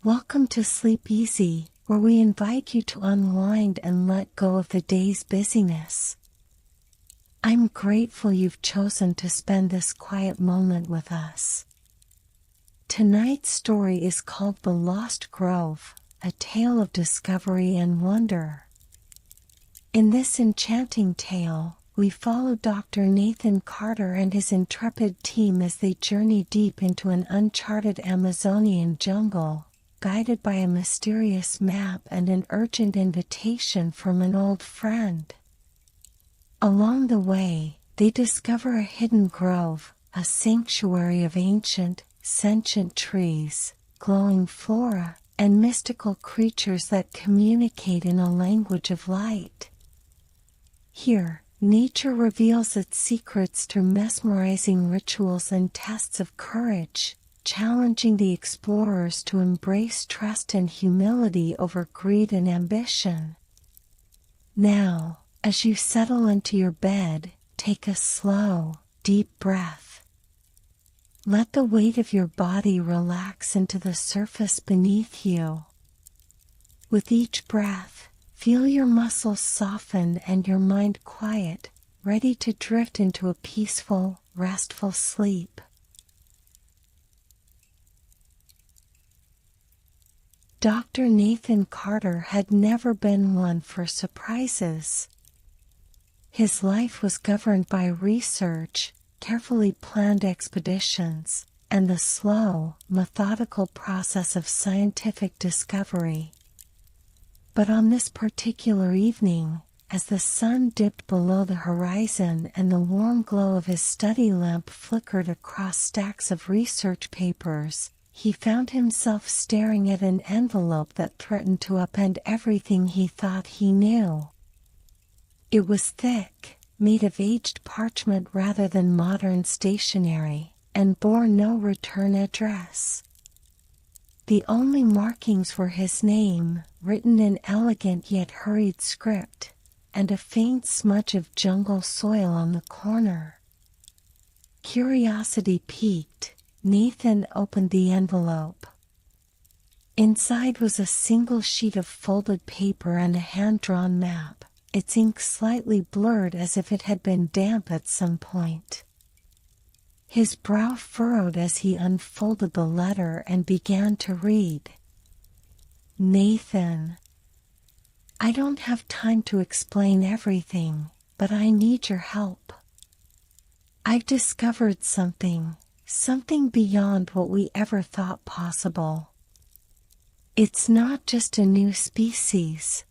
Welcome to Sleep Easy, where we invite you to unwind and let go of the day's busyness. I'm grateful you've chosen to spend this quiet moment with us. Tonight's story is called The Lost Grove, a tale of discovery and wonder. In this enchanting tale, we follow Dr. Nathan Carter and his intrepid team as they journey deep into an uncharted Amazonian jungle, guided by a mysterious map and an urgent invitation from an old friend. Along the way, they discover a hidden grove, a sanctuary of ancient, sentient trees, glowing flora, and mystical creatures that communicate in a language of light. Here, nature reveals its secrets through mesmerizing rituals and tests of courage, challenging the explorers to embrace trust and humility over greed and ambition. Now, as you settle into your bed, take a slow, deep breath. Let the weight of your body relax into the surface beneath you. With each breath, feel your muscles soften and your mind quiet, ready to drift into a peaceful, restful sleep. Dr. Nathan Carter had never been one for surprises. His life was governed by research, carefully planned expeditions, and the slow, methodical process of scientific discovery. But on this particular evening, as the sun dipped below the horizon and the warm glow of his study lamp flickered across stacks of research papers, he found himself staring at an envelope that threatened to upend everything he thought he knew. It was thick, made of aged parchment rather than modern stationery, and bore no return address. The only markings were his name, written in elegant yet hurried script, and a faint smudge of jungle soil on the corner. Curiosity piqued, Nathan opened the envelope. Inside was a single sheet of folded paper and a hand-drawn map, its ink slightly blurred as if it had been damp at some point. His brow furrowed as he unfolded the letter and began to read. Nathan, I don't have time to explain everything, but I need your help. I've discovered something beyond what we ever thought possible. It's not just a new species.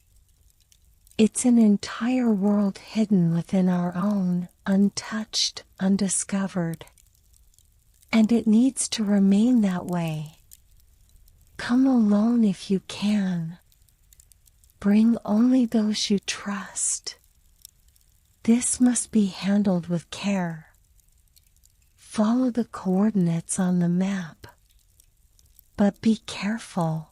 It's an entire world hidden within our own, untouched, undiscovered. And it needs to remain that way. Come alone if you can. Bring only those you trust. This must be handled with care. Follow the coordinates on the map. But be careful.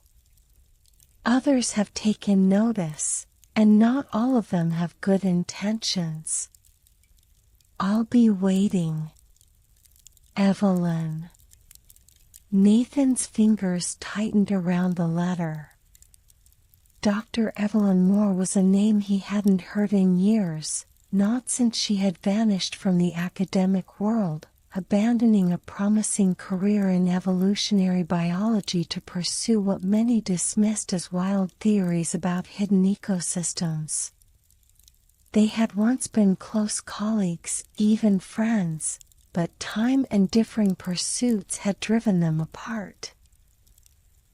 Others have taken notice, and not all of them have good intentions. I'll be waiting. Evelyn. Nathan's fingers tightened around the letter. Dr. Evelyn Moore was a name he hadn't heard in years, not since she had vanished from the academic world, abandoning a promising career in evolutionary biology to pursue what many dismissed as wild theories about hidden ecosystems. They had once been close colleagues, even friends, but time and differing pursuits had driven them apart.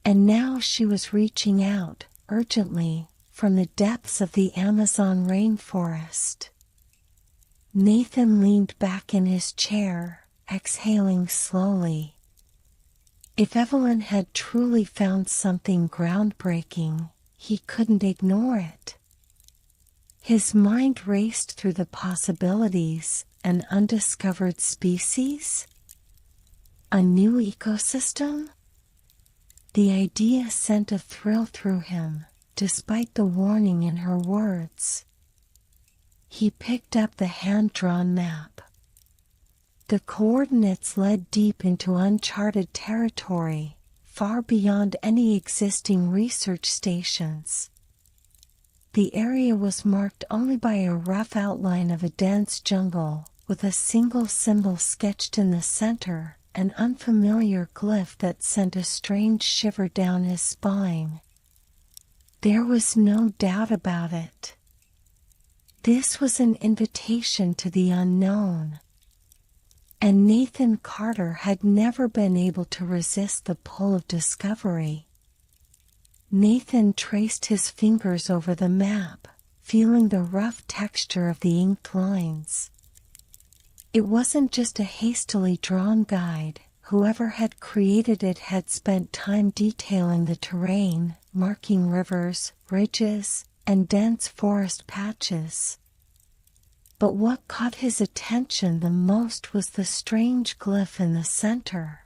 And now she was reaching out, urgently, from the depths of the Amazon rainforest. Nathan leaned back in his chair, exhaling slowly. If Evelyn had truly found something groundbreaking, he couldn't ignore it. His mind raced through the possibilities. An undiscovered species? A new ecosystem? The idea sent a thrill through him, despite the warning in her words. He picked up the hand-drawn map. The coordinates led deep into uncharted territory, far beyond any existing research stations. The area was marked only by a rough outline of a dense jungle, with a single symbol sketched in the center, an unfamiliar glyph that sent a strange shiver down his spine. There was no doubt about it. This was an invitation to the unknown. And Nathan Carter had never been able to resist the pull of discovery. Nathan traced his fingers over the map, feeling the rough texture of the inked lines. It wasn't just a hastily drawn guide. Whoever had created it had spent time detailing the terrain, marking rivers, ridges, and dense forest patches. But what caught his attention the most was the strange glyph in the center.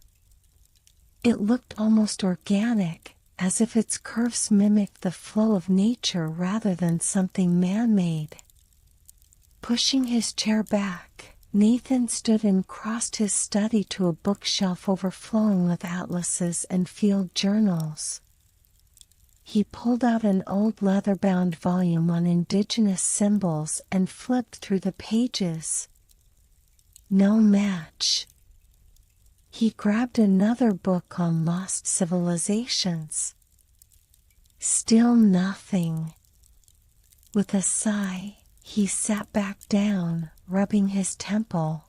It looked almost organic, as if its curves mimicked the flow of nature rather than something man-made. Pushing his chair back, Nathan stood and crossed his study to a bookshelf overflowing with atlases and field journals. He pulled out an old leather-bound volume on indigenous symbols and flipped through the pages. No match. He grabbed another book on lost civilizations. Still nothing. With a sigh, he sat back down, rubbing his temple.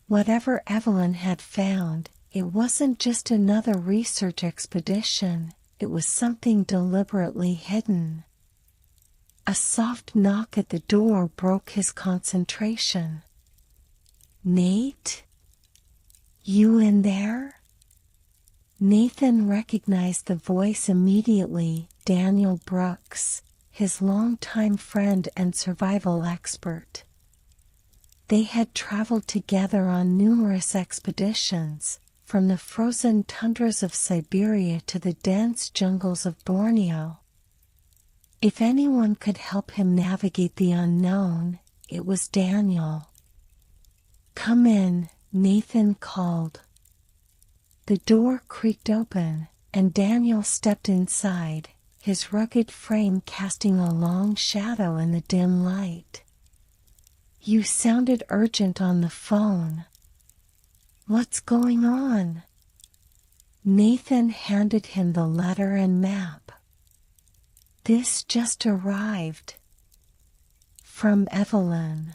Whatever Evelyn had found, it wasn't just another research expedition. It was something deliberately hidden. A soft knock at the door broke his concentration. "Nate? You in there?" Nathan recognized the voice immediately, Daniel Brooks, his longtime friend and survival expert. They had traveled together on numerous expeditions, from the frozen tundras of Siberia to the dense jungles of Borneo. If anyone could help him navigate the unknown, it was Daniel. "Come in," Nathan called. The door creaked open, and Daniel stepped inside, his rugged frame casting a long shadow in the dim light. "You sounded urgent on the phone. What's going on?" Nathan handed him the letter and map. "This just arrived. From Evelyn."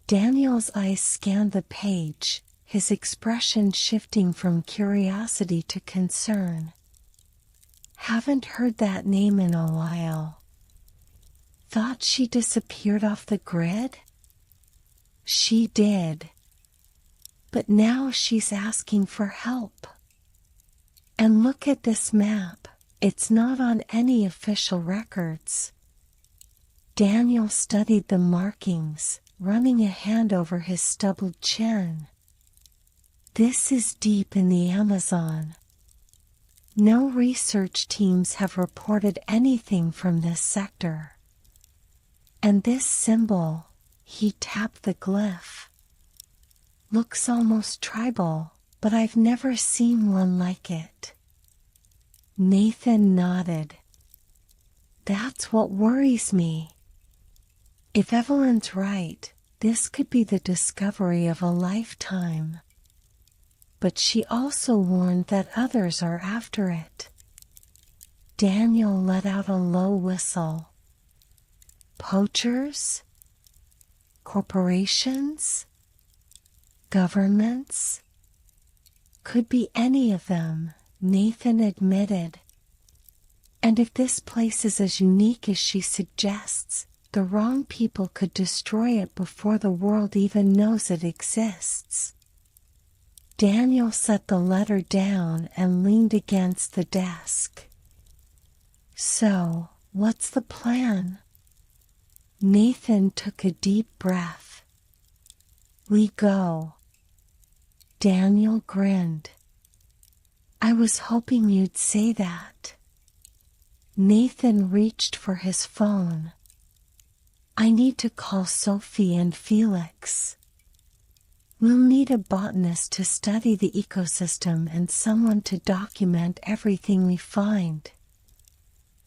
Daniel's eyes scanned the page, his expression shifting from curiosity to concern. "Haven't heard that name in a while. Thought she disappeared off the grid?" "She did. But now she's asking for help. And look at this map, it's not on any official records." Daniel studied the markings, running a hand over his stubbled chin. "This is deep in the Amazon. No research teams have reported anything from this sector. And this symbol," he tapped the glyph, "looks almost tribal, but I've never seen one like it." Nathan nodded. "That's what worries me. If Evelyn's right, this could be the discovery of a lifetime. But she also warned that others are after it." Daniel let out a low whistle. "Poachers? Corporations? Governments?" "Could be any of them," Nathan admitted. "And if this place is as unique as she suggests, the wrong people could destroy it before the world even knows it exists." Daniel set the letter down and leaned against the desk. "So, what's the plan?" Nathan took a deep breath. "We go." Daniel grinned. "I was hoping you'd say that." Nathan reached for his phone. "I need to call Sophie and Felix." We'll need a botanist to study the ecosystem and someone to document everything we find.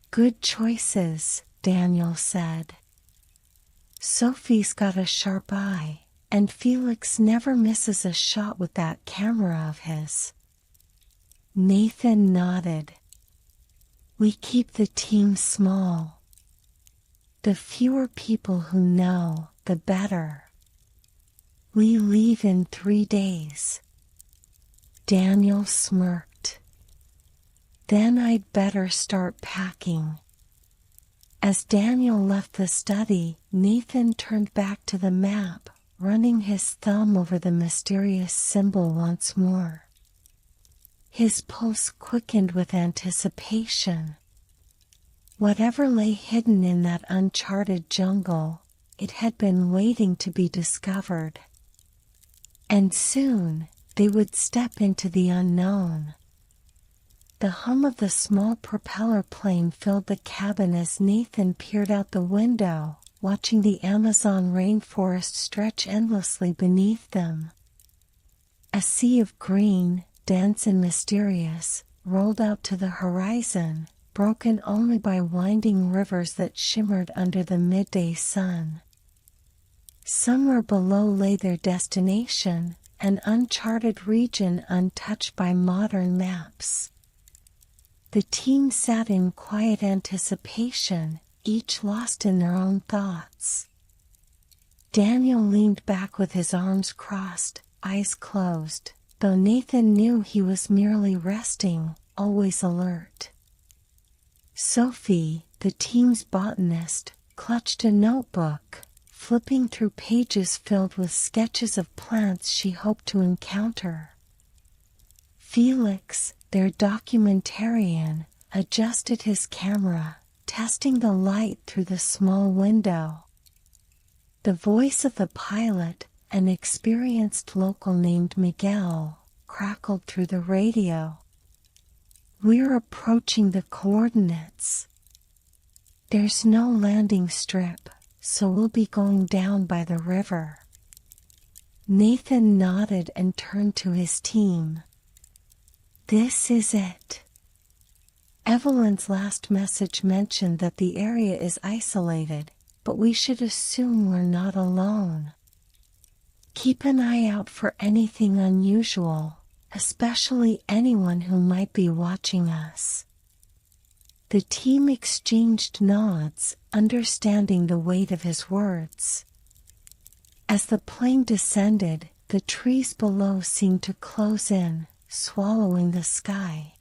Good choices, Daniel said. Sophie's got a sharp eye, and Felix never misses a shot with that camera of his. Nathan nodded. We keep the team small. The fewer people who know, the better. We leave in 3 days. Daniel smirked. Then I'd better start packing. As Daniel left the study, Nathan turned back to the map, running his thumb over the mysterious symbol once more. His pulse quickened with anticipation. Whatever lay hidden in that uncharted jungle, it had been waiting to be discovered. And soon, they would step into the unknown. The hum of the small propeller plane filled the cabin as Nathan peered out the window, watching the Amazon rainforest stretch endlessly beneath them. A sea of green, dense and mysterious, rolled out to the horizon, broken only by winding rivers that shimmered under the midday sun. Somewhere below lay their destination, an uncharted region untouched by modern maps. The team sat in quiet anticipation, each lost in their own thoughts. Daniel leaned back with his arms crossed, eyes closed, though Nathan knew he was merely resting, always alert. Sophie, the team's botanist, clutched a notebook, flipping through pages filled with sketches of plants she hoped to encounter. Felix, their documentarian, adjusted his camera, testing the light through the small window. The voice of the pilot, an experienced local named Miguel, crackled through the radio. We're approaching the coordinates. There's no landing strip, so we'll be going down by the river. Nathan nodded and turned to his team. This is it. Evelyn's last message mentioned that the area is isolated, but we should assume we're not alone. Keep an eye out for anything unusual, especially anyone who might be watching us. The team exchanged nods, understanding the weight of his words. As the plane descended, the trees below seemed to close in, swallowing the sky.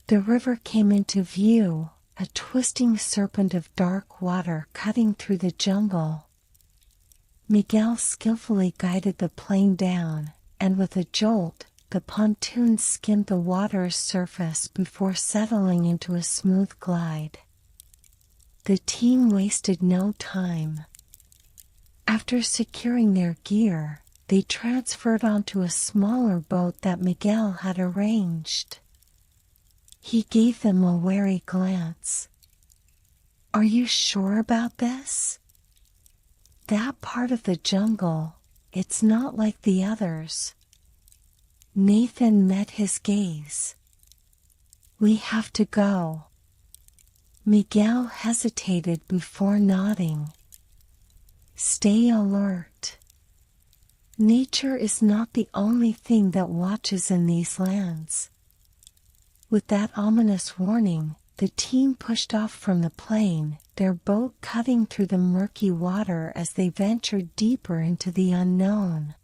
The river came into view, a twisting serpent of dark water cutting through the jungle. Miguel skillfully guided the plane down, and with a jolt, the pontoon skimmed the water's surface before settling into a smooth glide. The team wasted no time. After securing their gear, they transferred onto a smaller boat that Miguel had arranged. He gave them a wary glance. Are you sure about this? That part of the jungle, it's not like the others. Nathan met his gaze. We have to go. Miguel hesitated before nodding. Stay alert. Nature is not the only thing that watches in these lands. With that ominous warning, the team pushed off from the plane, their boat cutting through the murky water as they ventured deeper into the unknown.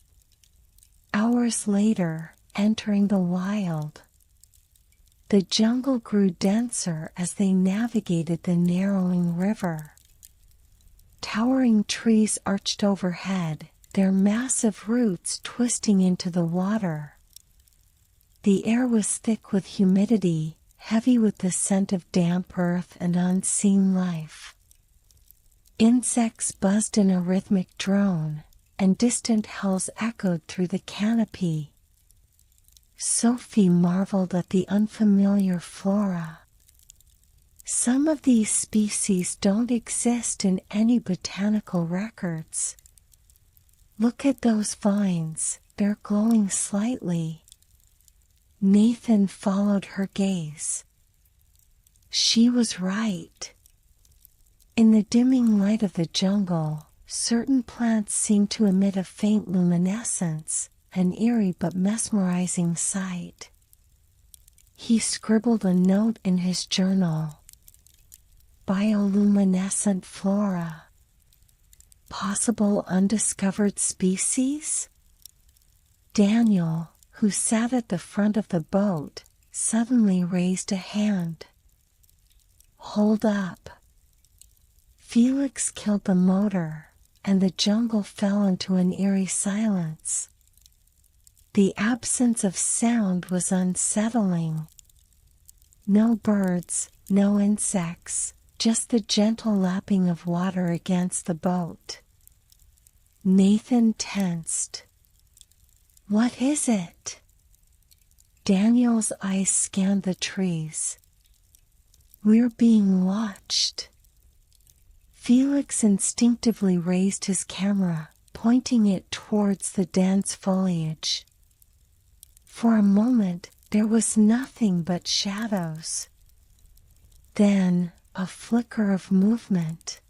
Hours later, entering the wild. The jungle grew denser as they navigated the narrowing river. Towering trees arched overhead, their massive roots twisting into the water. The air was thick with humidity, heavy with the scent of damp earth and unseen life. Insects buzzed in a rhythmic drone, and distant howls echoed through the canopy. Sophie marveled at the unfamiliar flora. Some of these species don't exist in any botanical records. Look at those vines, they're glowing slightly. Nathan followed her gaze. She was right. In the dimming light of the jungle, certain plants seemed to emit a faint luminescence, an eerie but mesmerizing sight. He scribbled a note in his journal. Bioluminescent flora. Possible undiscovered species? Daniel, who sat at the front of the boat, suddenly raised a hand. Hold up. Felix killed the motor, and the jungle fell into an eerie silence. The absence of sound was unsettling. No birds, no insects, just the gentle lapping of water against the boat. Nathan tensed. What is it? Daniel's eyes scanned the trees. We're being watched. Felix instinctively raised his camera, pointing it towards the dense foliage. For a moment, there was nothing but shadows. Then, a flicker of movement.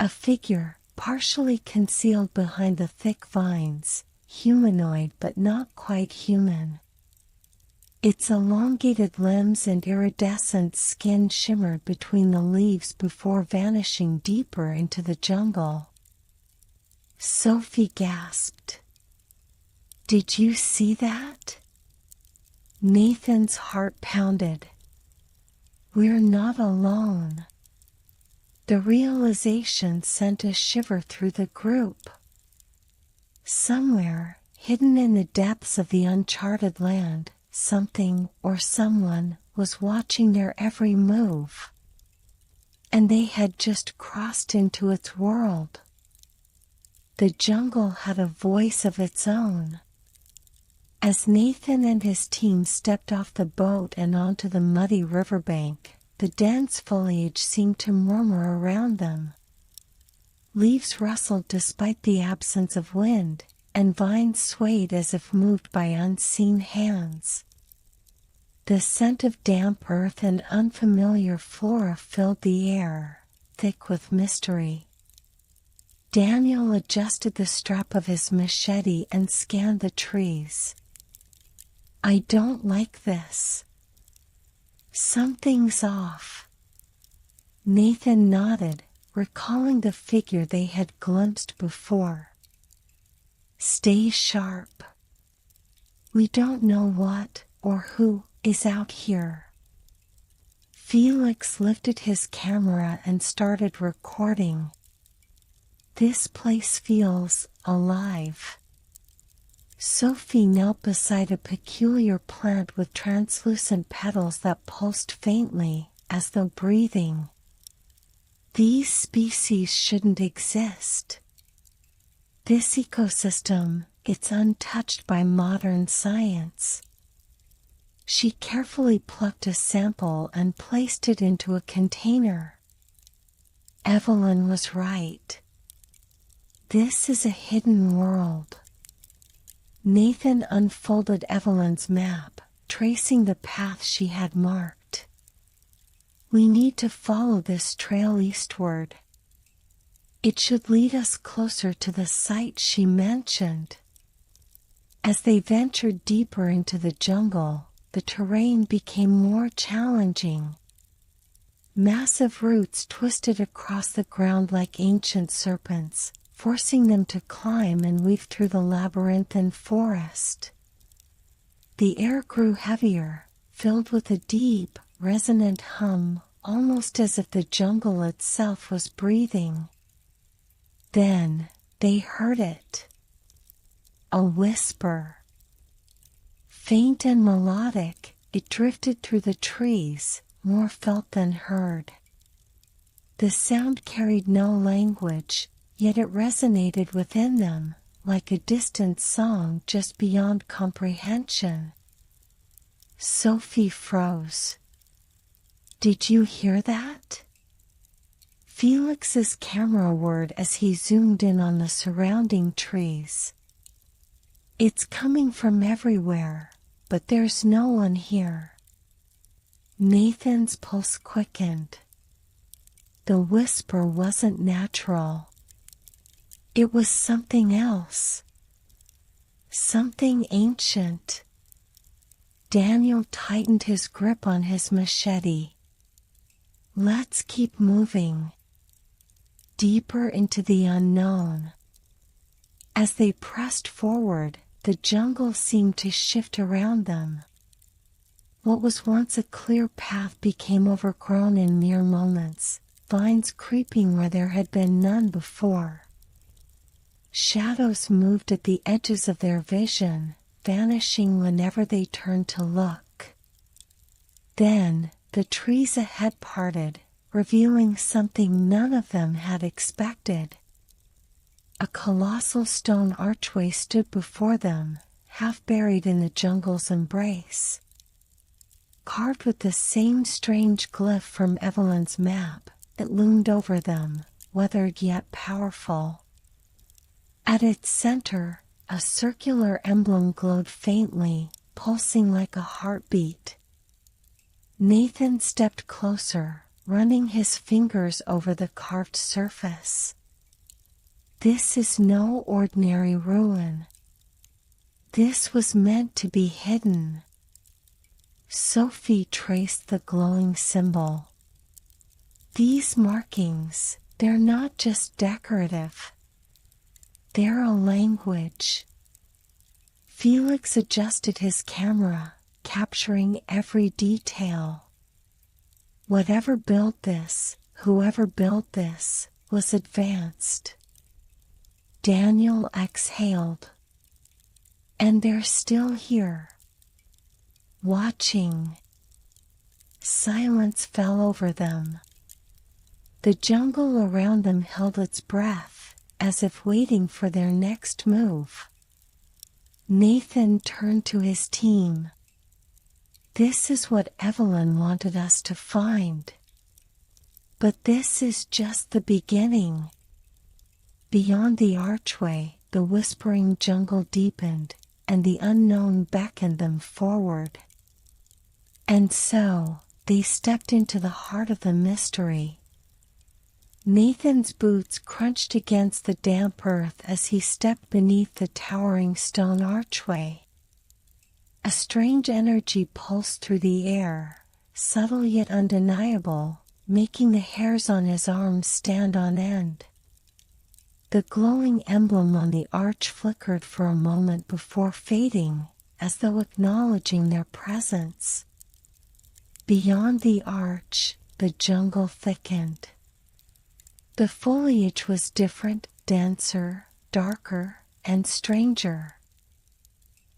A figure, partially concealed behind the thick vines, humanoid but not quite human. Its elongated limbs and iridescent skin shimmered between the leaves before vanishing deeper into the jungle. Sophie gasped. Did you see that? Nathan's heart pounded. We're not alone. The realization sent a shiver through the group. Somewhere, hidden in the depths of the uncharted land, something or someone was watching their every move. And they had just crossed into its world. The jungle had a voice of its own. As Nathan and his team stepped off the boat and onto the muddy riverbank, the dense foliage seemed to murmur around them. Leaves rustled despite the absence of wind, and vines swayed as if moved by unseen hands. The scent of damp earth and unfamiliar flora filled the air, thick with mystery. Daniel adjusted the strap of his machete and scanned the trees. I don't like this. Something's off. Nathan nodded, recalling the figure they had glimpsed before. Stay sharp. We don't know what or who is out here. Felix lifted his camera and started recording. This place feels alive. Sophie knelt beside a peculiar plant with translucent petals that pulsed faintly, as though breathing. These species shouldn't exist. This ecosystem, it's untouched by modern science. She carefully plucked a sample and placed it into a container. Evelyn was right. This is a hidden world. Nathan unfolded Evelyn's map, tracing the path she had marked. We need to follow this trail eastward. It should lead us closer to the site she mentioned. As they ventured deeper into the jungle, the terrain became more challenging. Massive roots twisted across the ground like ancient serpents, forcing them to climb and weave through the labyrinthine forest. The air grew heavier, filled with a deep, resonant hum, almost as if the jungle itself was breathing. Then, they heard it. A whisper. Faint and melodic, it drifted through the trees, more felt than heard. The sound carried no language, yet it resonated within them, like a distant song just beyond comprehension. Sophie froze. Did you hear that? Felix's camera whirred as he zoomed in on the surrounding trees. It's coming from everywhere, but there's no one here. Nathan's pulse quickened. The whisper wasn't natural. It was something else. Something ancient. Daniel tightened his grip on his machete. Let's keep moving. Deeper into the unknown. As they pressed forward, the jungle seemed to shift around them. What was once a clear path became overgrown in mere moments, vines creeping where there had been none before. Shadows moved at the edges of their vision, vanishing whenever they turned to look. Then, the trees ahead parted, revealing something none of them had expected. A colossal stone archway stood before them, half buried in the jungle's embrace. Carved with the same strange glyph from Evelyn's map, it loomed over them, weathered yet powerful. At its center, a circular emblem glowed faintly, pulsing like a heartbeat. Nathan stepped closer, running his fingers over the carved surface. This is no ordinary ruin. This was meant to be hidden. Sophie traced the glowing symbol. These markings, they're not just decorative. They're a language. Felix adjusted his camera, capturing every detail. Whatever built this, whoever built this, was advanced. Daniel exhaled. And they're still here. Watching. Silence fell over them. The jungle around them held its breath, as if waiting for their next move. Nathan turned to his team. This is what Evelyn wanted us to find. But this is just the beginning. Beyond the archway, the whispering jungle deepened, and the unknown beckoned them forward. And so, they stepped into the heart of the mystery. Nathan's boots crunched against the damp earth as he stepped beneath the towering stone archway. A strange energy pulsed through the air, subtle yet undeniable, making the hairs on his arms stand on end. The glowing emblem on the arch flickered for a moment before fading, as though acknowledging their presence. Beyond the arch, the jungle thickened. The foliage was different, denser, darker, and stranger.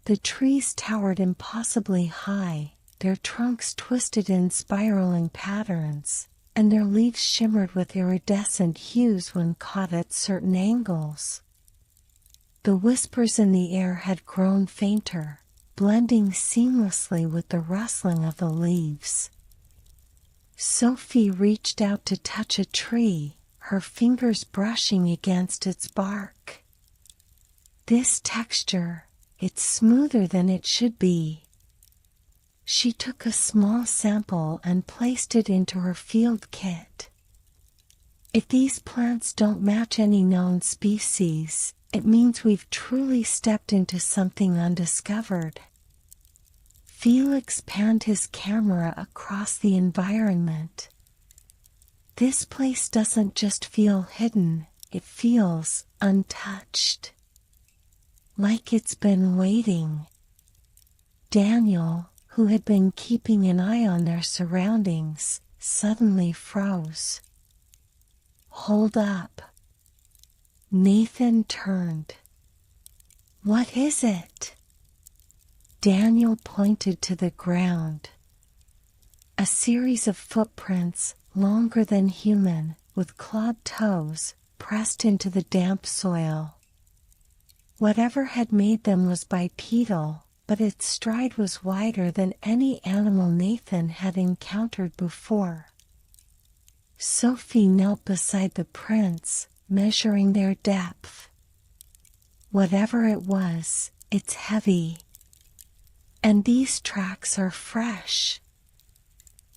The trees towered impossibly high, their trunks twisted in spiraling patterns, and their leaves shimmered with iridescent hues when caught at certain angles. The whispers in the air had grown fainter, blending seamlessly with the rustling of the leaves. Sophie reached out to touch a tree, her fingers brushing against its bark. This texture, it's smoother than it should be. She took a small sample and placed it into her field kit. If these plants don't match any known species, it means we've truly stepped into something undiscovered. Felix panned his camera across the environment. This place doesn't just feel hidden, it feels untouched. Like it's been waiting. Daniel, who had been keeping an eye on their surroundings, suddenly froze. Hold up. Nathan turned. What is it? Daniel pointed to the ground. A series of footprints, longer than human, with clawed toes, pressed into the damp soil. Whatever had made them was bipedal, but its stride was wider than any animal Nathan had encountered before. Sophie knelt beside the prints, measuring their depth. Whatever it was, it's heavy. And these tracks are fresh.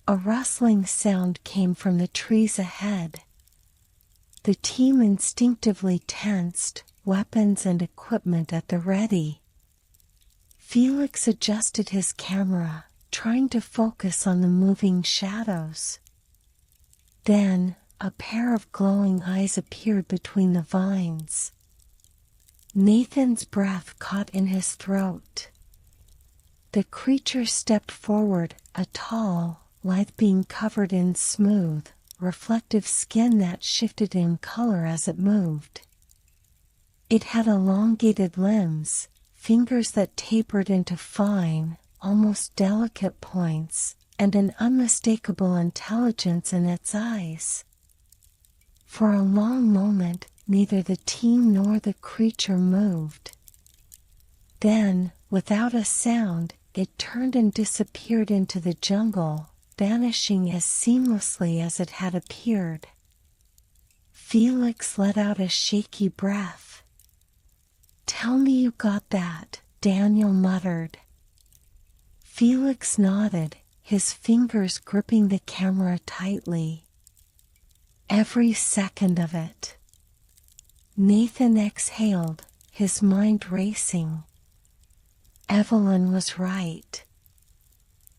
A rustling sound came from the trees ahead. The team instinctively tensed, weapons and equipment at the ready. Felix adjusted his camera, trying to focus on the moving shadows. Then, a pair of glowing eyes appeared between the vines. Nathan's breath caught in his throat. The creature stepped forward, a tall, lithe being covered in smooth, reflective skin that shifted in color as it moved. It had elongated limbs, fingers that tapered into fine, almost delicate points, and an unmistakable intelligence in its eyes. For a long moment, neither the team nor the creature moved. Then, without a sound, it turned and disappeared into the jungle, vanishing as seamlessly as it had appeared. Felix let out a shaky breath. "Tell me you got that," Daniel muttered. Felix nodded, his fingers gripping the camera tightly. "Every second of it." Nathan exhaled, his mind racing. Evelyn was right.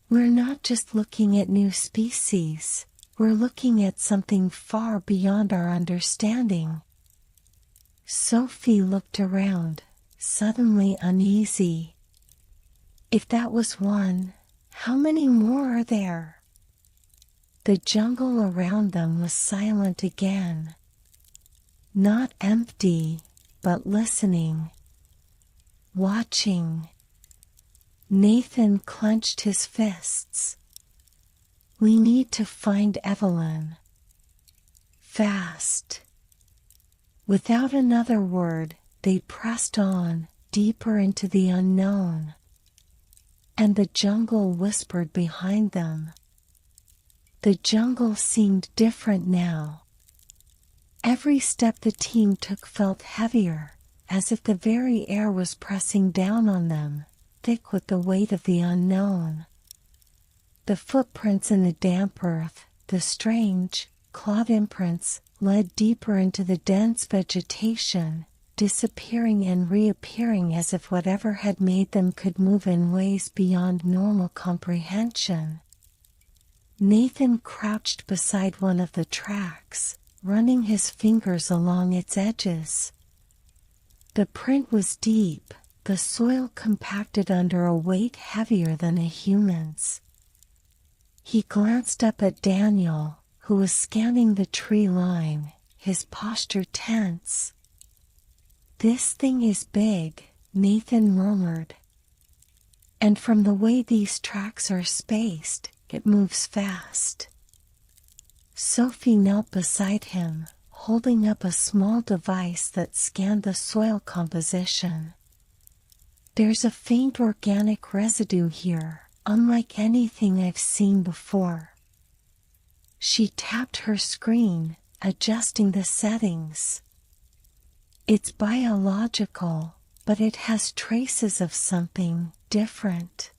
We're not just looking at new species, we're looking at something far beyond our understanding. Sophie looked around, suddenly uneasy. If that was one, how many more are there? The jungle around them was silent again. Not empty, but listening. Watching. Nathan clenched his fists. "We need to find Evelyn. Fast." Without another word, they pressed on, deeper into the unknown. And the jungle whispered behind them. The jungle seemed different now. Every step the team took felt heavier, as if the very air was pressing down on them, thick with the weight of the unknown. The footprints in the damp earth, the strange, clawed imprints, led deeper into the dense vegetation, disappearing and reappearing as if whatever had made them could move in ways beyond normal comprehension. Nathan crouched beside one of the tracks, running his fingers along its edges. The print was deep, the soil compacted under a weight heavier than a human's. He glanced up at Daniel, who was scanning the tree line, his posture tense. "This thing is big," Nathan murmured. "And from the way these tracks are spaced, it moves fast." Sophie knelt beside him, holding up a small device that scanned the soil composition. "There's a faint organic residue here, unlike anything I've seen before." She tapped her screen, adjusting the settings. "It's biological, but it has traces of something different.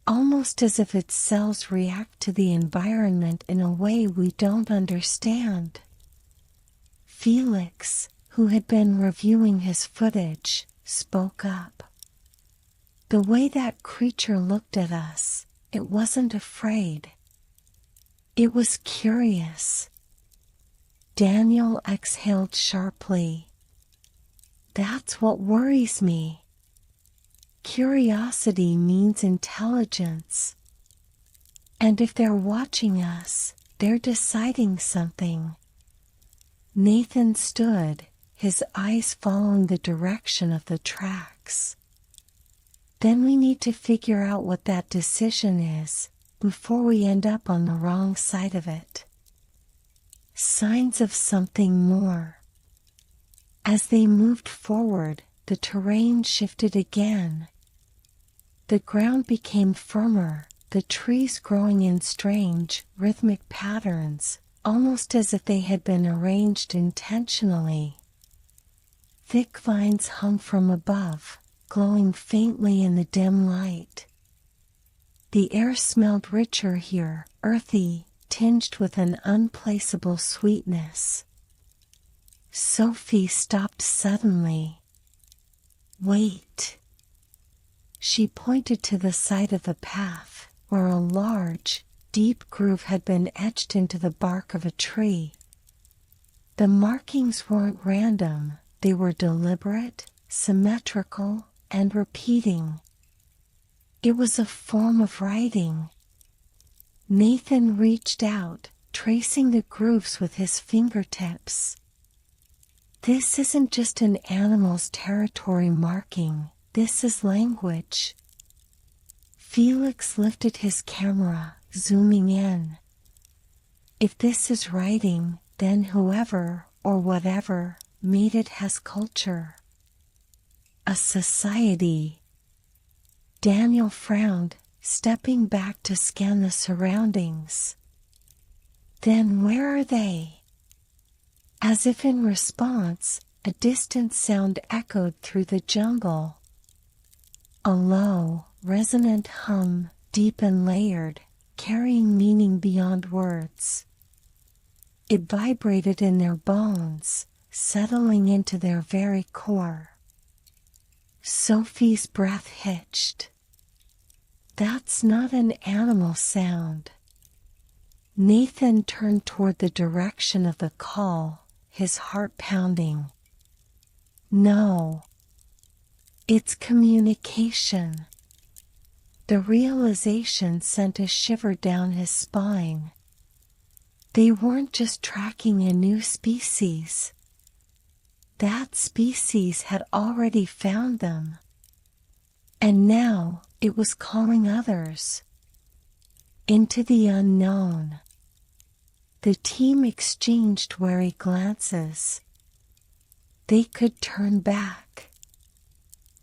Almost as if its cells react to the environment in a way we don't understand." Felix, who had been reviewing his footage, spoke up. "The way that creature looked at us, it wasn't afraid. It was curious." Daniel exhaled sharply. "That's what worries me. Curiosity means intelligence. And if they're watching us, they're deciding something." Nathan stood, his eyes following the direction of the tracks. "Then we need to figure out what that decision is, before we end up on the wrong side of it." Signs of something more. As they moved forward, the terrain shifted again. The ground became firmer, the trees growing in strange, rhythmic patterns, almost as if they had been arranged intentionally. Thick vines hung from above, glowing faintly in the dim light. The air smelled richer here, earthy, tinged with an unplaceable sweetness. Sophie stopped suddenly. "Wait." She pointed to the side of the path, where a large, deep groove had been etched into the bark of a tree. The markings weren't random, they were deliberate, symmetrical, and repeating. It was a form of writing. Nathan reached out, tracing the grooves with his fingertips. This isn't just an animal's territory marking, this is language. Felix lifted his camera, zooming in. If this is writing, then whoever, or whatever, made it has culture. A society. Daniel frowned, stepping back to scan the surroundings. "Then where are they?" As if in response, a distant sound echoed through the jungle. A low, resonant hum, deep and layered, carrying meaning beyond words. It vibrated in their bones, settling into their very core. Sophie's breath hitched. "That's not an animal sound." Nathan turned toward the direction of the call, his heart pounding. "No. It's communication." The realization sent a shiver down his spine. They weren't just tracking a new species. That species had already found them. And now it was calling others into the unknown. The team exchanged wary glances. They could turn back.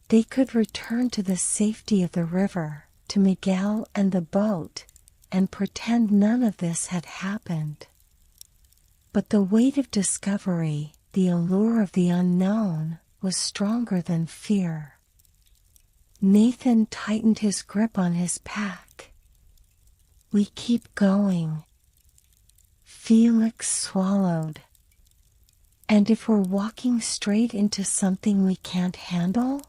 They could return to the safety of the river, to Miguel and the boat, and pretend none of this had happened. But the weight of discovery, the allure of the unknown, was stronger than fear. Nathan tightened his grip on his pack. "We keep going." Felix swallowed. "And if we're walking straight into something we can't handle?"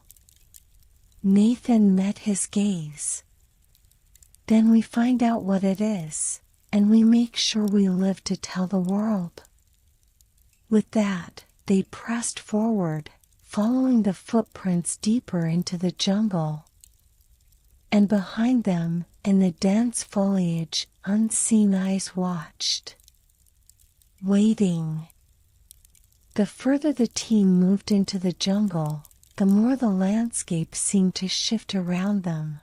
Nathan met his gaze. "Then we find out what it is, and we make sure we live to tell the world." With that, they pressed forward, following the footprints deeper into the jungle. And behind them, in the dense foliage, unseen eyes watched. Waiting. The further the team moved into the jungle, the more the landscape seemed to shift around them.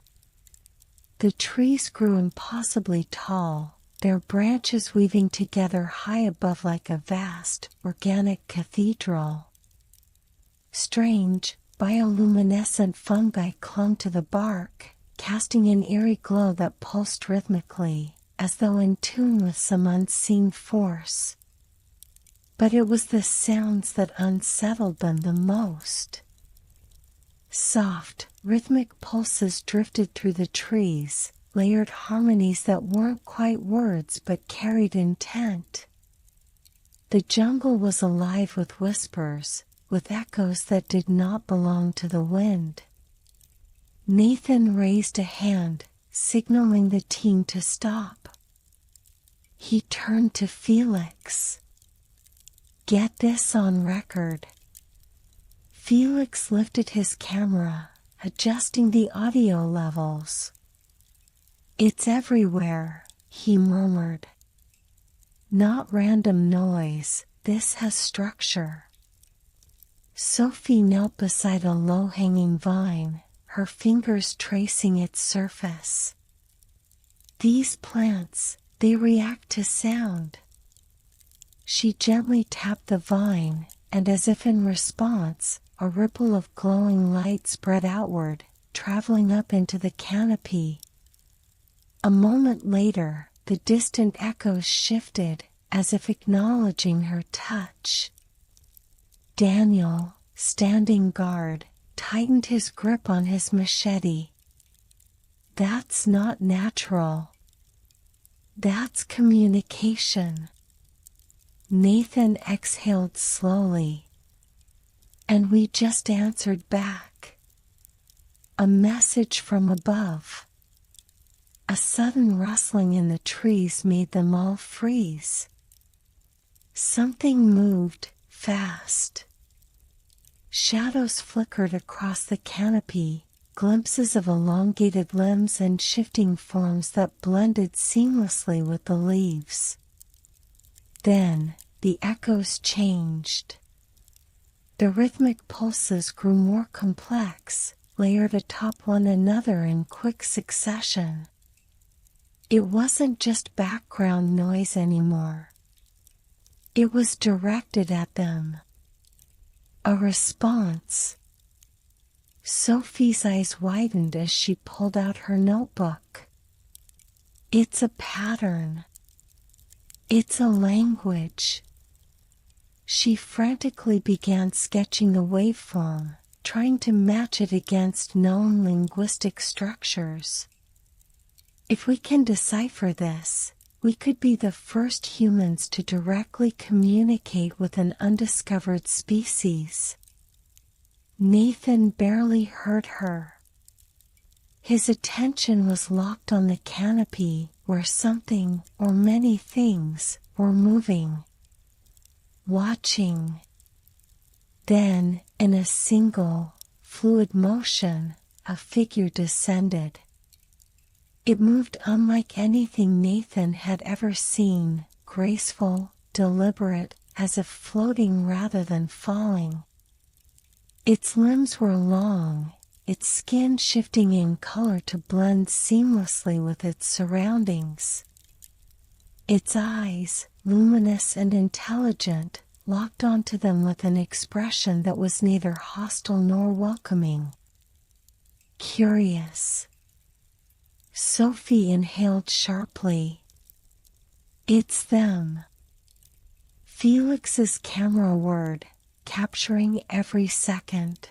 The trees grew impossibly tall, their branches weaving together high above like a vast, organic cathedral. Strange, bioluminescent fungi clung to the bark, casting an eerie glow that pulsed rhythmically, as though in tune with some unseen force. But it was the sounds that unsettled them the most. Soft, rhythmic pulses drifted through the trees, layered harmonies that weren't quite words but carried intent. The jungle was alive with whispers, with echoes that did not belong to the wind. Nathan raised a hand, signaling the team to stop. He turned to Felix. "Get this on record." Felix lifted his camera, adjusting the audio levels. "It's everywhere," he murmured. "Not random noise, this has structure." Sophie knelt beside a low-hanging vine, her fingers tracing its surface. "These plants, they react to sound." She gently tapped the vine, and as if in response, a ripple of glowing light spread outward, traveling up into the canopy. A moment later, the distant echoes shifted, as if acknowledging her touch. Daniel, standing guard, tightened his grip on his machete. That's not natural. That's communication. Nathan exhaled slowly. And we just answered back. A message from above. A sudden rustling in the trees made them all freeze. Something moved, fast. Shadows flickered across the canopy, glimpses of elongated limbs and shifting forms that blended seamlessly with the leaves. Then, the echoes changed. The rhythmic pulses grew more complex, layered atop one another in quick succession. It wasn't just background noise anymore. It was directed at them. A response. Sophie's eyes widened as she pulled out her notebook. It's a pattern. It's a language. She frantically began sketching the waveform, trying to match it against known linguistic structures. If we can decipher this, we could be the first humans to directly communicate with an undiscovered species. Nathan barely heard her. His attention was locked on the canopy where something, or many things, were moving. Watching. Then, in a single, fluid motion, a figure descended. It moved unlike anything Nathan had ever seen, graceful, deliberate, as if floating rather than falling. Its limbs were long, its skin shifting in color to blend seamlessly with its surroundings. Its eyes, luminous and intelligent, locked onto them with an expression that was neither hostile nor welcoming. Curious. Sophie inhaled sharply. It's them. Felix's camera whirred, capturing every second.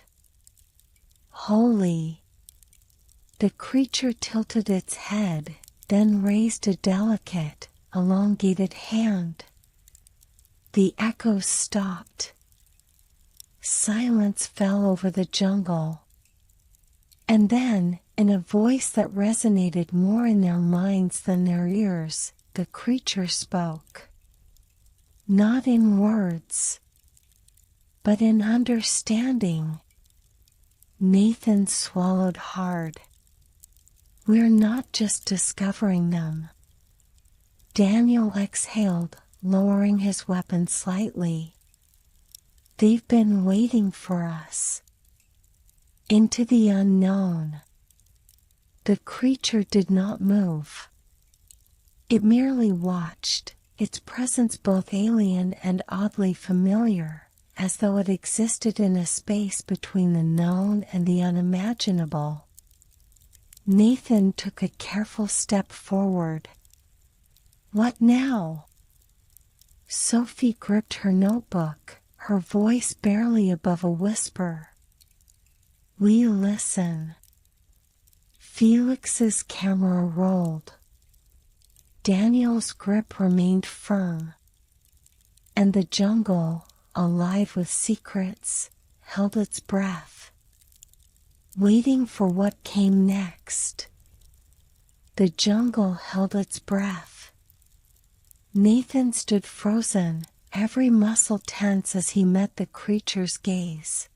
Holy. The creature tilted its head, then raised a delicate, elongated hand. The echoes stopped. Silence fell over the jungle. And then, in a voice that resonated more in their minds than their ears, the creature spoke. Not in words, but in understanding. Nathan swallowed hard. We're not just discovering them. Daniel exhaled, lowering his weapon slightly. They've been waiting for us. Into the unknown. The creature did not move. It merely watched, its presence both alien and oddly familiar, as though it existed in a space between the known and the unimaginable. Nathan took a careful step forward. What now? Sophie gripped her notebook, her voice barely above a whisper. We listen. Felix's camera rolled. Daniel's grip remained firm. And the jungle, alive with secrets, held its breath, waiting for what came next. The jungle held its breath. Nathan stood frozen, every muscle tense as he met the creature's gaze.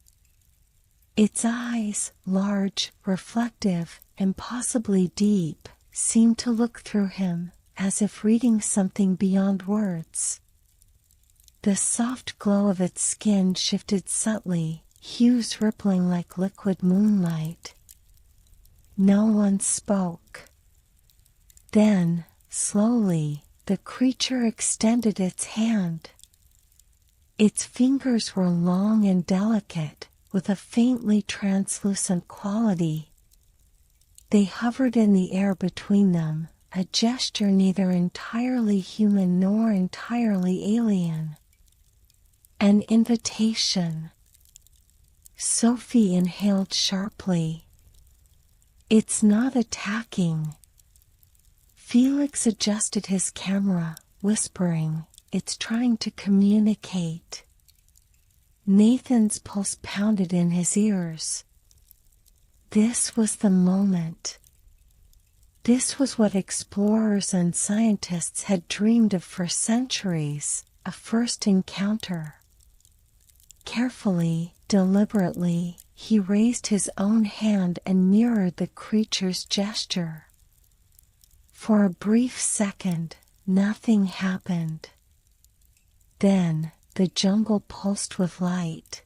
Its eyes, large, reflective, impossibly deep, seemed to look through him, as if reading something beyond words. The soft glow of its skin shifted subtly, hues rippling like liquid moonlight. No one spoke. Then, slowly, the creature extended its hand. Its fingers were long and delicate, with a faintly translucent quality. They hovered in the air between them, a gesture neither entirely human nor entirely alien. An invitation. Sophie inhaled sharply. It's not attacking. Felix adjusted his camera, whispering, it's trying to communicate. Nathan's pulse pounded in his ears. This was the moment. This was what explorers and scientists had dreamed of for centuries, a first encounter. Carefully, deliberately, he raised his own hand and mirrored the creature's gesture. For a brief second, nothing happened. Then, the jungle pulsed with light.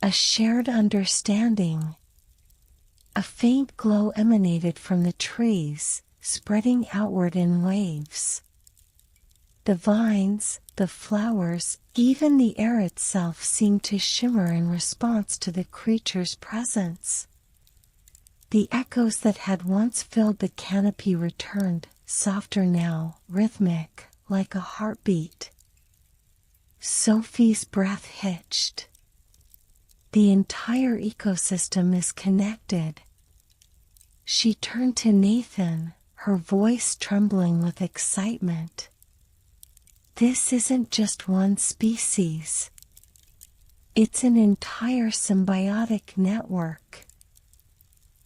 A shared understanding. A faint glow emanated from the trees, spreading outward in waves. The vines, the flowers, even the air itself seemed to shimmer in response to the creature's presence. The echoes that had once filled the canopy returned, softer now, rhythmic, like a heartbeat. Sophie's breath hitched. The entire ecosystem is connected. She turned to Nathan, her voice trembling with excitement. This isn't just one species. It's an entire symbiotic network.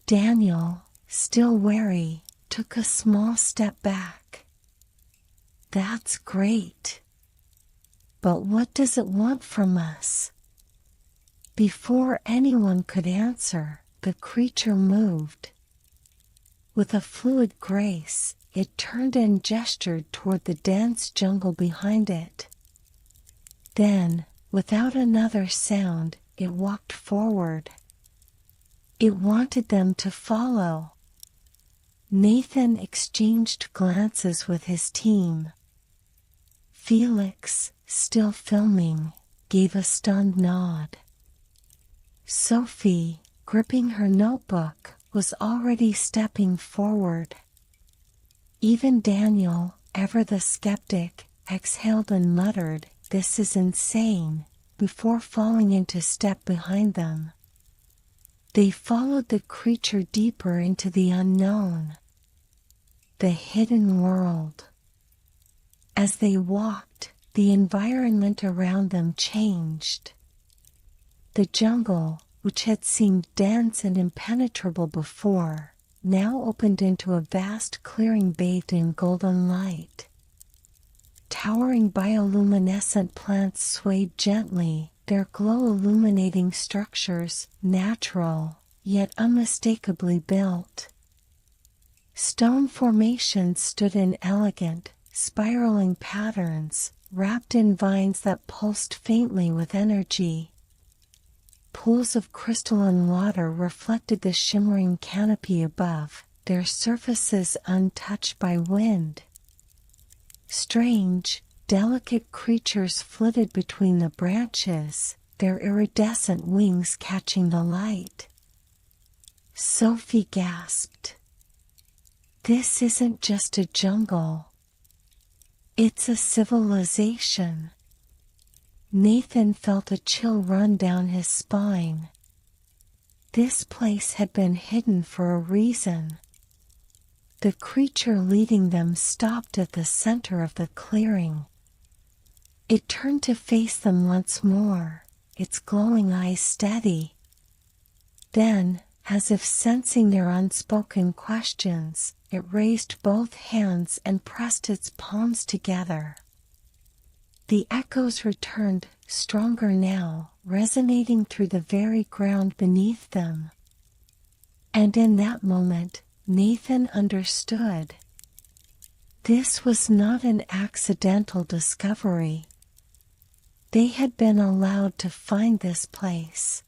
Daniel, still wary, took a small step back. That's great. But what does it want from us? Before anyone could answer, the creature moved. With a fluid grace, it turned and gestured toward the dense jungle behind it. Then, without another sound, it walked forward. It wanted them to follow. Nathan exchanged glances with his team. Felix, still filming, gave a stunned nod. Sophie, gripping her notebook, was already stepping forward. Even Daniel, ever the skeptic, exhaled and muttered, "This is insane," before falling into step behind them. They followed the creature deeper into the unknown. The hidden world. As they walked, the environment around them changed. The jungle, which had seemed dense and impenetrable before, now opened into a vast clearing bathed in golden light. Towering bioluminescent plants swayed gently, their glow illuminating structures, natural, yet unmistakably built. Stone formations stood in elegant, spiraling patterns, wrapped in vines that pulsed faintly with energy. Pools of crystalline water reflected the shimmering canopy above, their surfaces untouched by wind. Strange, delicate creatures flitted between the branches, their iridescent wings catching the light. Sophie gasped. This isn't just a jungle. It's a civilization. Nathan felt a chill run down his spine. This place had been hidden for a reason. The creature leading them stopped at the center of the clearing. It turned to face them once more, its glowing eyes steady. Then, as if sensing their unspoken questions, it raised both hands and pressed its palms together. The echoes returned, stronger now, resonating through the very ground beneath them. And in that moment, Nathan understood. This was not an accidental discovery. They had been allowed to find this place.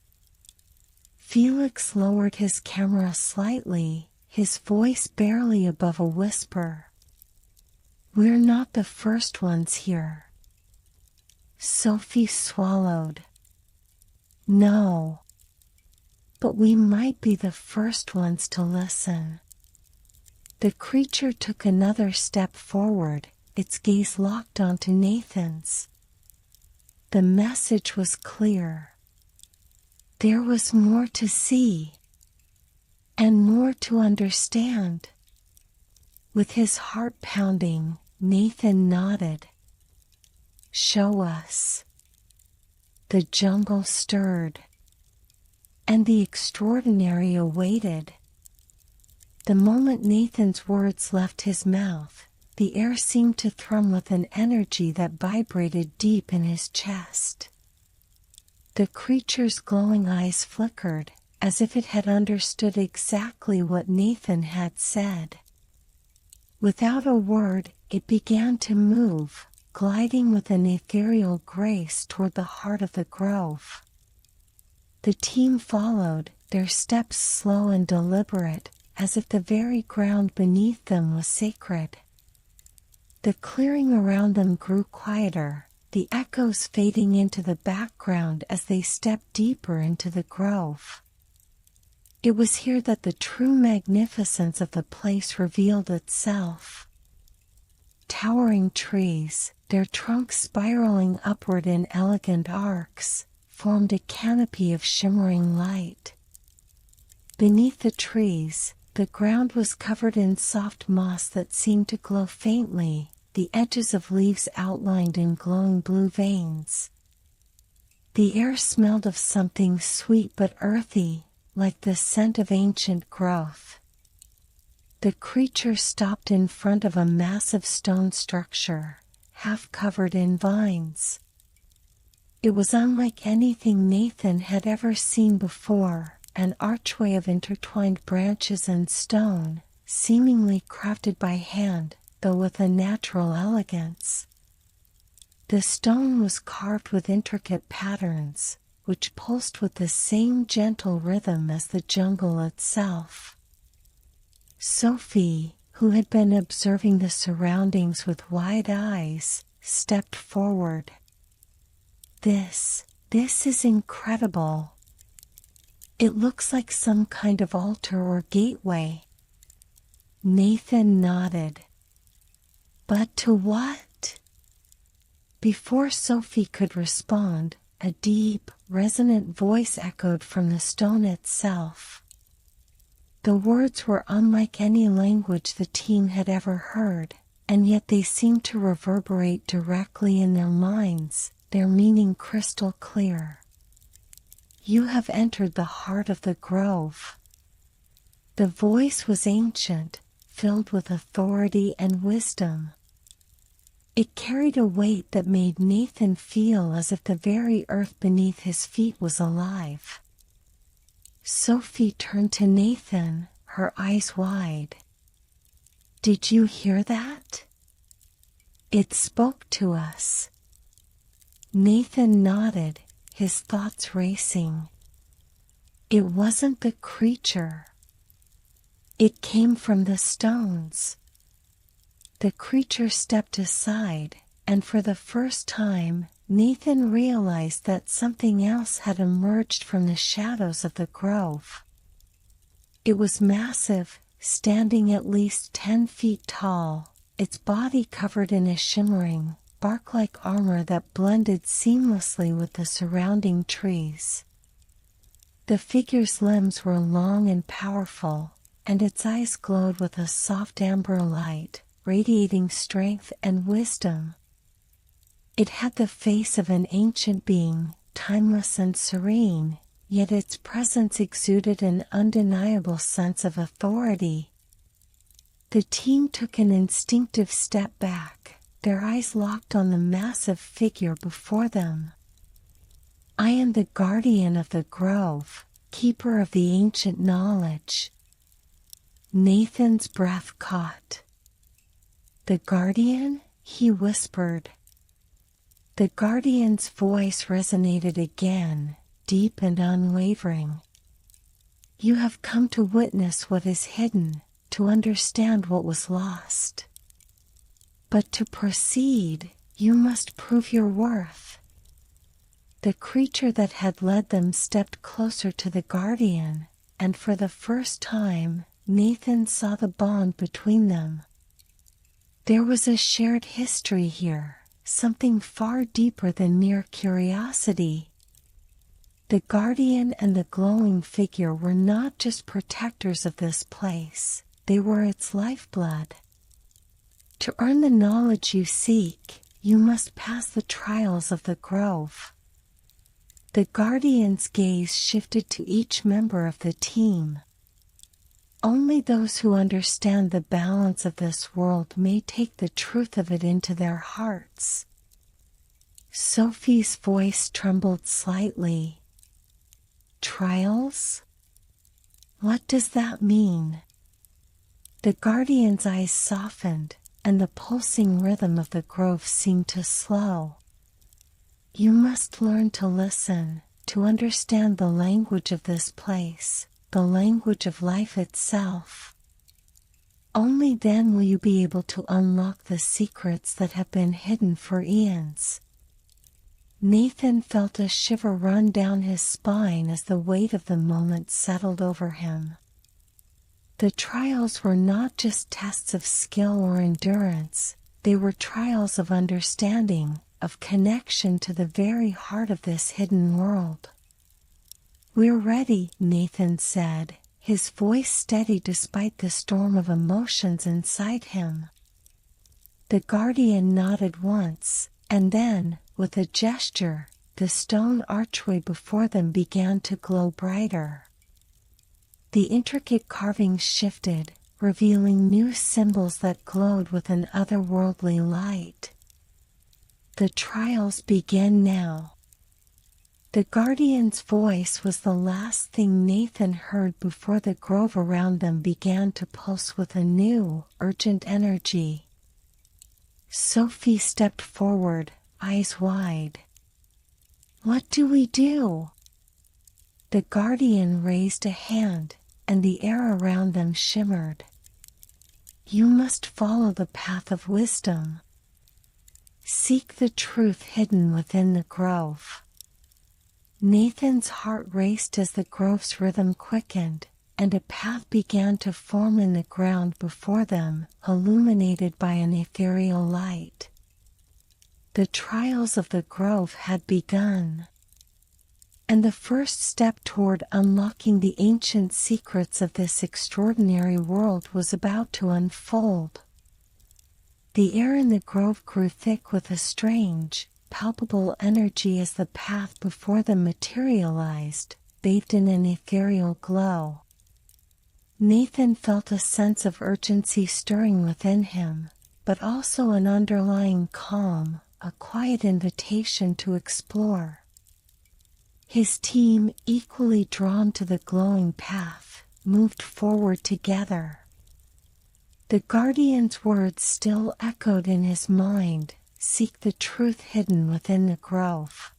Felix lowered his camera slightly, his voice barely above a whisper. We're not the first ones here. Sophie swallowed. No. But we might be the first ones to listen. The creature took another step forward, its gaze locked onto Nathan's. The message was clear. There was more to see, and more to understand. With his heart pounding, Nathan nodded. "Show us." The jungle stirred, and the extraordinary awaited. The moment Nathan's words left his mouth, the air seemed to thrum with an energy that vibrated deep in his chest. The creature's glowing eyes flickered, as if it had understood exactly what Nathan had said. Without a word, it began to move, gliding with an ethereal grace toward the heart of the grove. The team followed, their steps slow and deliberate, as if the very ground beneath them was sacred. The clearing around them grew quieter, the echoes fading into the background as they stepped deeper into the grove. It was here that the true magnificence of the place revealed itself. Towering trees, their trunks spiraling upward in elegant arcs, formed a canopy of shimmering light. Beneath the trees, the ground was covered in soft moss that seemed to glow faintly, the edges of leaves outlined in glowing blue veins. The air smelled of something sweet but earthy, like the scent of ancient growth. The creature stopped in front of a massive stone structure, half covered in vines. It was unlike anything Nathan had ever seen before, an archway of intertwined branches and stone, seemingly crafted by hand, though with a natural elegance. The stone was carved with intricate patterns, which pulsed with the same gentle rhythm as the jungle itself. Sophie, who had been observing the surroundings with wide eyes, stepped forward. This is incredible. It looks like some kind of altar or gateway." Nathan nodded. "But to what?" Before Sophie could respond, a deep, resonant voice echoed from the stone itself. The words were unlike any language the team had ever heard, and yet they seemed to reverberate directly in their minds, their meaning crystal clear. "You have entered the heart of the grove." The voice was ancient, filled with authority and wisdom. It carried a weight that made Nathan feel as if the very earth beneath his feet was alive. Sophie turned to Nathan, her eyes wide. "Did you hear that? It spoke to us." Nathan nodded, his thoughts racing. It wasn't the creature. It came from the stones. The creature stepped aside, and for the first time, Nathan realized that something else had emerged from the shadows of the grove. It was massive, standing at least 10 feet tall, its body covered in a shimmering, bark-like armor that blended seamlessly with the surrounding trees. The figure's limbs were long and powerful, and its eyes glowed with a soft amber light, radiating strength and wisdom. It had the face of an ancient being, timeless and serene, yet its presence exuded an undeniable sense of authority. The team took an instinctive step back, their eyes locked on the massive figure before them. "I am the guardian of the grove, keeper of the ancient knowledge." Nathan's breath caught. "The guardian?" he whispered. The guardian's voice resonated again, deep and unwavering. "You have come to witness what is hidden, to understand what was lost. But to proceed, you must prove your worth." The creature that had led them stepped closer to the guardian, and for the first time, Nathan saw the bond between them. There was a shared history here, something far deeper than mere curiosity. The guardian and the glowing figure were not just protectors of this place, they were its lifeblood. To earn the knowledge you seek, you must pass the trials of the grove. The guardian's gaze shifted to each member of the team. Only those who understand the balance of this world may take the truth of it into their hearts. Sophie's voice trembled slightly. Trials? What does that mean? The guardian's eyes softened, and the pulsing rhythm of the grove seemed to slow. You must learn to listen, to understand the language of this place, the language of life itself. Only then will you be able to unlock the secrets that have been hidden for eons. Nathan felt a shiver run down his spine as the weight of the moment settled over him. The trials were not just tests of skill or endurance, they were trials of understanding, of connection to the very heart of this hidden world. "We're ready," Nathan said, his voice steady despite the storm of emotions inside him. The guardian nodded once, and then, with a gesture, the stone archway before them began to glow brighter. The intricate carvings shifted, revealing new symbols that glowed with an otherworldly light. The trials began now. The guardian's voice was the last thing Nathan heard before the grove around them began to pulse with a new, urgent energy. Sophie stepped forward, eyes wide. "What do we do?" The guardian raised a hand, and the air around them shimmered. "You must follow the path of wisdom. Seek the truth hidden within the grove." Nathan's heart raced as the grove's rhythm quickened, and a path began to form in the ground before them, illuminated by an ethereal light. The trials of the grove had begun. And the first step toward unlocking the ancient secrets of this extraordinary world was about to unfold. The air in the grove grew thick with a strange, palpable energy as the path before them materialized, bathed in an ethereal glow. Nathan felt a sense of urgency stirring within him, but also an underlying calm, a quiet invitation to explore. His team, equally drawn to the glowing path, moved forward together. The guardian's words still echoed in his mind, "Seek the truth hidden within the grove."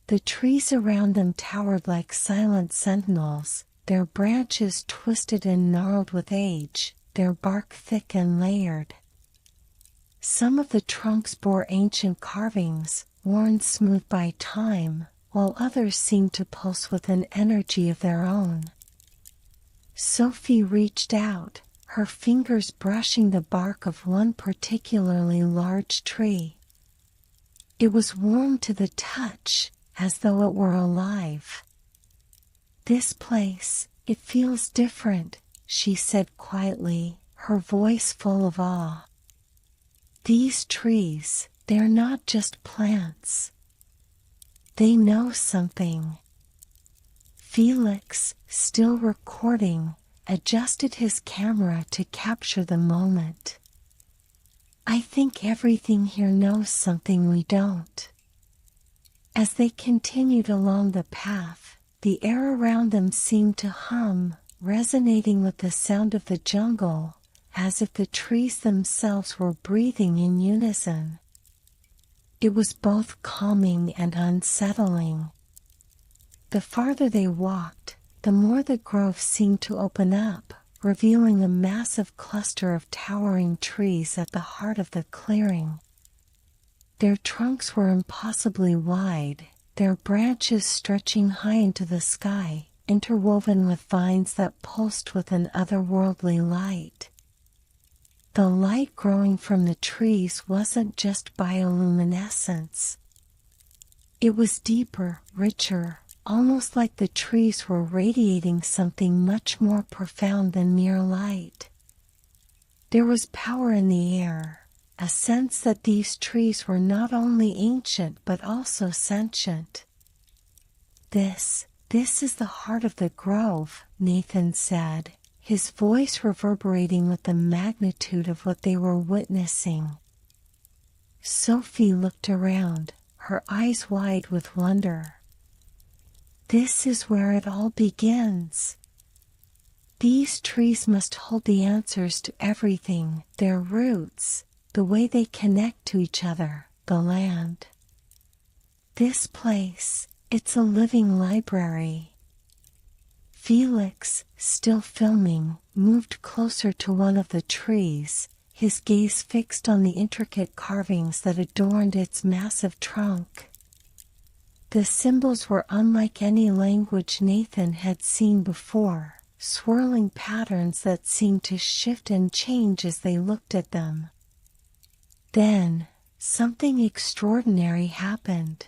The trees around them towered like silent sentinels, their branches twisted and gnarled with age, their bark thick and layered. Some of the trunks bore ancient carvings, worn smooth by time, while others seemed to pulse with an energy of their own. Sophie reached out, her fingers brushing the bark of one particularly large tree. It was warm to the touch, as though it were alive. "This place, it feels different," she said quietly, her voice full of awe. "These trees, they're not just plants. They know something." Felix, still recording, adjusted his camera to capture the moment. "I think everything here knows something we don't." As they continued along the path, the air around them seemed to hum, resonating with the sound of the jungle, as if the trees themselves were breathing in unison. It was both calming and unsettling. The farther they walked, the more the grove seemed to open up, revealing a massive cluster of towering trees at the heart of the clearing. Their trunks were impossibly wide, their branches stretching high into the sky, interwoven with vines that pulsed with an otherworldly light. The light growing from the trees wasn't just bioluminescence. It was deeper, richer, almost like the trees were radiating something much more profound than mere light. There was power in the air, a sense that these trees were not only ancient but also sentient. This is the heart of the grove, Nathan said, his voice reverberating with the magnitude of what they were witnessing. Sophie looked around, her eyes wide with wonder. This is where it all begins. These trees must hold the answers to everything, their roots, the way they connect to each other, the land. This place, it's a living library. Felix, still filming, moved closer to one of the trees, his gaze fixed on the intricate carvings that adorned its massive trunk. The symbols were unlike any language Nathan had seen before, swirling patterns that seemed to shift and change as they looked at them. Then, something extraordinary happened.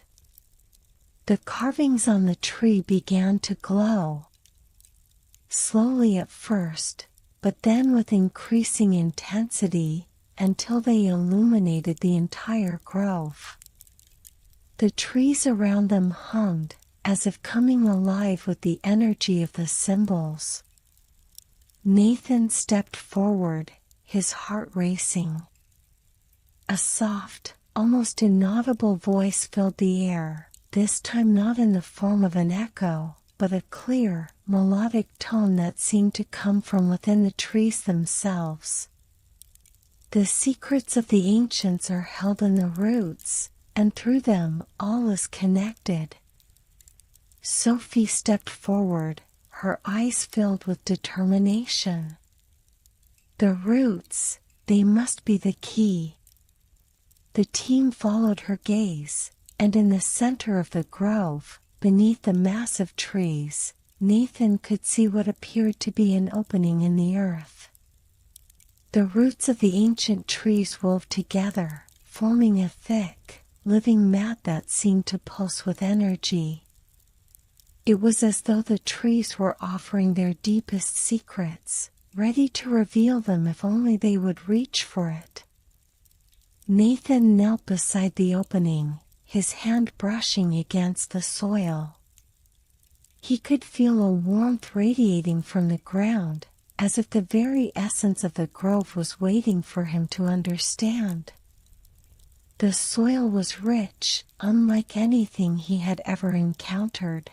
The carvings on the tree began to glow. Slowly at first, but then with increasing intensity, until they illuminated the entire grove. The trees around them hummed, as if coming alive with the energy of the symbols. Nathan stepped forward, his heart racing. A soft, almost inaudible voice filled the air, this time not in the form of an echo, but a clear, melodic tone that seemed to come from within the trees themselves. The secrets of the ancients are held in the roots, and through them all is connected. Sophie stepped forward, her eyes filled with determination. The roots, they must be the key. The team followed her gaze, and in the center of the grove, beneath the massive trees, Nathan could see what appeared to be an opening in the earth. The roots of the ancient trees wove together, forming a thick, living mat that seemed to pulse with energy. It was as though the trees were offering their deepest secrets, ready to reveal them if only they would reach for it. Nathan knelt beside the opening, his hand brushing against the soil. He could feel a warmth radiating from the ground, as if the very essence of the grove was waiting for him to understand. The soil was rich, unlike anything he had ever encountered.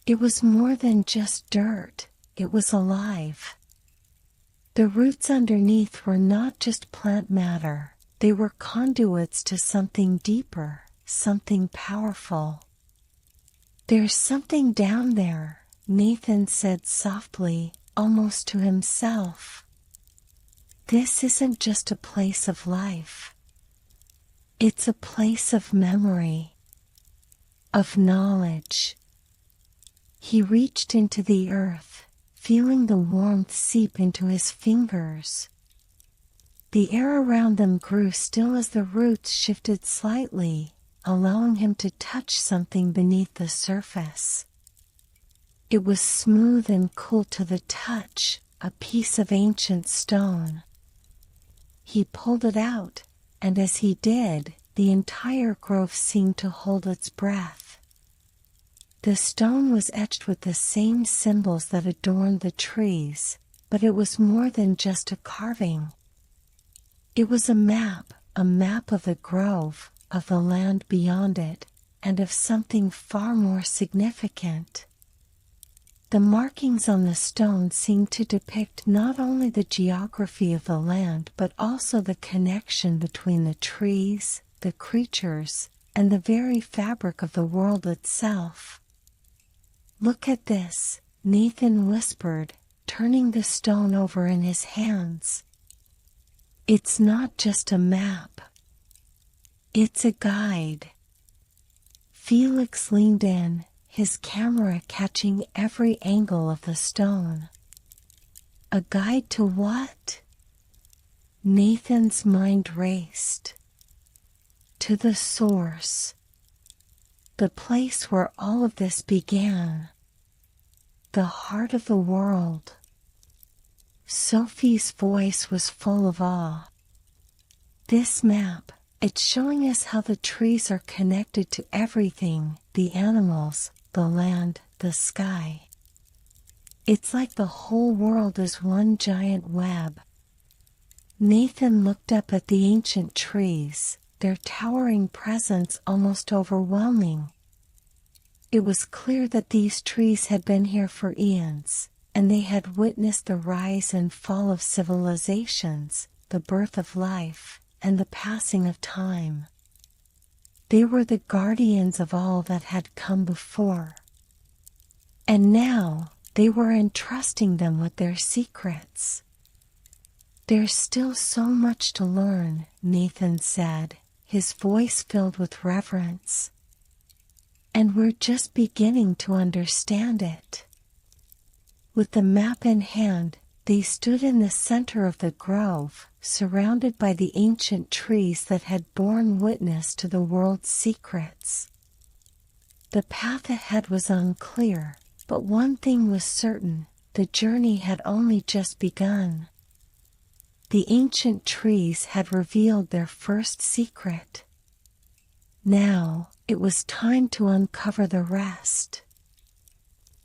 It was more than just dirt, it was alive. The roots underneath were not just plant matter, they were conduits to something deeper, something powerful. "There's something down there," Nathan said softly, almost to himself. "This isn't just a place of life. It's a place of memory, of knowledge." He reached into the earth, feeling the warmth seep into his fingers. The air around them grew still as the roots shifted slightly, allowing him to touch something beneath the surface. It was smooth and cool to the touch, a piece of ancient stone. He pulled it out, and as he did, the entire grove seemed to hold its breath. The stone was etched with the same symbols that adorned the trees, but it was more than just a carving. It was a map of the grove, of the land beyond it, and of something far more significant. The markings on the stone seemed to depict not only the geography of the land but also the connection between the trees, the creatures, and the very fabric of the world itself. "Look at this," Nathan whispered, turning the stone over in his hands. "It's not just a map. It's a guide." Felix leaned in, his camera catching every angle of the stone. A guide to what? Nathan's mind raced. To the source. The place where all of this began. The heart of the world. Sophie's voice was full of awe. This map, it's showing us how the trees are connected to everything, the animals, the land, the sky. It's like the whole world is one giant web. Nathan looked up at the ancient trees, their towering presence almost overwhelming. It was clear that these trees had been here for eons, and they had witnessed the rise and fall of civilizations, the birth of life, and the passing of time. They were the guardians of all that had come before. And now, they were entrusting them with their secrets. There's still so much to learn, Nathan said, his voice filled with reverence. And we're just beginning to understand it. With the map in hand, they stood in the center of the grove, surrounded by the ancient trees that had borne witness to the world's secrets. The path ahead was unclear, but one thing was certain, the journey had only just begun. The ancient trees had revealed their first secret. Now, it was time to uncover the rest.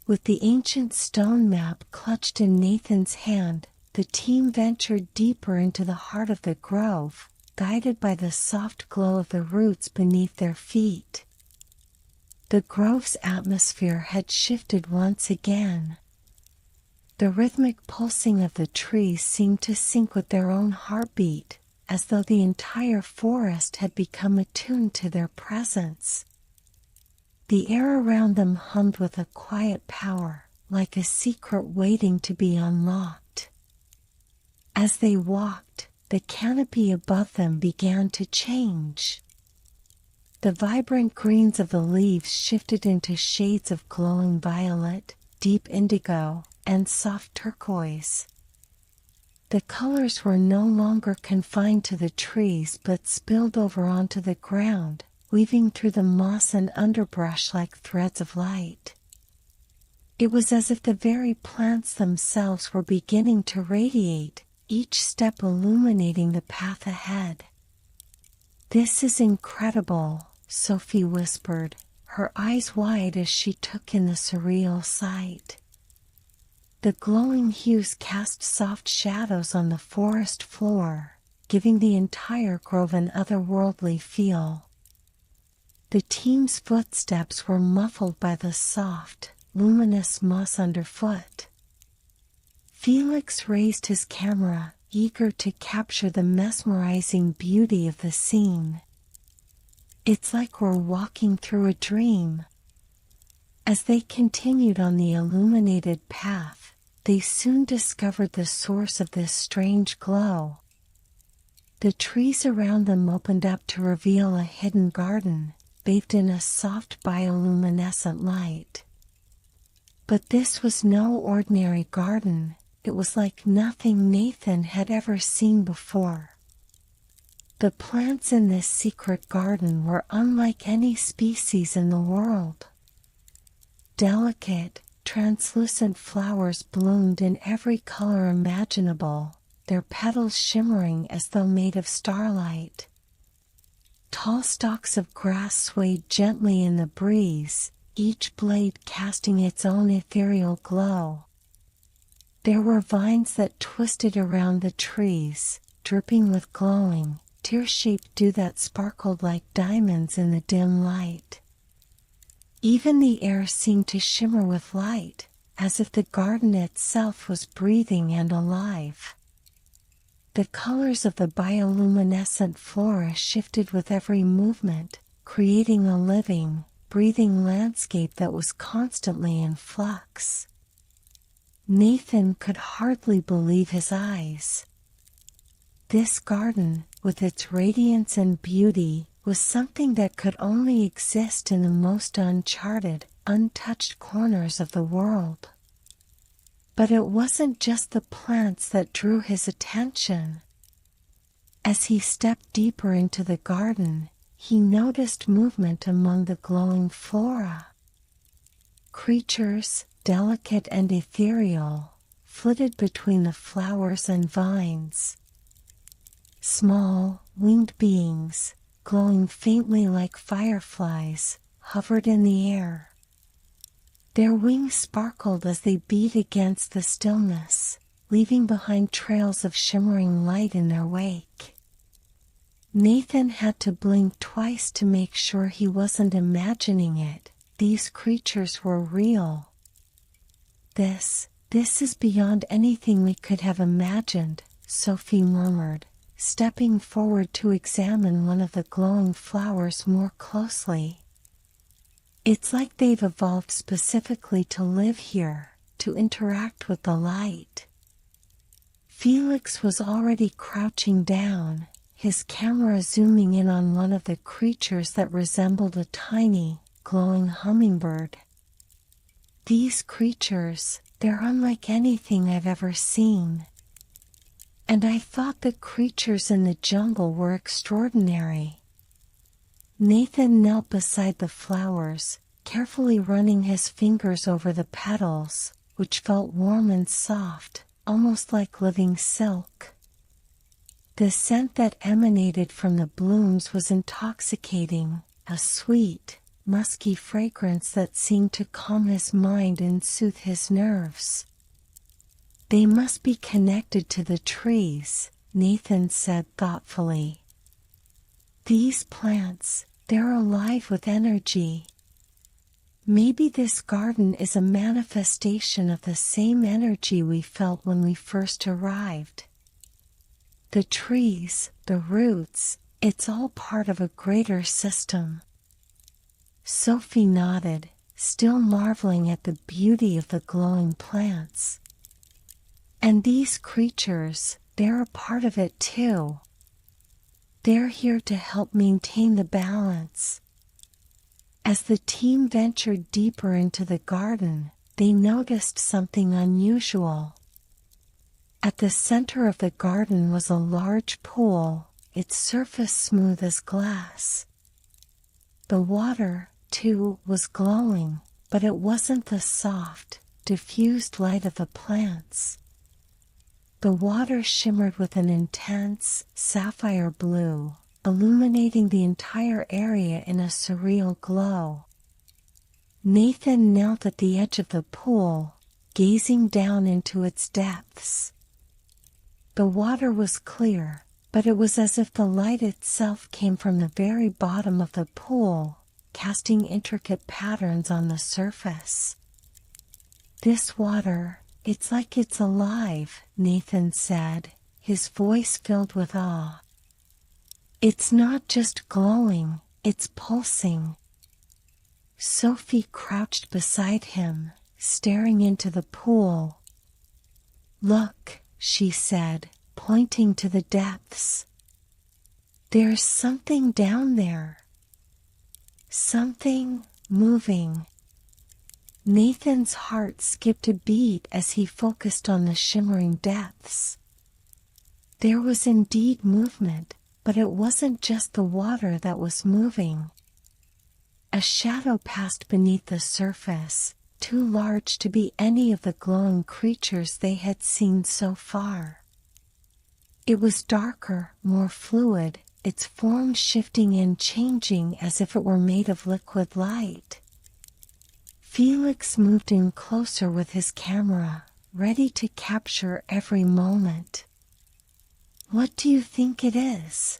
With the ancient stone map clutched in Nathan's hand, the team ventured deeper into the heart of the grove, guided by the soft glow of the roots beneath their feet. The grove's atmosphere had shifted once again. The rhythmic pulsing of the trees seemed to sync with their own heartbeat, as though the entire forest had become attuned to their presence. The air around them hummed with a quiet power, like a secret waiting to be unlocked. As they walked, the canopy above them began to change. The vibrant greens of the leaves shifted into shades of glowing violet, deep indigo, and soft turquoise. The colors were no longer confined to the trees but spilled over onto the ground, weaving through the moss and underbrush like threads of light. It was as if the very plants themselves were beginning to radiate, each step illuminating the path ahead. "This is incredible," Sophie whispered, her eyes wide as she took in the surreal sight. The glowing hues cast soft shadows on the forest floor, giving the entire grove an otherworldly feel. The team's footsteps were muffled by the soft, luminous moss underfoot. Felix raised his camera, eager to capture the mesmerizing beauty of the scene. "It's like we're walking through a dream." As they continued on the illuminated path, they soon discovered the source of this strange glow. The trees around them opened up to reveal a hidden garden, bathed in a soft bioluminescent light. But this was no ordinary garden, it was like nothing Nathan had ever seen before. The plants in this secret garden were unlike any species in the world. Delicate, translucent flowers bloomed in every color imaginable, their petals shimmering as though made of starlight. Tall stalks of grass swayed gently in the breeze, each blade casting its own ethereal glow. There were vines that twisted around the trees, dripping with glowing, tear-shaped dew that sparkled like diamonds in the dim light. Even the air seemed to shimmer with light, as if the garden itself was breathing and alive. The colors of the bioluminescent flora shifted with every movement, creating a living, breathing landscape that was constantly in flux. Nathan could hardly believe his eyes. This garden, with its radiance and beauty, was something that could only exist in the most uncharted, untouched corners of the world. But it wasn't just the plants that drew his attention. As he stepped deeper into the garden, he noticed movement among the glowing flora. Creatures, delicate and ethereal, flitted between the flowers and vines. Small, winged beings, glowing faintly like fireflies, hovered in the air. Their wings sparkled as they beat against the stillness, leaving behind trails of shimmering light in their wake. Nathan had to blink twice to make sure he wasn't imagining it. These creatures were real. This is beyond anything we could have imagined, Sophie murmured, stepping forward to examine one of the glowing flowers more closely. It's like they've evolved specifically to live here, to interact with the light. Felix was already crouching down, his camera zooming in on one of the creatures that resembled a tiny, glowing hummingbird. These creatures, they're unlike anything I've ever seen. And I thought the creatures in the jungle were extraordinary. Nathan knelt beside the flowers, carefully running his fingers over the petals, which felt warm and soft, almost like living silk. The scent that emanated from the blooms was intoxicating, a sweet, musky fragrance that seemed to calm his mind and soothe his nerves. They must be connected to the trees, Nathan said thoughtfully. These plants, they're alive with energy. Maybe this garden is a manifestation of the same energy we felt when we first arrived. The trees, the roots, it's all part of a greater system. Sophie nodded, still marveling at the beauty of the glowing plants. And these creatures, they're a part of it too. They're here to help maintain the balance. As the team ventured deeper into the garden, they noticed something unusual. At the center of the garden was a large pool, its surface smooth as glass. The water, too, was glowing, but it wasn't the soft, diffused light of the plants. The water shimmered with an intense, sapphire blue, illuminating the entire area in a surreal glow. Nathan knelt at the edge of the pool, gazing down into its depths. The water was clear, but it was as if the light itself came from the very bottom of the pool, casting intricate patterns on the surface. This water, it's like it's alive, Nathan said, his voice filled with awe. It's not just glowing, it's pulsing. Sophie crouched beside him, staring into the pool. Look, she said, pointing to the depths. There's something down there. Something moving. Nathan's heart skipped a beat as he focused on the shimmering depths. There was indeed movement, but it wasn't just the water that was moving. A shadow passed beneath the surface, too large to be any of the glowing creatures they had seen so far. It was darker, more fluid, its form shifting and changing as if it were made of liquid light. Felix moved in closer with his camera, ready to capture every moment. What do you think it is?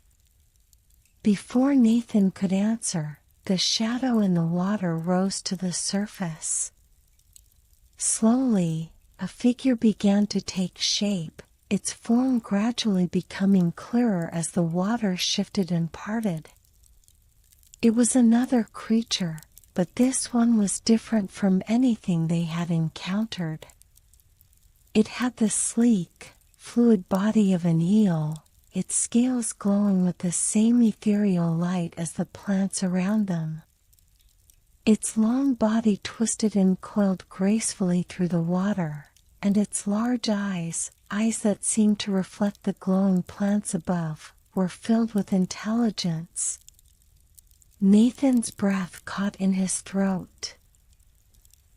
Before Nathan could answer, the shadow in the water rose to the surface. Slowly, a figure began to take shape, its form gradually becoming clearer as the water shifted and parted. It was another creature, but this one was different from anything they had encountered. It had the sleek, fluid body of an eel, its scales glowing with the same ethereal light as the plants around them. Its long body twisted and coiled gracefully through the water, and its large eyes that seemed to reflect the glowing plants above, were filled with intelligence. Nathan's breath caught in his throat.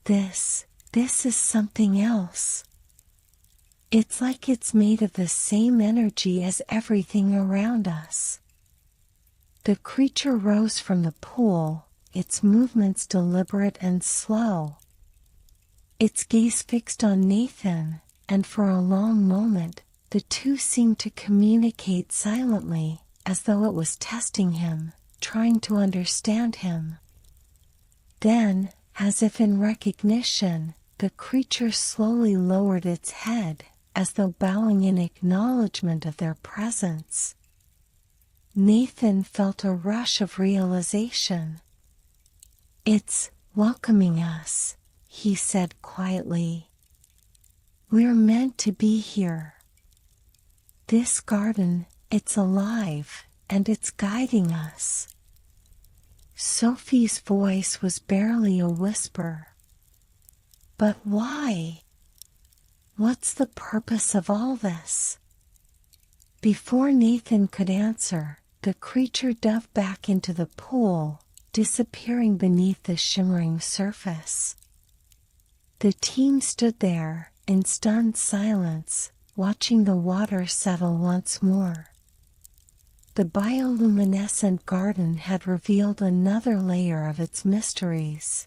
This is something else. It's like it's made of the same energy as everything around us. The creature rose from the pool, its movements deliberate and slow. Its gaze fixed on Nathan, and for a long moment, the two seemed to communicate silently, as though it was testing him, trying to understand him. Then, as if in recognition, the creature slowly lowered its head, as though bowing in acknowledgement of their presence. Nathan felt a rush of realization. "It's welcoming us," he said quietly. "We're meant to be here. This garden, it's alive, and it's guiding us." Sophie's voice was barely a whisper. "But why? What's the purpose of all this?" Before Nathan could answer, the creature dove back into the pool, disappearing beneath the shimmering surface. The team stood there, in stunned silence, watching the water settle once more. The bioluminescent garden had revealed another layer of its mysteries.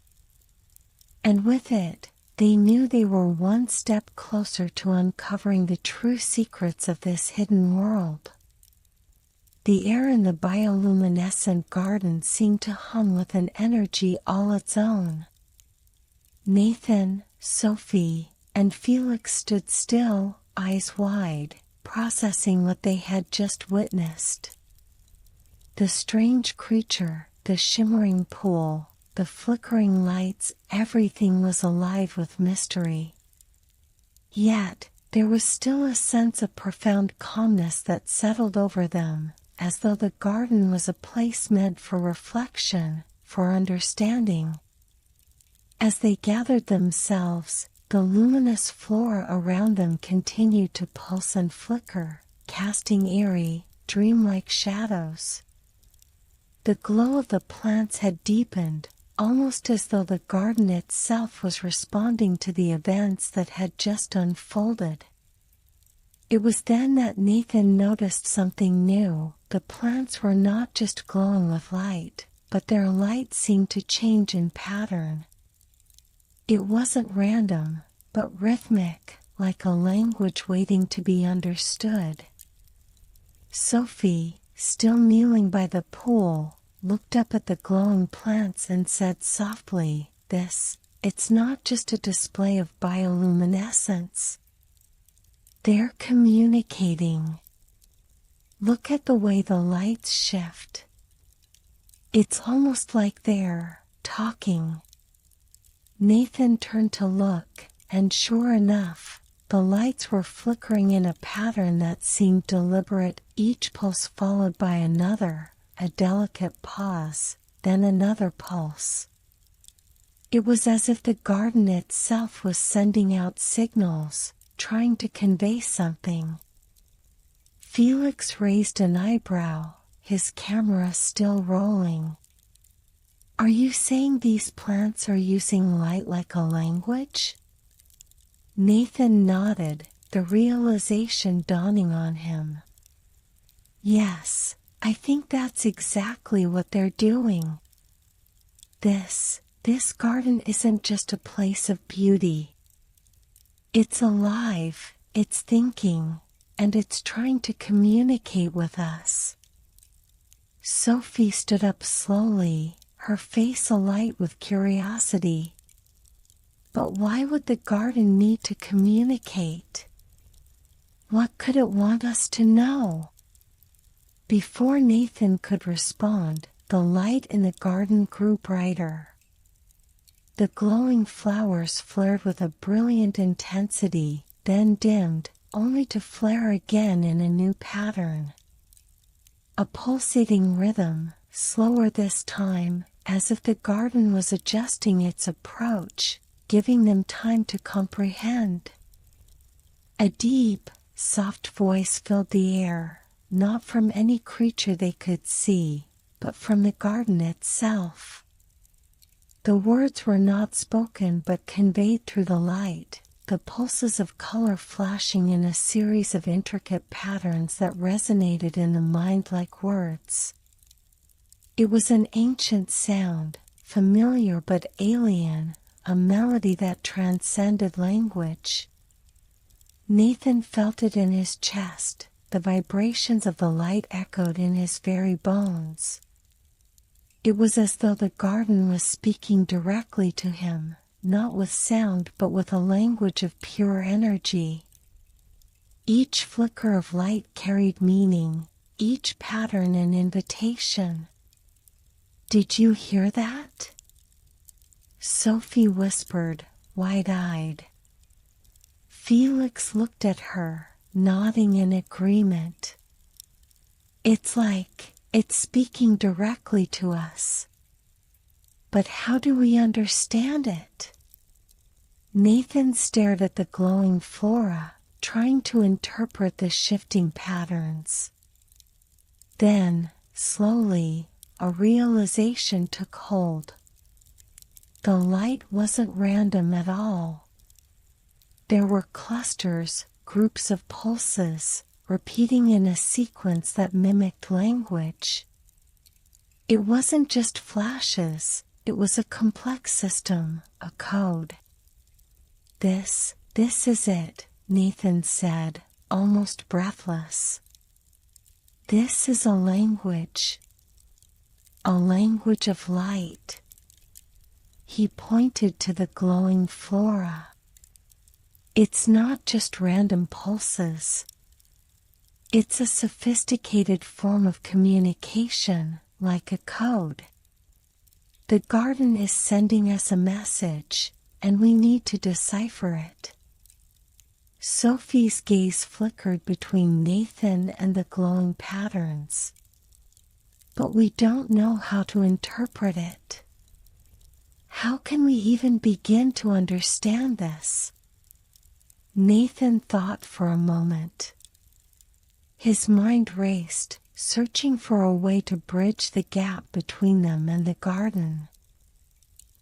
And with it, they knew they were one step closer to uncovering the true secrets of this hidden world. The air in the bioluminescent garden seemed to hum with an energy all its own. Nathan, Sophie, and Felix stood still, eyes wide, processing what they had just witnessed. The strange creature, the shimmering pool, the flickering lights, everything was alive with mystery. Yet, there was still a sense of profound calmness that settled over them, as though the garden was a place meant for reflection, for understanding. As they gathered themselves, the luminous flora around them continued to pulse and flicker, casting eerie, dreamlike shadows. The glow of the plants had deepened, almost as though the garden itself was responding to the events that had just unfolded. It was then that Nathan noticed something new. The plants were not just glowing with light, but their light seemed to change in pattern. It wasn't random, but rhythmic, like a language waiting to be understood. Sophie, still kneeling by the pool, looked up at the glowing plants and said softly, It's not just a display of bioluminescence. They're communicating. Look at the way the lights shift. It's almost like they're talking." Nathan turned to look, and sure enough, the lights were flickering in a pattern that seemed deliberate, each pulse followed by another, a delicate pause, then another pulse. It was as if the garden itself was sending out signals, trying to convey something. Felix raised an eyebrow, his camera still rolling. "Are you saying these plants are using light like a language?" Nathan nodded, the realization dawning on him. "Yes, I think that's exactly what they're doing. This garden isn't just a place of beauty. It's alive, it's thinking, and it's trying to communicate with us." Sophie stood up slowly, her face alight with curiosity. But why would the garden need to communicate? What could it want us to know? Before Nathan could respond, the light in the garden grew brighter. The glowing flowers flared with a brilliant intensity, then dimmed, only to flare again in a new pattern. A pulsating rhythm, slower this time, as if the garden was adjusting its approach, giving them time to comprehend. A deep, soft voice filled the air, not from any creature they could see, but from the garden itself. The words were not spoken but conveyed through the light, the pulses of color flashing in a series of intricate patterns that resonated in the mind like words. It was an ancient sound, familiar but alien, a melody that transcended language. Nathan felt it in his chest, the vibrations of the light echoed in his very bones. It was as though the garden was speaking directly to him, not with sound but with a language of pure energy. Each flicker of light carried meaning, each pattern an invitation. "Did you hear that?" Sophie whispered, wide-eyed. Felix looked at her, nodding in agreement. It's speaking directly to us. But how do we understand it? Nathan stared at the glowing flora, trying to interpret the shifting patterns. Then, slowly, a realization took hold. The light wasn't random at all. There were clusters, groups of pulses, repeating in a sequence that mimicked language. It wasn't just flashes, it was a complex system, a code. This is it, Nathan said, almost breathless. This is a language of light. He pointed to the glowing flora. It's not just random pulses. It's a sophisticated form of communication, like a code. The garden is sending us a message, and we need to decipher it. Sophie's gaze flickered between Nathan and the glowing patterns. But we don't know how to interpret it. How can we even begin to understand this? Nathan thought for a moment. His mind raced, searching for a way to bridge the gap between them and the garden.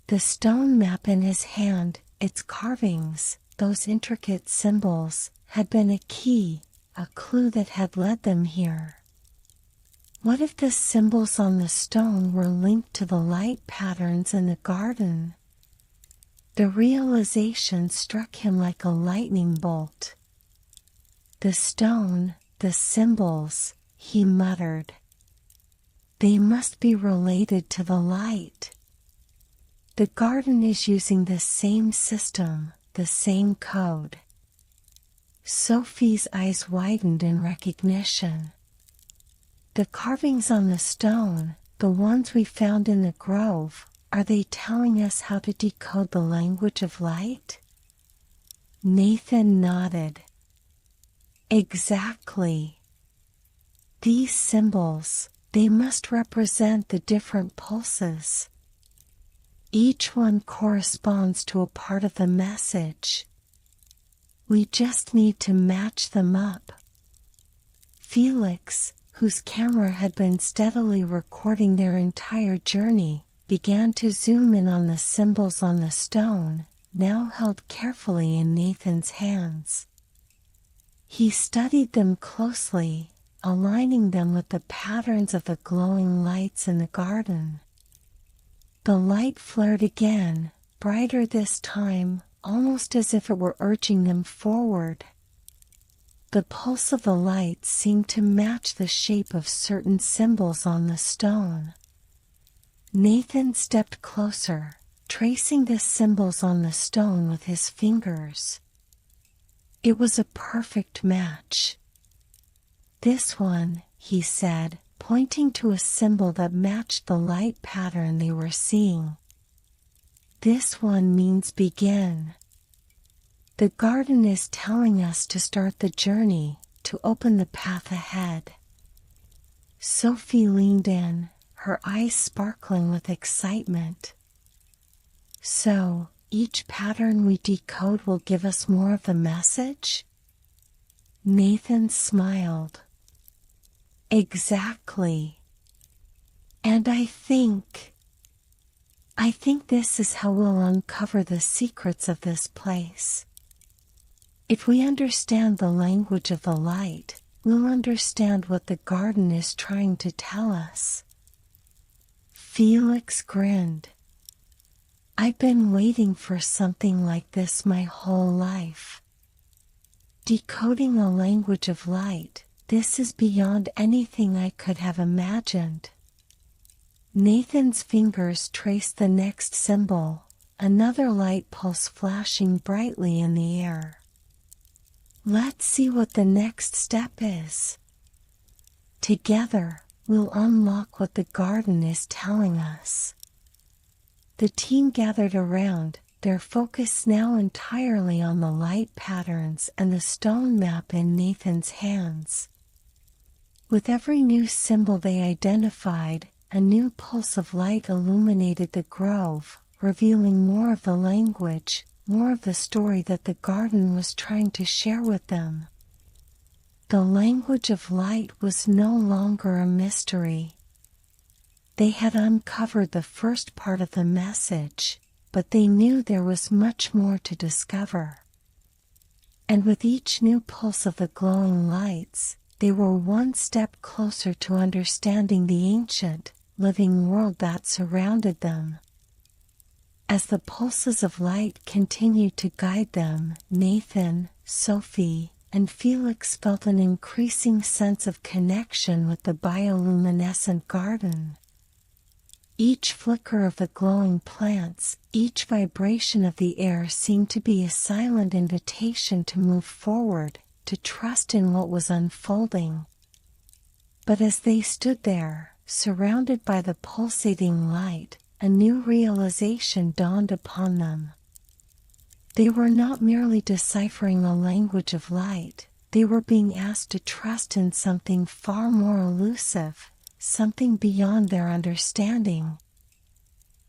The stone map in his hand, its carvings, those intricate symbols, had been a key, a clue that had led them here. What if the symbols on the stone were linked to the light patterns in the garden? The realization struck him like a lightning bolt. The stone, the symbols, he muttered. They must be related to the light. The garden is using the same system, the same code. Sophie's eyes widened in recognition. The carvings on the stone, the ones we found in the grove, are they telling us how to decode the language of light? Nathan nodded. Exactly. These symbols, they must represent the different pulses. Each one corresponds to a part of the message. We just need to match them up. Felix, whose camera had been steadily recording their entire journey, began to zoom in on the symbols on the stone, now held carefully in Nathan's hands. He studied them closely, aligning them with the patterns of the glowing lights in the garden. The light flared again, brighter this time, almost as if it were urging them forward. The pulse of the light seemed to match the shape of certain symbols on the stone. Nathan stepped closer, tracing the symbols on the stone with his fingers. It was a perfect match. This one, he said, pointing to a symbol that matched the light pattern they were seeing. This one means begin. The garden is telling us to start the journey, to open the path ahead. Sophie leaned in, her eyes sparkling with excitement. So, each pattern we decode will give us more of the message? Nathan smiled. Exactly. And I think this is how we'll uncover the secrets of this place. If we understand the language of the light, we'll understand what the garden is trying to tell us. Felix grinned. I've been waiting for something like this my whole life. Decoding the language of light, this is beyond anything I could have imagined. Nathan's fingers traced the next symbol, another light pulse flashing brightly in the air. Let's see what the next step is. Together, we'll unlock what the garden is telling us. The team gathered around, their focus now entirely on the light patterns and the stone map in Nathan's hands. With every new symbol they identified, a new pulse of light illuminated the grove, revealing more of the language, more of the story that the garden was trying to share with them. The language of light was no longer a mystery. They had uncovered the first part of the message, but they knew there was much more to discover. And with each new pulse of the glowing lights, they were one step closer to understanding the ancient, living world that surrounded them. As the pulses of light continued to guide them, Nathan, Sophie, and Felix felt an increasing sense of connection with the bioluminescent garden. Each flicker of the glowing plants, each vibration of the air seemed to be a silent invitation to move forward, to trust in what was unfolding. But as they stood there, surrounded by the pulsating light, a new realization dawned upon them. They were not merely deciphering a language of light, they were being asked to trust in something far more elusive, something beyond their understanding.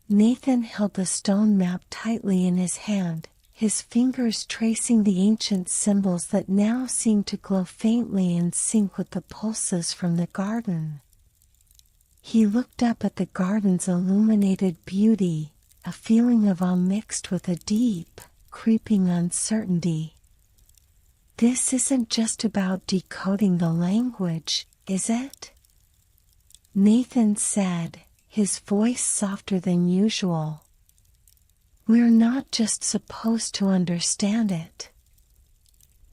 Nathan held the stone map tightly in his hand, his fingers tracing the ancient symbols that now seemed to glow faintly in sync with the pulses from the garden. He looked up at the garden's illuminated beauty, a feeling of awe mixed with a deep, creeping uncertainty. This isn't just about decoding the language, is it? Nathan said, his voice softer than usual. We're not just supposed to understand it.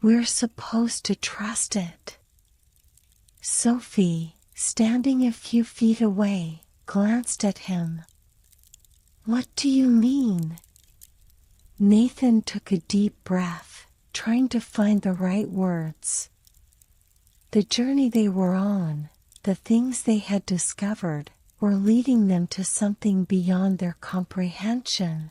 We're supposed to trust it. Sophie, standing a few feet away, glanced at him. What do you mean? Nathan took a deep breath, trying to find the right words. The journey they were on, the things they had discovered, were leading them to something beyond their comprehension.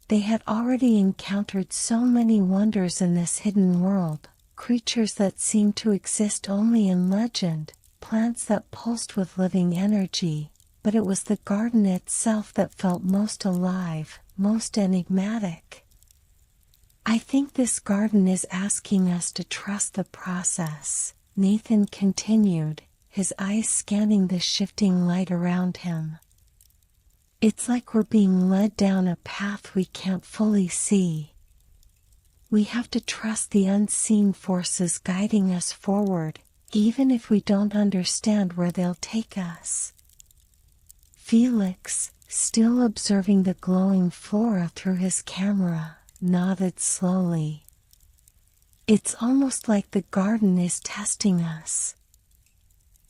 They had already encountered so many wonders in this hidden world, creatures that seemed to exist only in legend, plants that pulsed with living energy, but it was the garden itself that felt most alive, most enigmatic. I think this garden is asking us to trust the process, Nathan continued, his eyes scanning the shifting light around him. It's like we're being led down a path we can't fully see. We have to trust the unseen forces guiding us forward, even if we don't understand where they'll take us. Felix, still observing the glowing flora through his camera, nodded slowly. It's almost like the garden is testing us.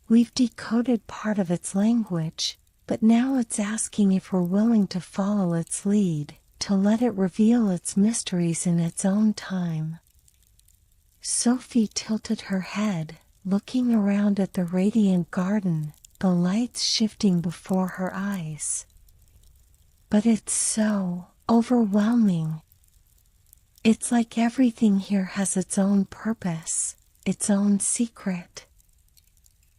We've decoded part of its language, but now it's asking if we're willing to follow its lead, to let it reveal its mysteries in its own time. Sophie tilted her head, looking around at the radiant garden, the lights shifting before her eyes. But it's so overwhelming. It's like everything here has its own purpose, its own secret.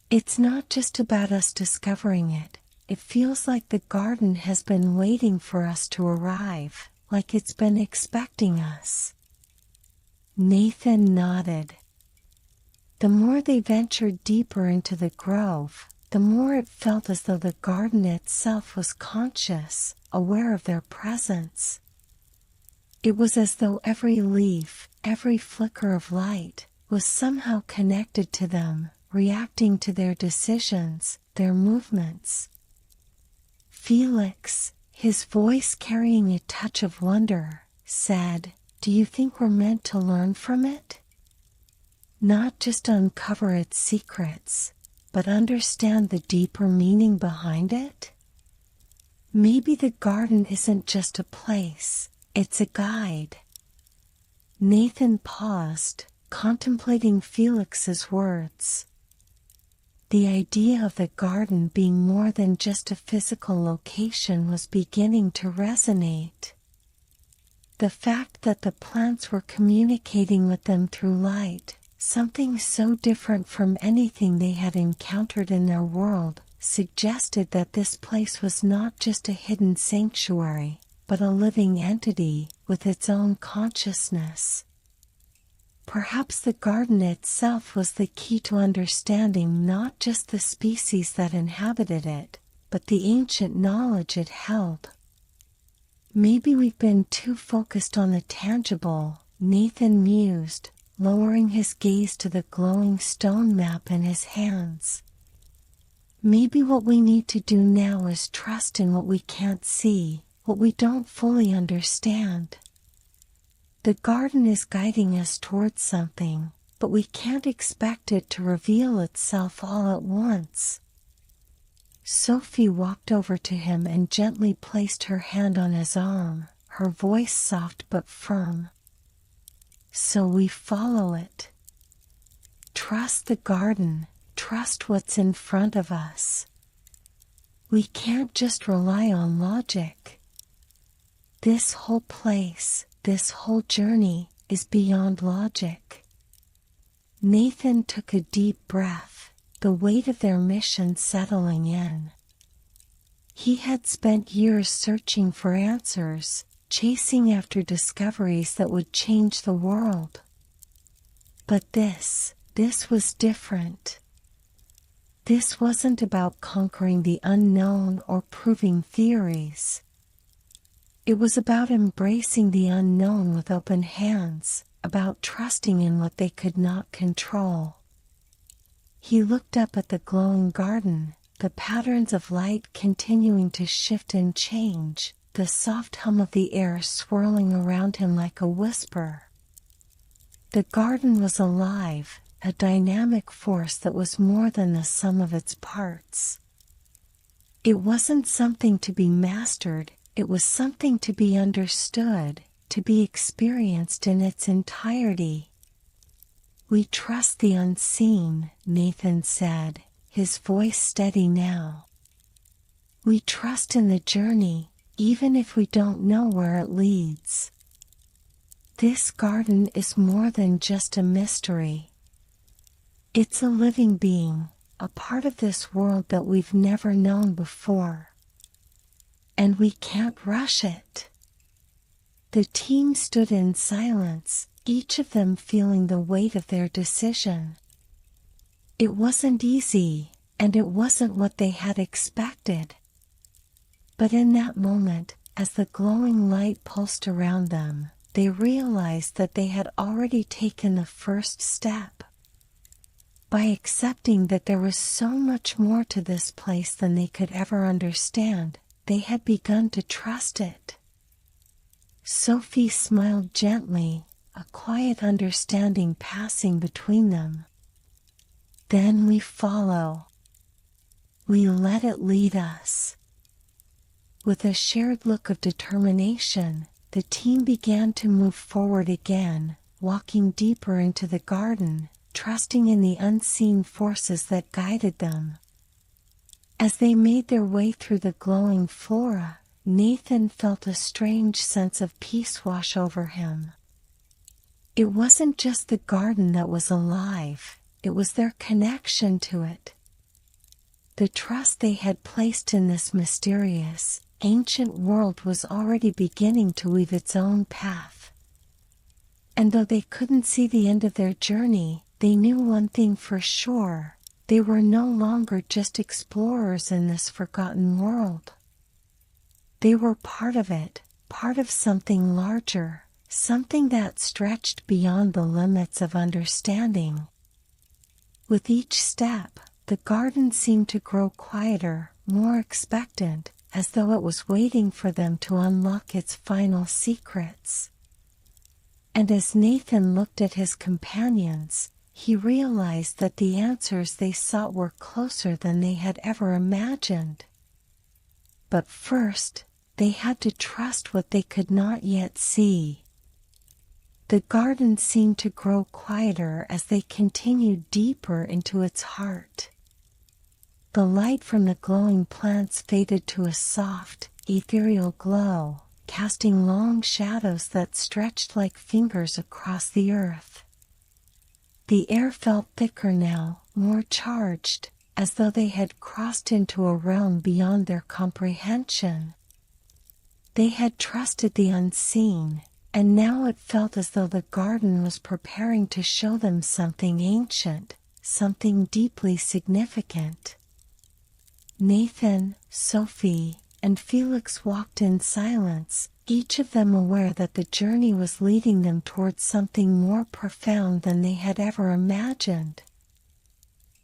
It's not just about us discovering it. It feels like the garden has been waiting for us to arrive, like it's been expecting us. Nathan nodded. The more they ventured deeper into the grove, the more it felt as though the garden itself was conscious, aware of their presence. It was as though every leaf, every flicker of light, was somehow connected to them, reacting to their decisions, their movements. Felix, his voice carrying a touch of wonder, said, "Do you think we're meant to learn from it? Not just uncover its secrets, but understand the deeper meaning behind it? Maybe the garden isn't just a place, it's a guide." Nathan paused, contemplating Felix's words. The idea of the garden being more than just a physical location was beginning to resonate. The fact that the plants were communicating with them through light, something so different from anything they had encountered in their world, suggested that this place was not just a hidden sanctuary, but a living entity with its own consciousness. Perhaps the garden itself was the key to understanding not just the species that inhabited it, but the ancient knowledge it held. Maybe we've been too focused on the tangible, Nathan mused, lowering his gaze to the glowing stone map in his hands. Maybe what we need to do now is trust in what we can't see, what we don't fully understand. The garden is guiding us towards something, but we can't expect it to reveal itself all at once. Sophie walked over to him and gently placed her hand on his arm, her voice soft but firm. "So we follow it. Trust the garden, trust what's in front of us. We can't just rely on logic. This whole place, this whole journey, is beyond logic." Nathan took a deep breath, the weight of their mission settling in. He had spent years searching for answers, chasing after discoveries that would change the world. But this was different. This wasn't about conquering the unknown or proving theories. It was about embracing the unknown with open hands, about trusting in what they could not control. He looked up at the glowing garden, the patterns of light continuing to shift and change, the soft hum of the air swirling around him like a whisper. The garden was alive, a dynamic force that was more than the sum of its parts. It wasn't something to be mastered, it was something to be understood, to be experienced in its entirety. "We trust the unseen," Nathan said, his voice steady now. "We trust in the journey, even if we don't know where it leads. This garden is more than just a mystery. It's a living being, a part of this world that we've never known before. And we can't rush it." The team stood in silence, each of them feeling the weight of their decision. It wasn't easy, and it wasn't what they had expected. But in that moment, as the glowing light pulsed around them, they realized that they had already taken the first step. By accepting that there was so much more to this place than they could ever understand, they had begun to trust it. Sophie smiled gently, a quiet understanding passing between them. "Then we follow. We let it lead us." With a shared look of determination, the team began to move forward again, walking deeper into the garden, trusting in the unseen forces that guided them. As they made their way through the glowing flora, Nathan felt a strange sense of peace wash over him. It wasn't just the garden that was alive, it was their connection to it, The trust they had placed in this mysterious, ancient world was already beginning to weave its own path. And though they couldn't see the end of their journey, they knew one thing for sure: they were no longer just explorers in this forgotten world. They were part of it, part of something larger, something that stretched beyond the limits of understanding. With each step, the garden seemed to grow quieter, more expectant, as though it was waiting for them to unlock its final secrets. And as Nathan looked at his companions, he realized that the answers they sought were closer than they had ever imagined. But first, they had to trust what they could not yet see. The garden seemed to grow quieter as they continued deeper into its heart. The light from the glowing plants faded to a soft, ethereal glow, casting long shadows that stretched like fingers across the earth. The air felt thicker now, more charged, as though they had crossed into a realm beyond their comprehension. They had trusted the unseen, and now it felt as though the garden was preparing to show them something ancient, something deeply significant. Nathan, Sophie, and Felix walked in silence, each of them aware that the journey was leading them towards something more profound than they had ever imagined.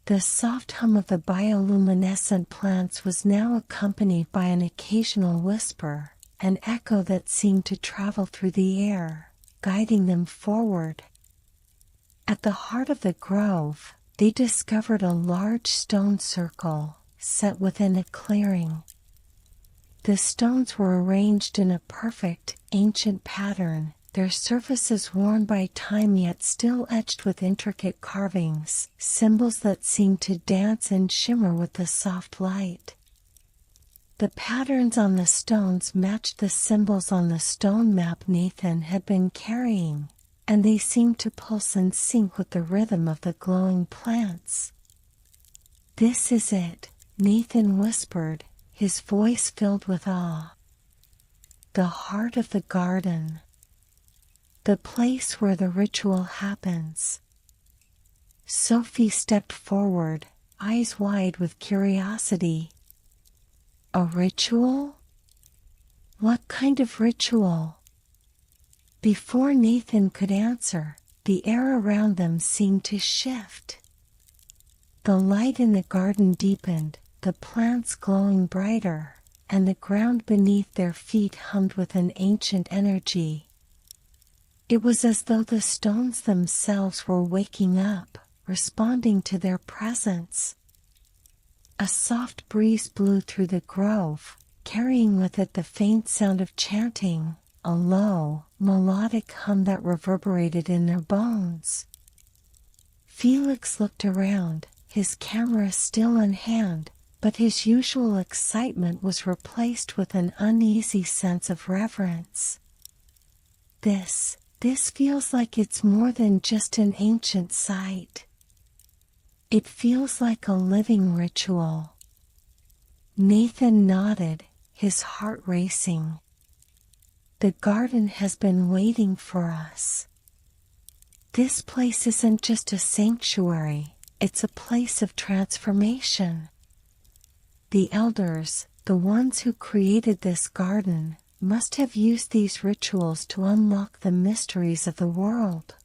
The soft hum of the bioluminescent plants was now accompanied by an occasional whisper, an echo that seemed to travel through the air, guiding them forward. At the heart of the grove, they discovered a large stone circle, set within a clearing. The stones were arranged in a perfect, ancient pattern, their surfaces worn by time yet still etched with intricate carvings, symbols that seemed to dance and shimmer with the soft light. The patterns on the stones matched the symbols on the stone map Nathan had been carrying, and they seemed to pulse in sync with the rhythm of the glowing plants. "This is it," Nathan whispered, his voice filled with awe. "The heart of the garden. The place where the ritual happens." Sophie stepped forward, eyes wide with curiosity. "A ritual? What kind of ritual?" Before Nathan could answer, the air around them seemed to shift. The light in the garden deepened, the plants glowing brighter, and the ground beneath their feet hummed with an ancient energy. It was as though the stones themselves were waking up, responding to their presence. A soft breeze blew through the grove, carrying with it the faint sound of chanting, a low, melodic hum that reverberated in their bones. Felix looked around, his camera still in hand, but his usual excitement was replaced with an uneasy sense of reverence. This feels like it's more than just an ancient site. It feels like a living ritual." Nathan nodded, his heart racing. "The garden has been waiting for us. This place isn't just a sanctuary, it's a place of transformation. The elders, the ones who created this garden, must have used these rituals to unlock the mysteries of the world.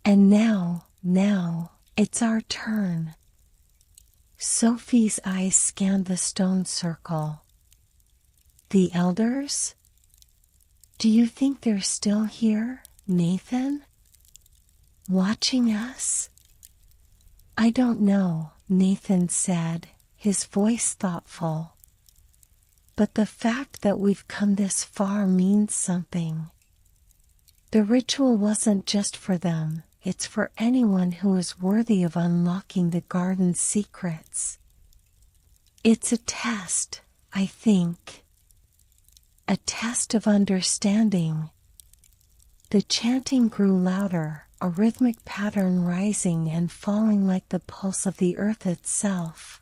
And now, it's our turn." Sophie's eyes scanned the stone circle. "The elders? Do you think they're still here, Nathan? Watching us?" "I don't know," Nathan said, his voice thoughtful. "But the fact that we've come this far means something. The ritual wasn't just for them, it's for anyone who is worthy of unlocking the garden's secrets. It's a test, I think. A test of understanding." The chanting grew louder, a rhythmic pattern rising and falling like the pulse of the earth itself.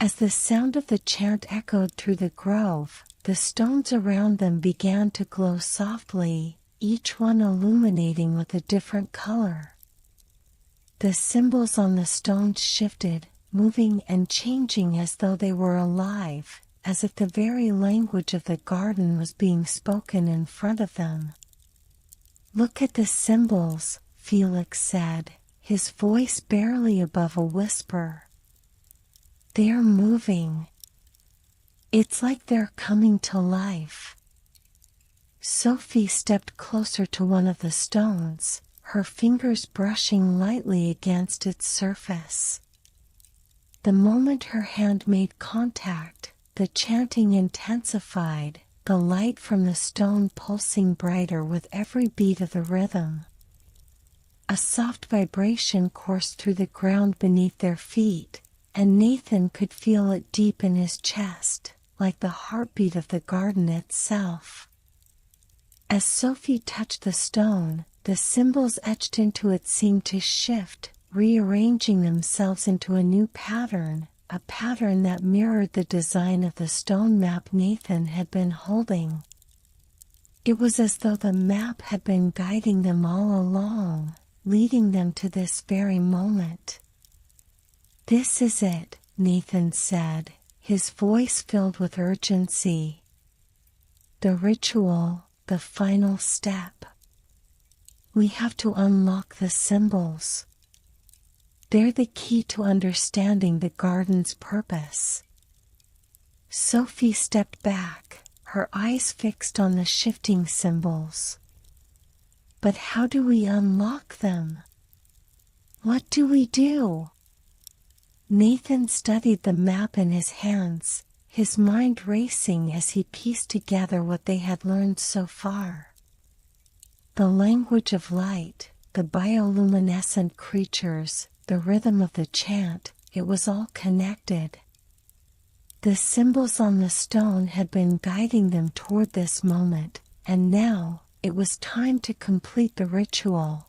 As the sound of the chant echoed through the grove, the stones around them began to glow softly, each one illuminating with a different color. The symbols on the stones shifted, moving and changing as though they were alive, as if the very language of the garden was being spoken in front of them. "Look at the symbols," Felix said, his voice barely above a whisper. "They're moving. It's like they're coming to life." Sophie stepped closer to one of the stones, her fingers brushing lightly against its surface. The moment her hand made contact, the chanting intensified, the light from the stone pulsing brighter with every beat of the rhythm. A soft vibration coursed through the ground beneath their feet, and Nathan could feel it deep in his chest, like the heartbeat of the garden itself. As Sophie touched the stone, the symbols etched into it seemed to shift, rearranging themselves into a new pattern, a pattern that mirrored the design of the stone map Nathan had been holding. It was as though the map had been guiding them all along, leading them to this very moment. "This is it," Nathan said, his voice filled with urgency. "The ritual, the final step. We have to unlock the symbols. They're the key to understanding the garden's purpose." Sophie stepped back, her eyes fixed on the shifting symbols. "But how do we unlock them? What do we do?" Nathan studied the map in his hands, his mind racing as he pieced together what they had learned so far. The language of light, the bioluminescent creatures, the rhythm of the chant, it was all connected. The symbols on the stone had been guiding them toward this moment, and now, it was time to complete the ritual.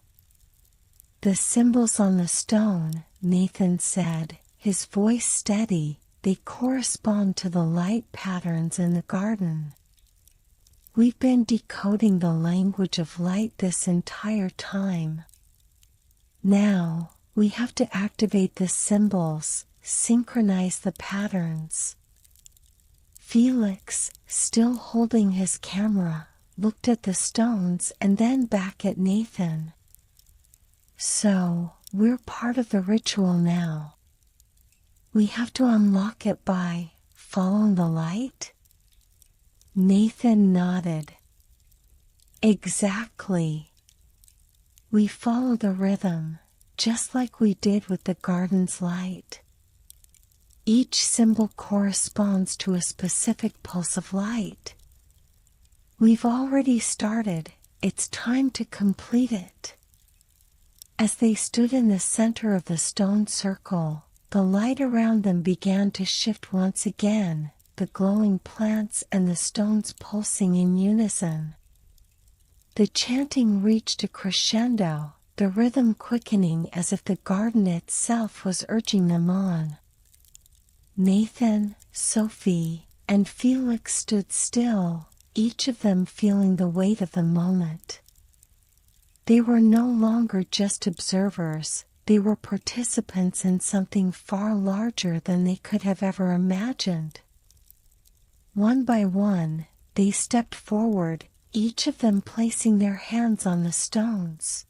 "The symbols on the stone," Nathan said, his voice steady, "they correspond to the light patterns in the garden. We've been decoding the language of light this entire time. Now, we have to activate the symbols, synchronize the patterns." Felix, still holding his camera, looked at the stones and then back at Nathan. "So, we're part of the ritual now. We have to unlock it by following the light?" Nathan nodded. "Exactly. We follow the rhythm, just like we did with the garden's light. Each symbol corresponds to a specific pulse of light. We've already started, it's time to complete it." As they stood in the center of the stone circle, the light around them began to shift once again, the glowing plants and the stones pulsing in unison. The chanting reached a crescendo, the rhythm quickening as if the garden itself was urging them on. Nathan, Sophie, and Felix stood still, each of them feeling the weight of the moment. They were no longer just observers, they were participants in something far larger than they could have ever imagined. One by one, they stepped forward, each of them placing their hands on the stones.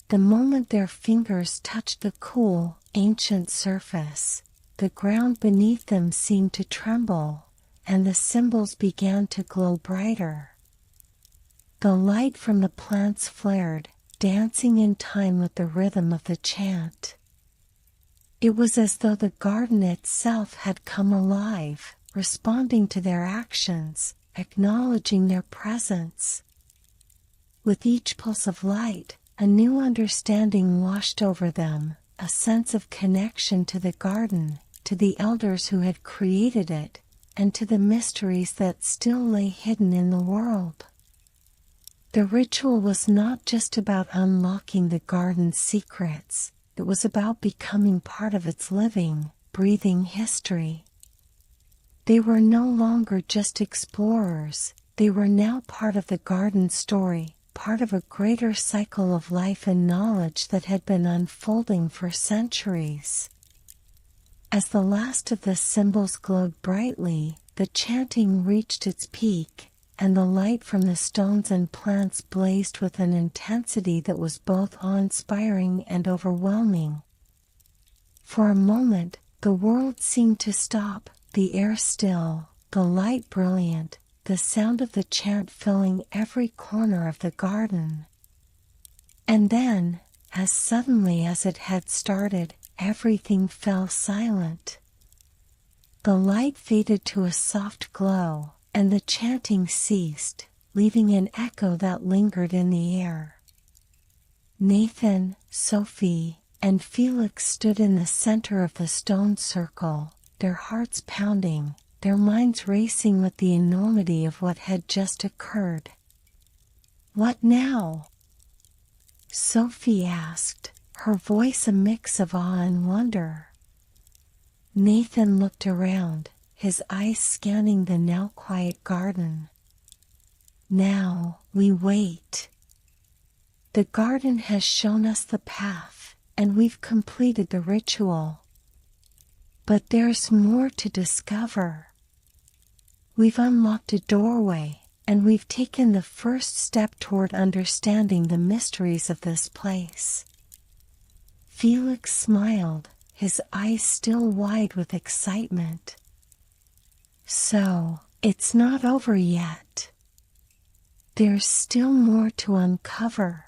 The moment their fingers touched the cool, ancient surface, the ground beneath them seemed to tremble, and the symbols began to glow brighter. The light from the plants flared, dancing in time with the rhythm of the chant. It was as though the garden itself had come alive, responding to their actions, acknowledging their presence. With each pulse of light, a new understanding washed over them, a sense of connection to the garden, to the elders who had created it, and to the mysteries that still lay hidden in the world. The ritual was not just about unlocking the garden's secrets, it was about becoming part of its living, breathing history. They were no longer just explorers, they were now part of the garden's story, part of a greater cycle of life and knowledge that had been unfolding for centuries. As the last of the symbols glowed brightly, the chanting reached its peak, and the light from the stones and plants blazed with an intensity that was both awe-inspiring and overwhelming. For a moment, the world seemed to stop, the air still, the light brilliant, the sound of the chant filling every corner of the garden. And then, as suddenly as it had started, everything fell silent. The light faded to a soft glow, and the chanting ceased, leaving an echo that lingered in the air. Nathan, Sophie, and Felix stood in the center of the stone circle, their hearts pounding, their minds racing with the enormity of what had just occurred. "What now?" Sophie asked, her voice a mix of awe and wonder. Nathan looked around, his eyes scanning the now quiet garden. "Now, we wait. The garden has shown us the path, and we've completed the ritual. But there's more to discover. We've unlocked a doorway, and we've taken the first step toward understanding the mysteries of this place." Felix smiled, his eyes still wide with excitement. "So, it's not over yet. There's still more to uncover."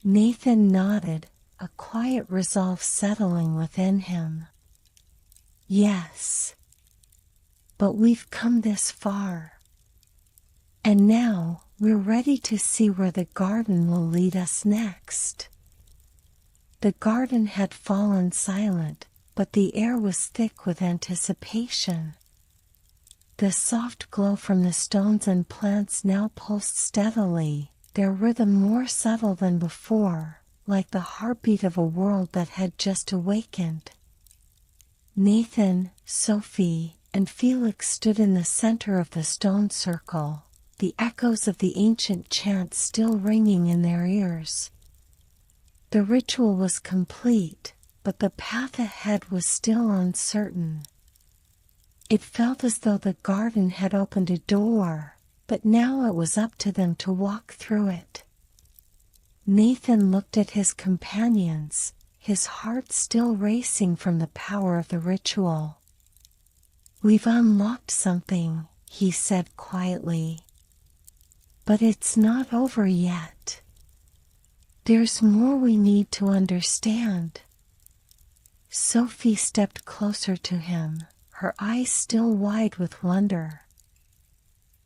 Nathan nodded, a quiet resolve settling within him. "Yes. But we've come this far. And now, we're ready to see where the garden will lead us next." The garden had fallen silent, but the air was thick with anticipation. The soft glow from the stones and plants now pulsed steadily, their rhythm more subtle than before, like the heartbeat of a world that had just awakened. Nathan, Sophie, and Felix stood in the center of the stone circle, the echoes of the ancient chant still ringing in their ears. The ritual was complete, but the path ahead was still uncertain. It felt as though the garden had opened a door, but now it was up to them to walk through it. Nathan looked at his companions, his heart still racing from the power of the ritual. "We've unlocked something," he said quietly. "But it's not over yet. There's more we need to understand." Sophie stepped closer to him, her eyes still wide with wonder.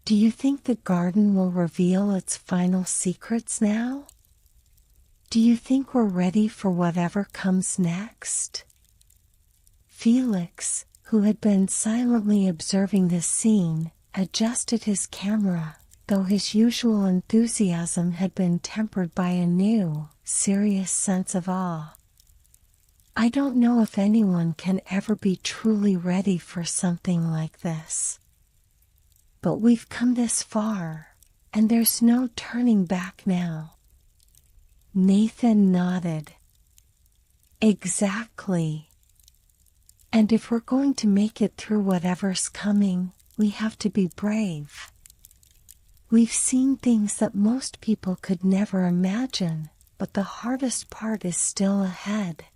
"Do you think the garden will reveal its final secrets now? Do you think we're ready for whatever comes next?" Felix, who had been silently observing this scene, adjusted his camera, though his usual enthusiasm had been tempered by a new, serious sense of awe. "I don't know if anyone can ever be truly ready for something like this. But we've come this far, and there's no turning back now." Nathan nodded. "Exactly. And if we're going to make it through whatever's coming, we have to be brave. We've seen things that most people could never imagine, but the hardest part is still ahead.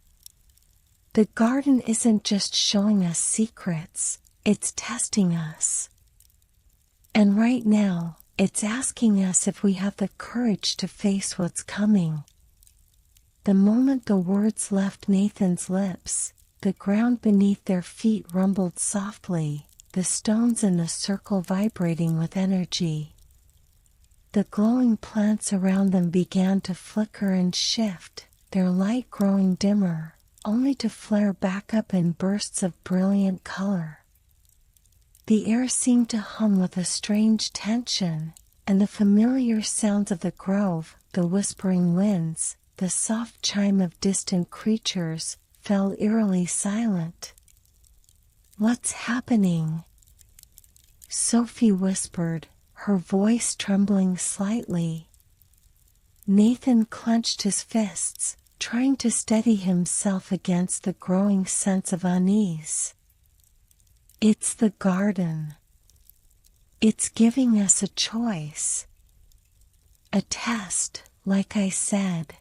The garden isn't just showing us secrets, it's testing us. And right now, it's asking us if we have the courage to face what's coming." The moment the words left Nathan's lips, the ground beneath their feet rumbled softly, the stones in the circle vibrating with energy. The glowing plants around them began to flicker and shift, their light growing dimmer, only to flare back up in bursts of brilliant color. The air seemed to hum with a strange tension, and the familiar sounds of the grove, the whispering winds, the soft chime of distant creatures, fell eerily silent. What's happening?" Sophie whispered, her voice trembling slightly. Nathan clenched his fists, trying to steady himself against the growing sense of unease. "It's the garden. It's giving us a choice. A test, like I said.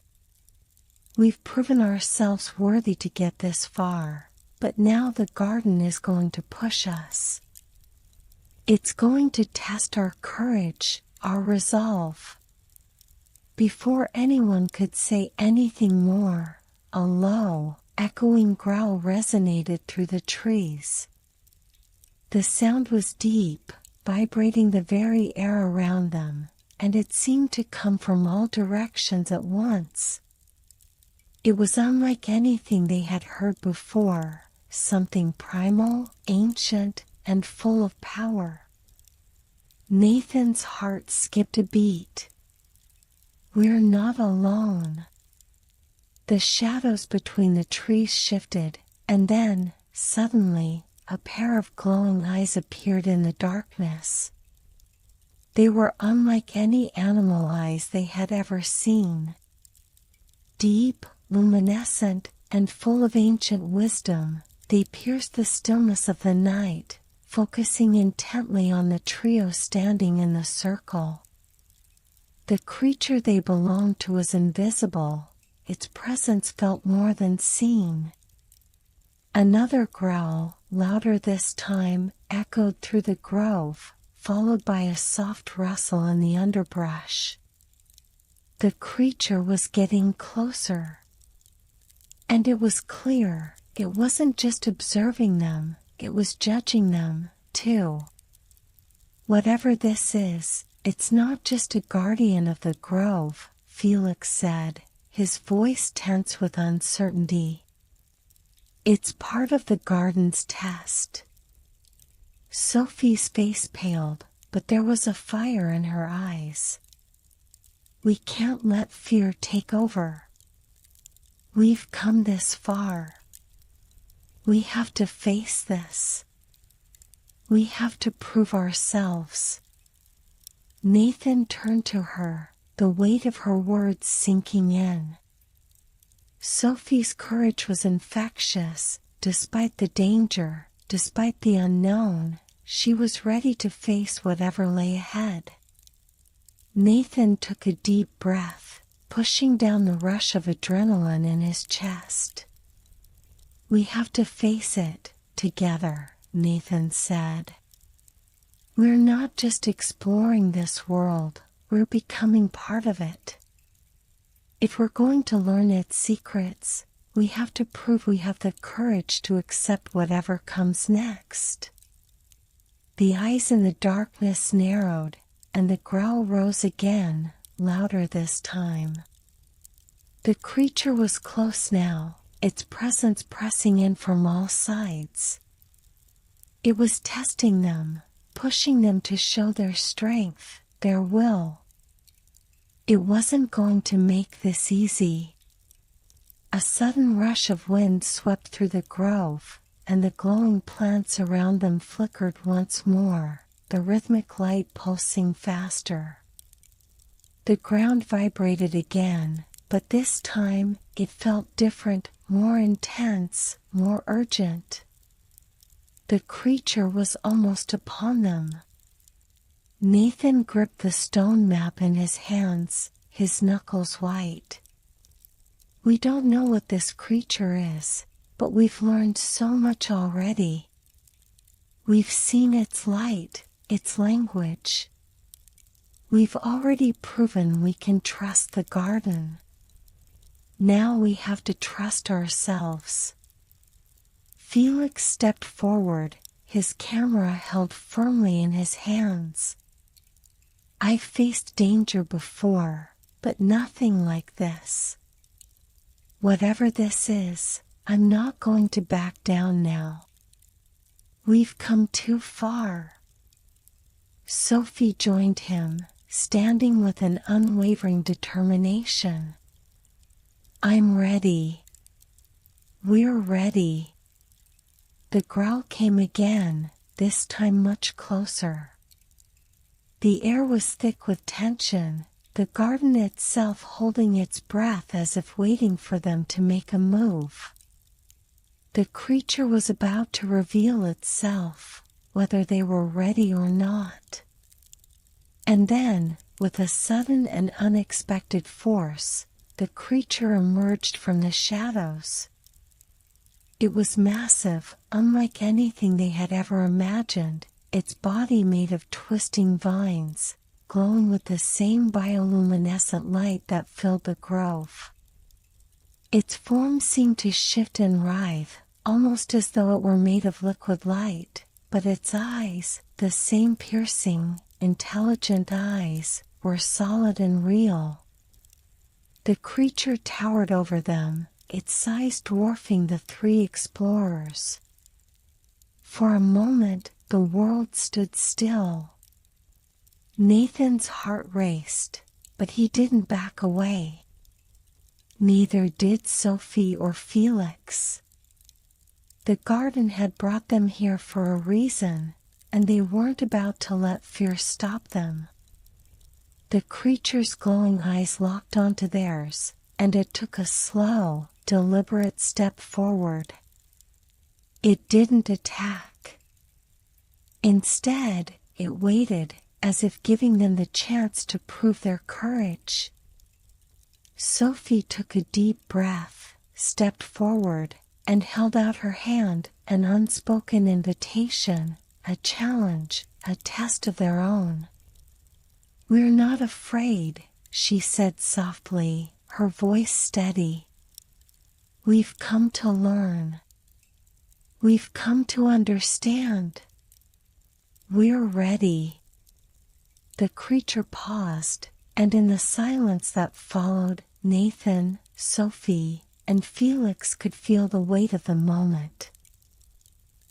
We've proven ourselves worthy to get this far, but now the garden is going to push us. It's going to test our courage, our resolve." Before anyone could say anything more, a low, echoing growl resonated through the trees. The sound was deep, vibrating the very air around them, and it seemed to come from all directions at once. It was unlike anything they had heard before, something primal, ancient, and full of power. Nathan's heart skipped a beat. "We're not alone." The shadows between the trees shifted, and then, suddenly, a pair of glowing eyes appeared in the darkness. They were unlike any animal eyes they had ever seen. Deep, luminescent, and full of ancient wisdom, they pierced the stillness of the night, focusing intently on the trio standing in the circle. The creature they belonged to was invisible, its presence felt more than seen. Another growl, louder this time, echoed through the grove, followed by a soft rustle in the underbrush. The creature was getting closer. And it was clear, it wasn't just observing them, it was judging them, too. "Whatever this is, it's not just a guardian of the grove," Felix said, his voice tense with uncertainty. "It's part of the garden's test." Sophie's face paled, but there was a fire in her eyes. "We can't let fear take over. We've come this far. We have to face this. We have to prove ourselves." Nathan turned to her, the weight of her words sinking in. Sophie's courage was infectious. Despite the danger, despite the unknown, she was ready to face whatever lay ahead. Nathan took a deep breath, pushing down the rush of adrenaline in his chest. "We have to face it, together," Nathan said. "We're not just exploring this world, we're becoming part of it. If we're going to learn its secrets, we have to prove we have the courage to accept whatever comes next." The eyes in the darkness narrowed, and the growl rose again, louder this time. The creature was close now, its presence pressing in from all sides. It was testing them, pushing them to show their strength, their will. It wasn't going to make this easy. A sudden rush of wind swept through the grove, and the glowing plants around them flickered once more, the rhythmic light pulsing faster. The ground vibrated again, but this time it felt different, more intense, more urgent. The creature was almost upon them. Nathan gripped the stone map in his hands, his knuckles white. "We don't know what this creature is, but we've learned so much already. We've seen its light, its language. We've already proven we can trust the garden. Now we have to trust ourselves." Felix stepped forward, his camera held firmly in his hands. "I've faced danger before, but nothing like this. Whatever this is, I'm not going to back down now. We've come too far." Sophie joined him, standing with an unwavering determination. "I'm ready. We're ready." The growl came again, this time much closer. The air was thick with tension, the garden itself holding its breath as if waiting for them to make a move. The creature was about to reveal itself, whether they were ready or not. And then, with a sudden and unexpected force, the creature emerged from the shadows. It was massive, unlike anything they had ever imagined, its body made of twisting vines, glowing with the same bioluminescent light that filled the grove. Its form seemed to shift and writhe, almost as though it were made of liquid light, but its eyes, the same piercing, intelligent eyes, were solid and real. The creature towered over them, its size dwarfing the three explorers. For a moment, the world stood still. Nathan's heart raced, but he didn't back away. Neither did Sophie or Felix. The garden had brought them here for a reason, and they weren't about to let fear stop them. The creature's glowing eyes locked onto theirs, and it took a slow, deliberate step forward. It didn't attack. Instead, it waited, as if giving them the chance to prove their courage. Sophie took a deep breath, stepped forward, and held out her hand, an unspoken invitation, a challenge, a test of their own. "We're not afraid," she said softly, her voice steady. "We've come to learn. We've come to understand. We're ready." The creature paused, and in the silence that followed, Nathan, Sophie, and Felix could feel the weight of the moment.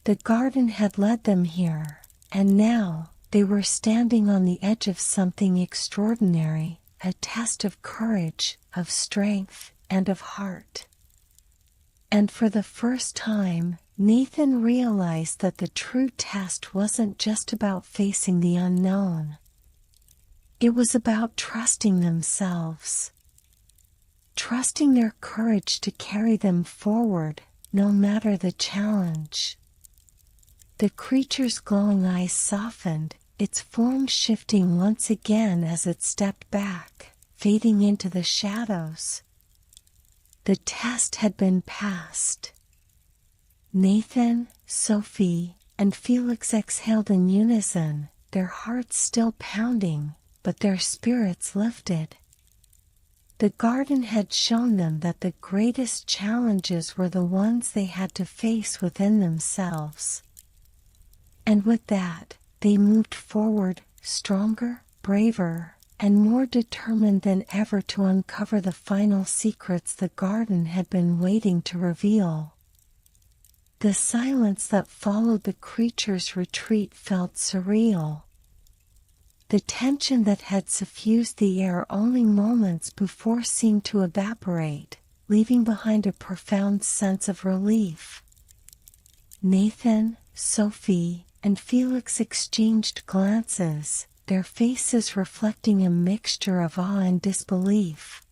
The garden had led them here, and now they were standing on the edge of something extraordinary, a test of courage, of strength, and of heart. And for the first time, Nathan realized that the true test wasn't just about facing the unknown. It was about trusting themselves. Trusting their courage to carry them forward, no matter the challenge. The creature's glowing eyes softened, its form shifting once again as it stepped back, fading into the shadows. The test had been passed. Nathan, Sophie, and Felix exhaled in unison, their hearts still pounding, but their spirits lifted. The garden had shown them that the greatest challenges were the ones they had to face within themselves. And with that, they moved forward, stronger, braver, and more determined than ever to uncover the final secrets the garden had been waiting to reveal. The silence that followed the creature's retreat felt surreal. The tension that had suffused the air only moments before seemed to evaporate, leaving behind a profound sense of relief. Nathan, Sophie, and Felix exchanged glances, their faces reflecting a mixture of awe and disbelief.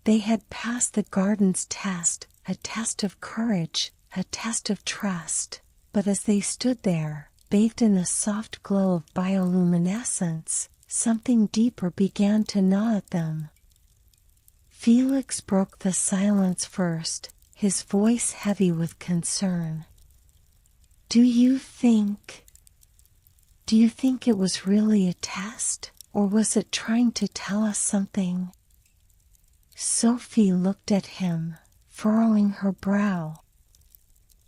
They had passed the garden's test, a test of courage, a test of trust, but as they stood there, bathed in the soft glow of bioluminescence, something deeper began to gnaw at them. Felix broke the silence first, his voice heavy with concern. Do you think it was really a test, or was it trying to tell us something?" Sophie looked at him, furrowing her brow.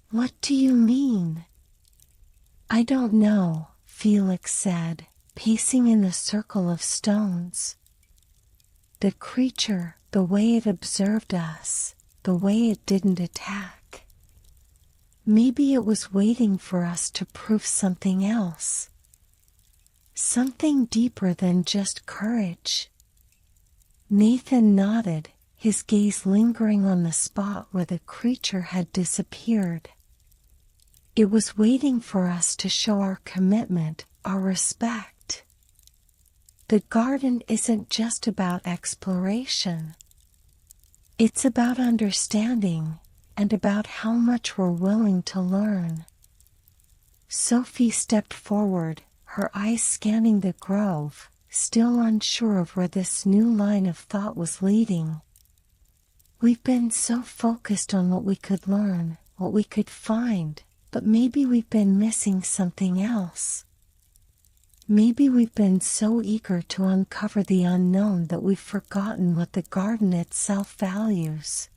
"What do you mean?" "I don't know," Felix said, pacing in the circle of stones. "The creature, the way it observed us, the way it didn't attack. Maybe it was waiting for us to prove something else. Something deeper than just courage." Nathan nodded, his gaze lingering on the spot where the creature had disappeared. It was waiting for us to show our commitment, our respect. The garden isn't just about exploration. It's about understanding, and about how much we're willing to learn. Sophie stepped forward, her eyes scanning the grove, still unsure of where this new line of thought was leading. We've been so focused on what we could learn, what we could find, but maybe we've been missing something else. Maybe we've been so eager to uncover the unknown that we've forgotten what the garden itself values.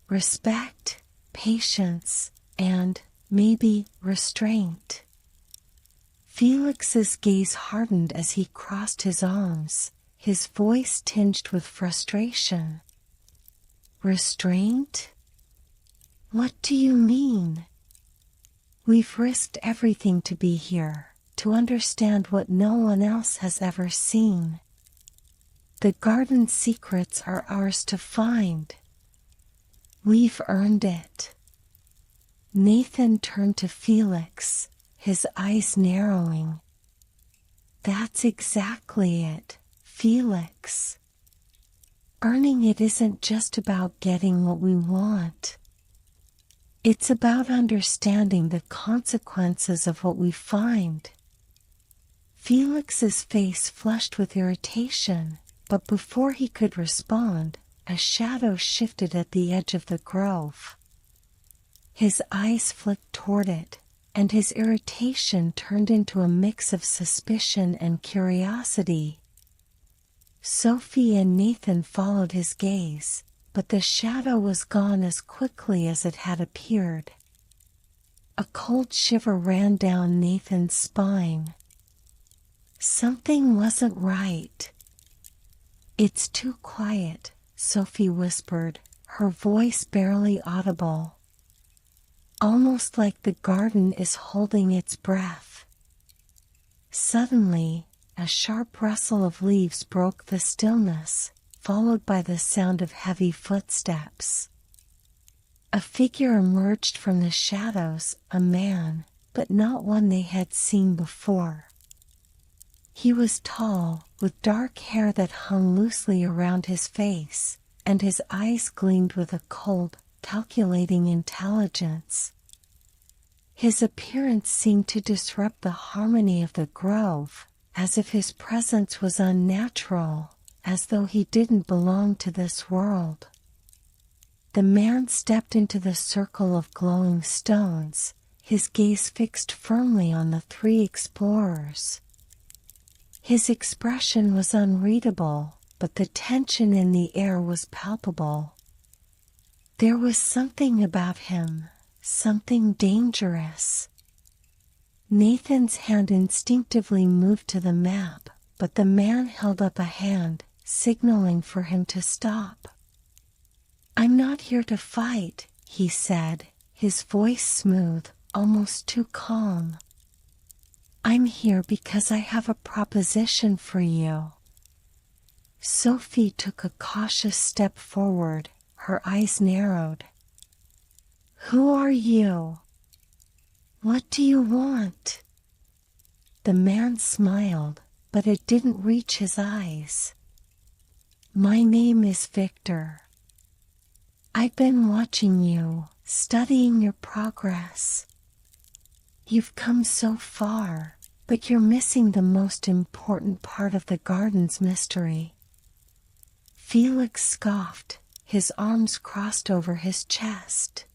Respect, patience, and, maybe, restraint. Felix's gaze hardened as he crossed his arms, his voice tinged with frustration. Restraint? What do you mean? We've risked everything to be here, to understand what no one else has ever seen. The garden's secrets are ours to find. We've earned it. Nathan turned to Felix, his eyes narrowing. That's exactly it, Felix. Earning it isn't just about getting what we want. It's about understanding the consequences of what we find. Felix's face flushed with irritation, but before he could respond, a shadow shifted at the edge of the grove. His eyes flicked toward it, and his irritation turned into a mix of suspicion and curiosity. Sophie and Nathan followed his gaze, but the shadow was gone as quickly as it had appeared. A cold shiver ran down Nathan's spine. Something wasn't right. It's too quiet, Sophie whispered, her voice barely audible. Almost like the garden is holding its breath. Suddenly, a sharp rustle of leaves broke the stillness, followed by the sound of heavy footsteps. A figure emerged from the shadows, a man, but not one they had seen before. He was tall, with dark hair that hung loosely around his face, and his eyes gleamed with a cold, calculating intelligence. His appearance seemed to disrupt the harmony of the grove, as if his presence was unnatural, as though he didn't belong to this world. The man stepped into the circle of glowing stones, his gaze fixed firmly on the three explorers. His expression was unreadable, but the tension in the air was palpable. There was something about him, something dangerous. Nathan's hand instinctively moved to the map, but the man held up a hand, signaling for him to stop. "I'm not here to fight," he said, his voice smooth, almost too calm. "I'm here because I have a proposition for you." Sophie took a cautious step forward, her eyes narrowed. "Who are you? What do you want?" The man smiled, but it didn't reach his eyes. "My name is Victor. I've been watching you, studying your progress. You've come so far, but you're missing the most important part of the garden's mystery." Felix scoffed, his arms crossed over his chest.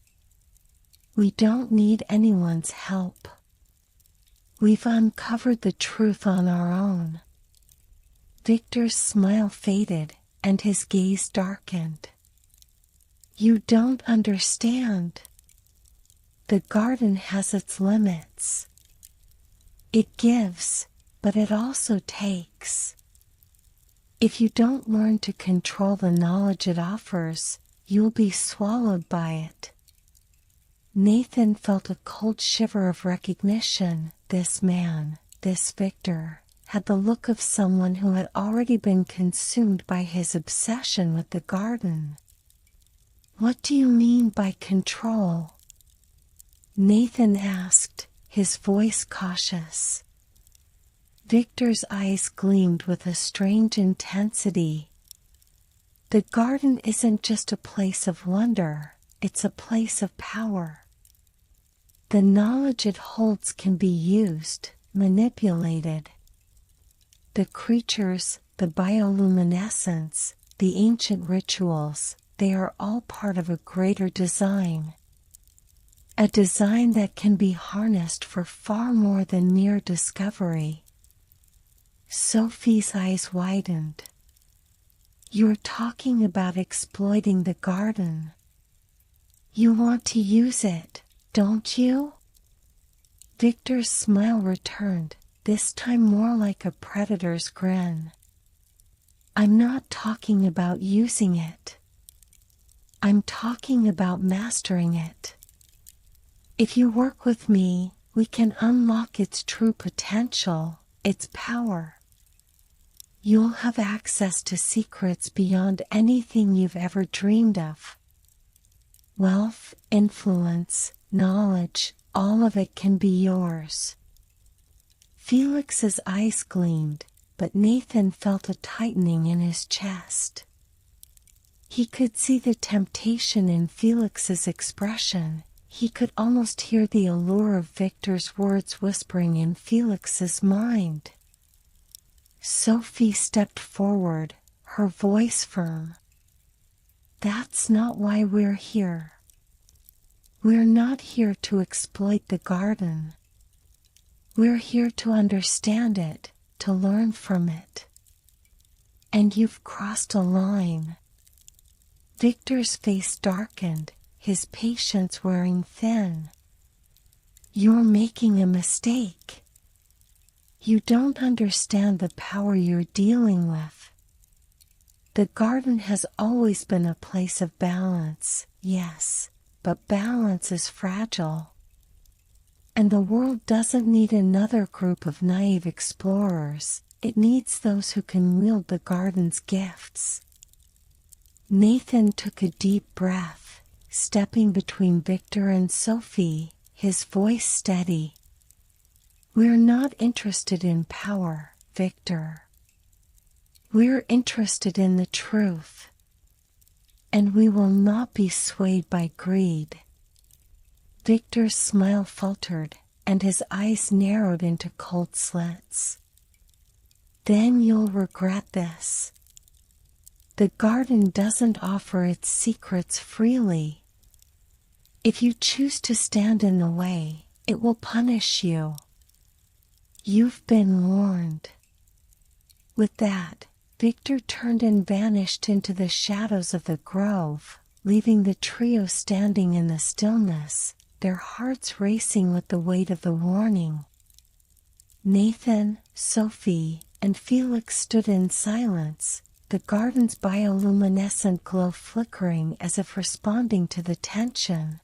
"We don't need anyone's help. We've uncovered the truth on our own." Victor's smile faded, and his gaze darkened. "You don't understand. The garden has its limits. It gives, but it also takes. If you don't learn to control the knowledge it offers, you'll be swallowed by it." Nathan felt a cold shiver of recognition. This man, this Victor, had the look of someone who had already been consumed by his obsession with the garden. "What do you mean by control?" Nathan asked, his voice cautious. Victor's eyes gleamed with a strange intensity. The garden isn't just a place of wonder, it's a place of power. The knowledge it holds can be used, manipulated. The creatures, the bioluminescence, the ancient rituals, they are all part of a greater design. A design that can be harnessed for far more than mere discovery. Sophie's eyes widened. You're talking about exploiting the garden. You want to use it, don't you? Victor's smile returned, this time more like a predator's grin. I'm not talking about using it. I'm talking about mastering it. If you work with me, we can unlock its true potential, its power. You'll have access to secrets beyond anything you've ever dreamed of. Wealth, influence, knowledge, all of it can be yours. Felix's eyes gleamed, but Nathan felt a tightening in his chest. He could see the temptation in Felix's expression. He could almost hear the allure of Victor's words whispering in Felix's mind. Sophie stepped forward, her voice firm. That's not why we're here. We're not here to exploit the garden. We're here to understand it, to learn from it. And you've crossed a line. Victor's face darkened, his patience wearing thin. You're making a mistake. You don't understand the power you're dealing with. The garden has always been a place of balance, yes, but balance is fragile. And the world doesn't need another group of naive explorers, it needs those who can wield the garden's gifts. Nathan took a deep breath, stepping between Victor and Sophie, his voice steady. We're not interested in power, Victor. We're interested in the truth. And we will not be swayed by greed. Victor's smile faltered, and his eyes narrowed into cold slits. Then you'll regret this. The garden doesn't offer its secrets freely. If you choose to stand in the way, it will punish you. You've been warned. With that, Victor turned and vanished into the shadows of the grove, leaving the trio standing in the stillness, their hearts racing with the weight of the warning. Nathan, Sophie, and Felix stood in silence, the garden's bioluminescent glow flickering as if responding to the tension.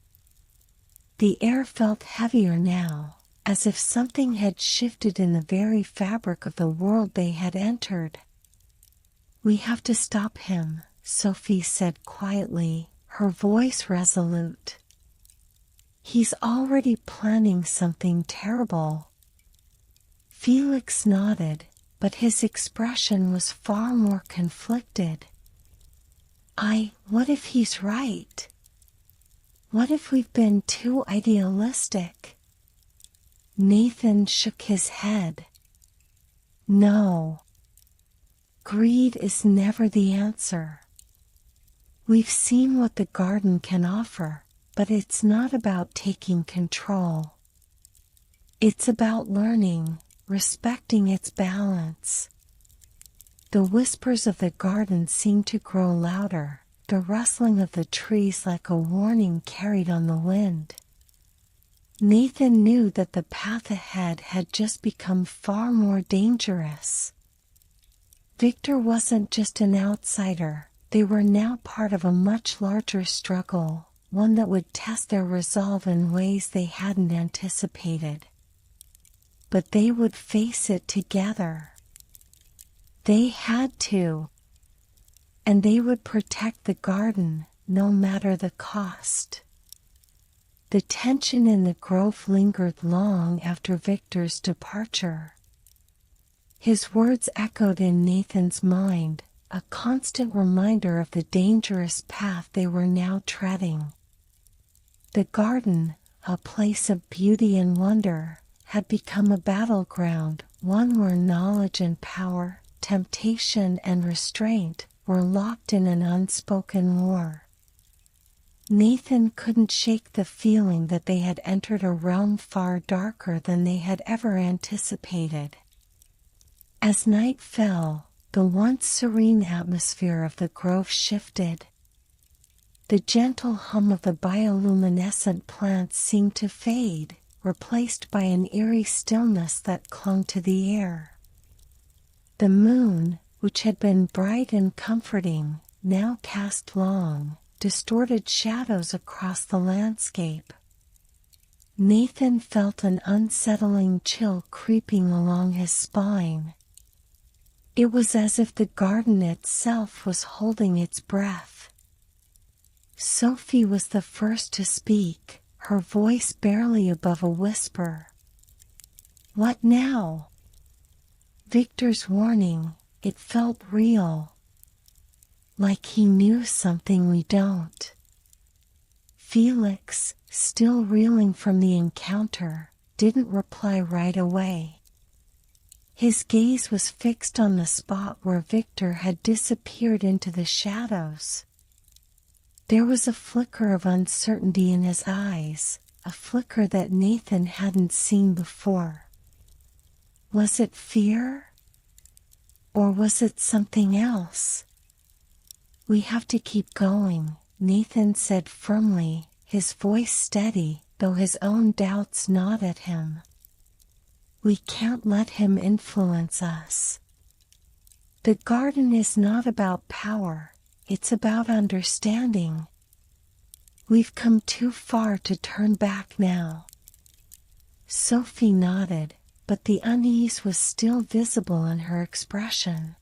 The air felt heavier now, as if something had shifted in the very fabric of the world they had entered. We have to stop him, Sophie said quietly, her voice resolute. He's already planning something terrible. Felix nodded, but his expression was far more conflicted. What if he's right? What if we've been too idealistic? Nathan shook his head. No. Greed is never the answer. We've seen what the garden can offer, but it's not about taking control. It's about learning, respecting its balance. The whispers of the garden seemed to grow louder, the rustling of the trees like a warning carried on the wind. Nathan knew that the path ahead had just become far more dangerous. Victor wasn't just an outsider, they were now part of a much larger struggle, one that would test their resolve in ways they hadn't anticipated. But they would face it together. They had to. And they would protect the garden, no matter the cost. The tension in the grove lingered long after Victor's departure. His words echoed in Nathan's mind, a constant reminder of the dangerous path they were now treading. The garden, a place of beauty and wonder, had become a battleground, one where knowledge and power, temptation and restraint, were locked in an unspoken war. Nathan couldn't shake the feeling that they had entered a realm far darker than they had ever anticipated. As night fell, the once serene atmosphere of the grove shifted. The gentle hum of the bioluminescent plants seemed to fade, replaced by an eerie stillness that clung to the air. The moon, which had been bright and comforting, now cast long, distorted shadows across the landscape. Nathan felt an unsettling chill creeping along his spine. It was as if the garden itself was holding its breath. Sophie was the first to speak, her voice barely above a whisper. "What now?" Victor's warning, it felt real. Like he knew something we don't. Felix, still reeling from the encounter, didn't reply right away. His gaze was fixed on the spot where Victor had disappeared into the shadows. There was a flicker of uncertainty in his eyes, a flicker that Nathan hadn't seen before. Was it fear? Or was it something else? "We have to keep going," Nathan said firmly, his voice steady, though his own doubts gnawed at him. "We can't let him influence us. The garden is not about power, it's about understanding. We've come too far to turn back now." Sophie nodded, but the unease was still visible in her expression.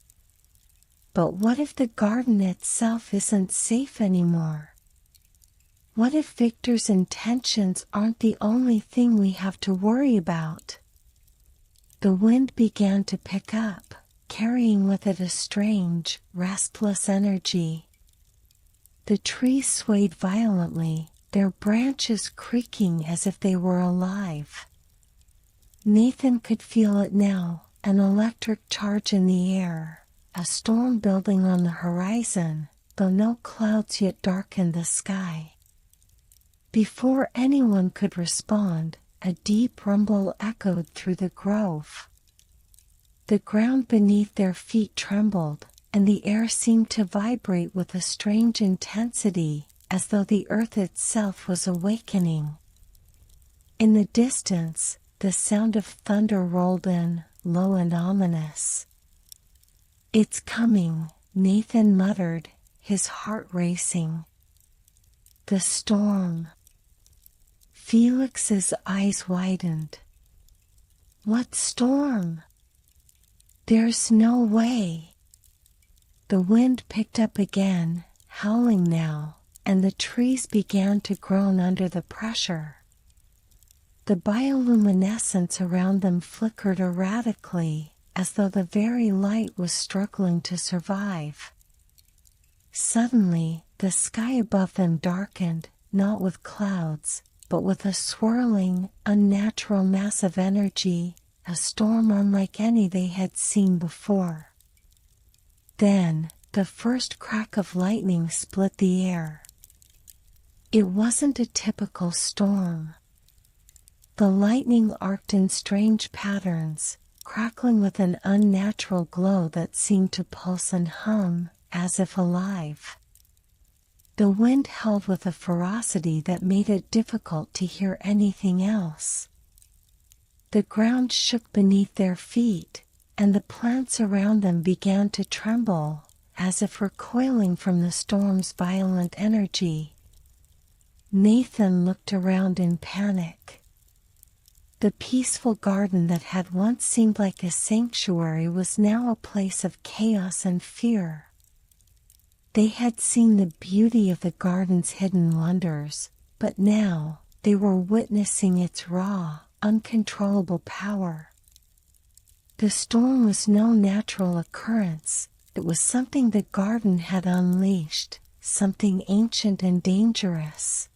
But what if the garden itself isn't safe anymore? What if Victor's intentions aren't the only thing we have to worry about? The wind began to pick up, carrying with it a strange, restless energy. The trees swayed violently, their branches creaking as if they were alive. Nathan could feel it now, an electric charge in the air. A storm building on the horizon, though no clouds yet darkened the sky. Before anyone could respond, a deep rumble echoed through the grove. The ground beneath their feet trembled, and the air seemed to vibrate with a strange intensity, as though the earth itself was awakening. In the distance, the sound of thunder rolled in, low and ominous. "It's coming," Nathan muttered, his heart racing. "The storm." Felix's eyes widened. "What storm?" "There's no way." The wind picked up again, howling now, and the trees began to groan under the pressure. The bioluminescence around them flickered erratically, as though the very light was struggling to survive. Suddenly, the sky above them darkened, not with clouds, but with a swirling, unnatural mass of energy, a storm unlike any they had seen before. Then, the first crack of lightning split the air. It wasn't a typical storm. The lightning arced in strange patterns, crackling with an unnatural glow that seemed to pulse and hum, as if alive. The wind howled with a ferocity that made it difficult to hear anything else. The ground shook beneath their feet, and the plants around them began to tremble, as if recoiling from the storm's violent energy. Nathan looked around in panic. The peaceful garden that had once seemed like a sanctuary was now a place of chaos and fear. They had seen the beauty of the garden's hidden wonders, but now, They were witnessing its raw, uncontrollable power. The storm was no natural occurrence. It was something the garden had unleashed, something ancient and dangerous.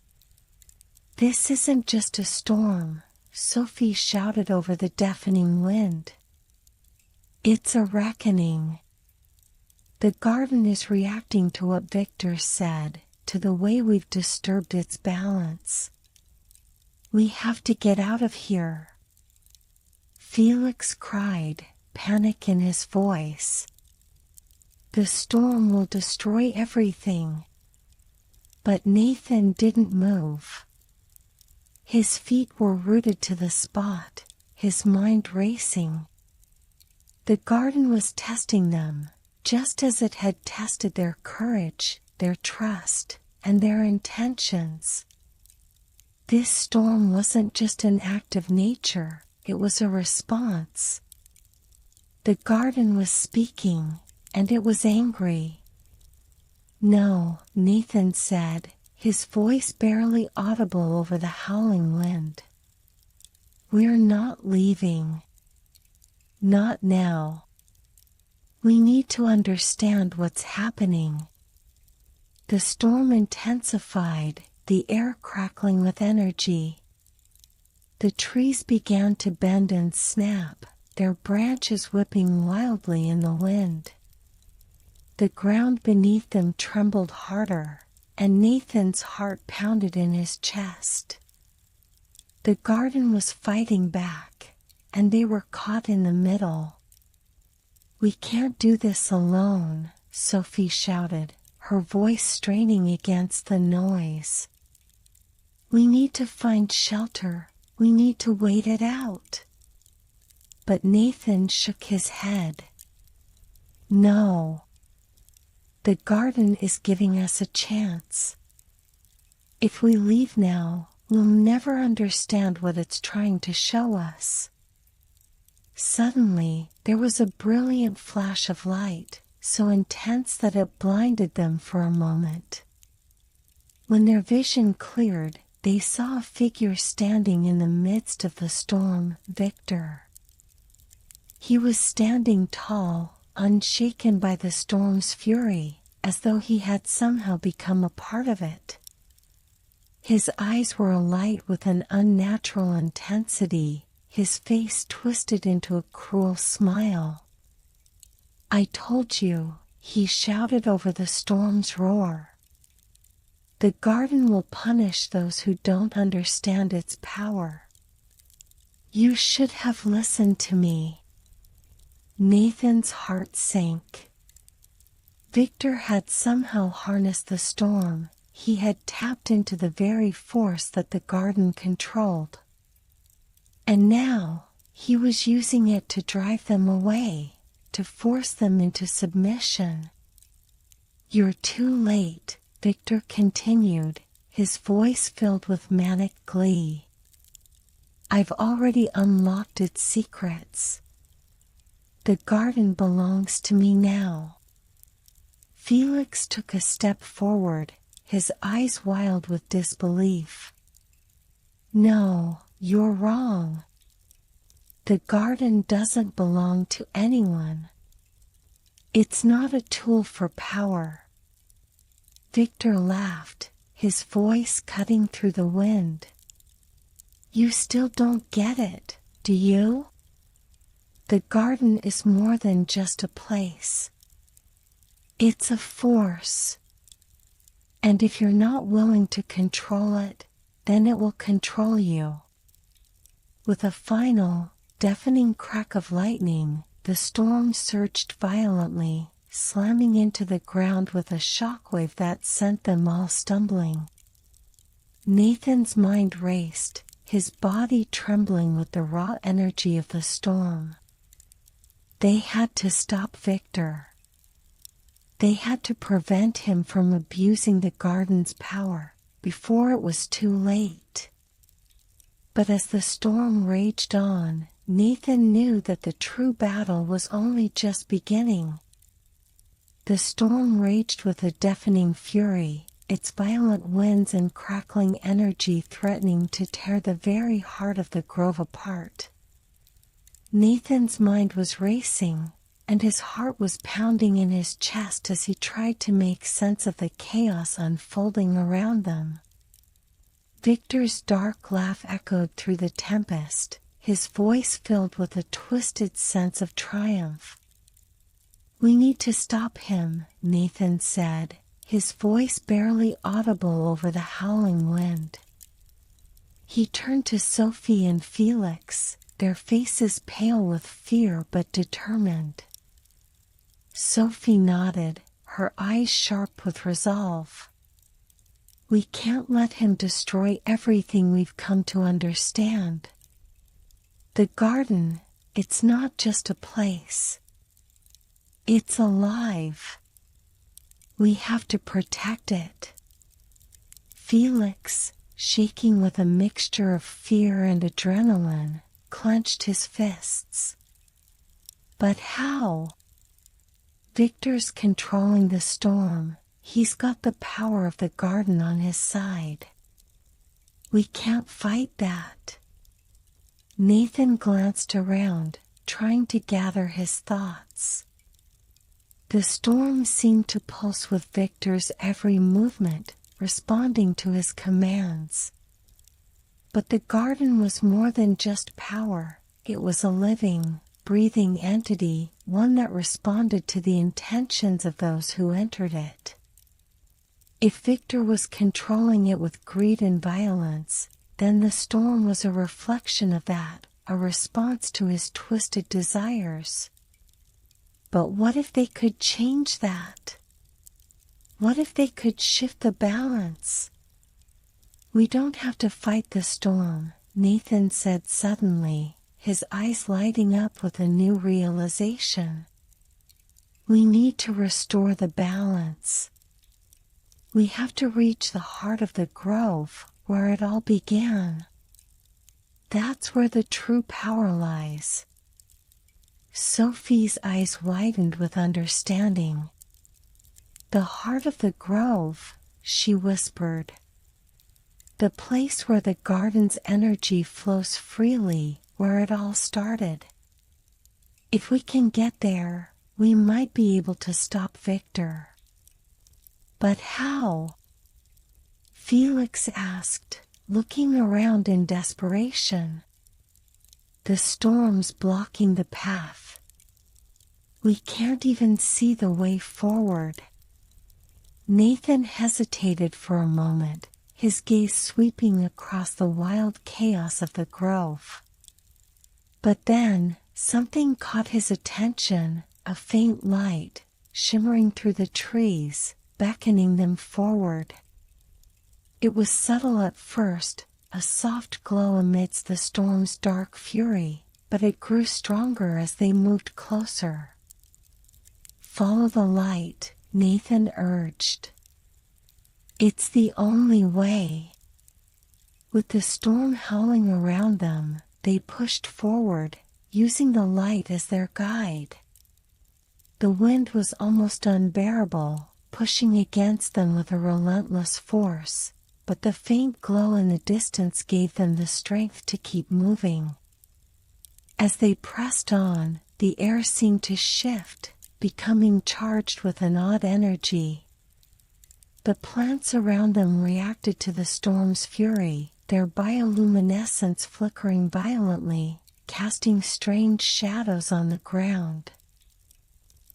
"This isn't just a storm," Sophie shouted over the deafening wind. "It's a reckoning. The garden is reacting to what Victor said, to the way we've disturbed its balance. We have to get out of here." Felix cried, panic in his voice. "The storm will destroy everything." But Nathan didn't move. His feet were rooted to the spot, his mind racing. The garden was testing them, just as it had tested their courage, their trust, and their intentions. This storm wasn't just an act of nature, it was a response. The garden was speaking, and it was angry. "No," Nathan said, his voice barely audible over the howling wind. "We're not leaving. Not now. We need to understand what's happening." The storm intensified, the air crackling with energy. The trees began to bend and snap, their branches whipping wildly in the wind. The ground beneath them trembled harder, and Nathan's heart pounded in his chest. The garden was fighting back, and they were caught in the middle. "We can't do this alone," Sophie shouted, her voice straining against the noise. "We need to find shelter. We need to wait it out." But Nathan shook his head. "No. The garden is giving us a chance. If we leave now, we'll never understand what it's trying to show us." Suddenly, there was a brilliant flash of light, so intense that it blinded them for a moment. When their vision cleared, they saw a figure standing in the midst of the storm, Victor. He was standing tall, unshaken by the storm's fury, as though he had somehow become a part of it. His eyes were alight with an unnatural intensity, his face twisted into a cruel smile. "I told you," he shouted over the storm's roar. "The garden will punish those who don't understand its power. You should have listened to me." Nathan's heart sank. Victor had somehow harnessed the storm. He had tapped into the very force that the garden controlled. And now, he was using it to drive them away, to force them into submission. "You're too late," Victor continued, his voice filled with manic glee. "I've already unlocked its secrets. The garden belongs to me now." Felix took a step forward, his eyes wild with disbelief. "No, you're wrong. The garden doesn't belong to anyone. It's not a tool for power." Victor laughed, his voice cutting through the wind. "You still don't get it, do you? The garden is more than just a place. It's a force. And if you're not willing to control it, then it will control you." With a final, deafening crack of lightning, the storm surged violently, slamming into the ground with a shockwave that sent them all stumbling. Nathan's mind raced, his body trembling with the raw energy of the storm. They had to stop Victor. They had to prevent him from abusing the garden's power before it was too late. But as the storm raged on, Nathan knew that the true battle was only just beginning. The storm raged with a deafening fury, its violent winds and crackling energy threatening to tear the very heart of the grove apart. Nathan's mind was racing, and his heart was pounding in his chest as he tried to make sense of the chaos unfolding around them. Victor's dark laugh echoed through the tempest, his voice filled with a twisted sense of triumph. "We need to stop him," Nathan said, his voice barely audible over the howling wind. He turned to Sophie and Felix, their faces pale with fear but determined. Sophie nodded, her eyes sharp with resolve. "We can't let him destroy everything we've come to understand. The garden, it's not just a place. It's alive. We have to protect it." Felix, shaking with a mixture of fear and adrenaline, clenched his fists. "But how? Victor's controlling the storm. He's got the power of the garden on his side. We can't fight that." Nathan glanced around, trying to gather his thoughts. The storm seemed to pulse with Victor's every movement, responding to his commands. But the garden was more than just power. It was a living, breathing entity, one that responded to the intentions of those who entered it. If Victor was controlling it with greed and violence, then the storm was a reflection of that, a response to his twisted desires. But what if they could change that? What if they could shift the balance? "We don't have to fight the storm," Nathan said suddenly, his eyes lighting up with a new realization. "We need to restore the balance. We have to reach the heart of the grove, where it all began. That's where the true power lies." Sophie's eyes widened with understanding. "The heart of the grove," she whispered. "The place where the garden's energy flows freely, where it all started. If we can get there, we might be able to stop Victor." "But how?" Felix asked, looking around in desperation. "The storm's blocking the path. We can't even see the way forward." Nathan hesitated for a moment, his gaze sweeping across the wild chaos of the grove. But then, something caught his attention, a faint light, shimmering through the trees, beckoning them forward. It was subtle at first, a soft glow amidst the storm's dark fury, but it grew stronger as they moved closer. "Follow the light," Nathan urged. "It's the only way." With the storm howling around them, they pushed forward, using the light as their guide. The wind was almost unbearable, pushing against them with a relentless force, but the faint glow in the distance gave them the strength to keep moving. As they pressed on, the air seemed to shift, becoming charged with an odd energy. The plants around them reacted to the storm's fury, their bioluminescence flickering violently, casting strange shadows on the ground.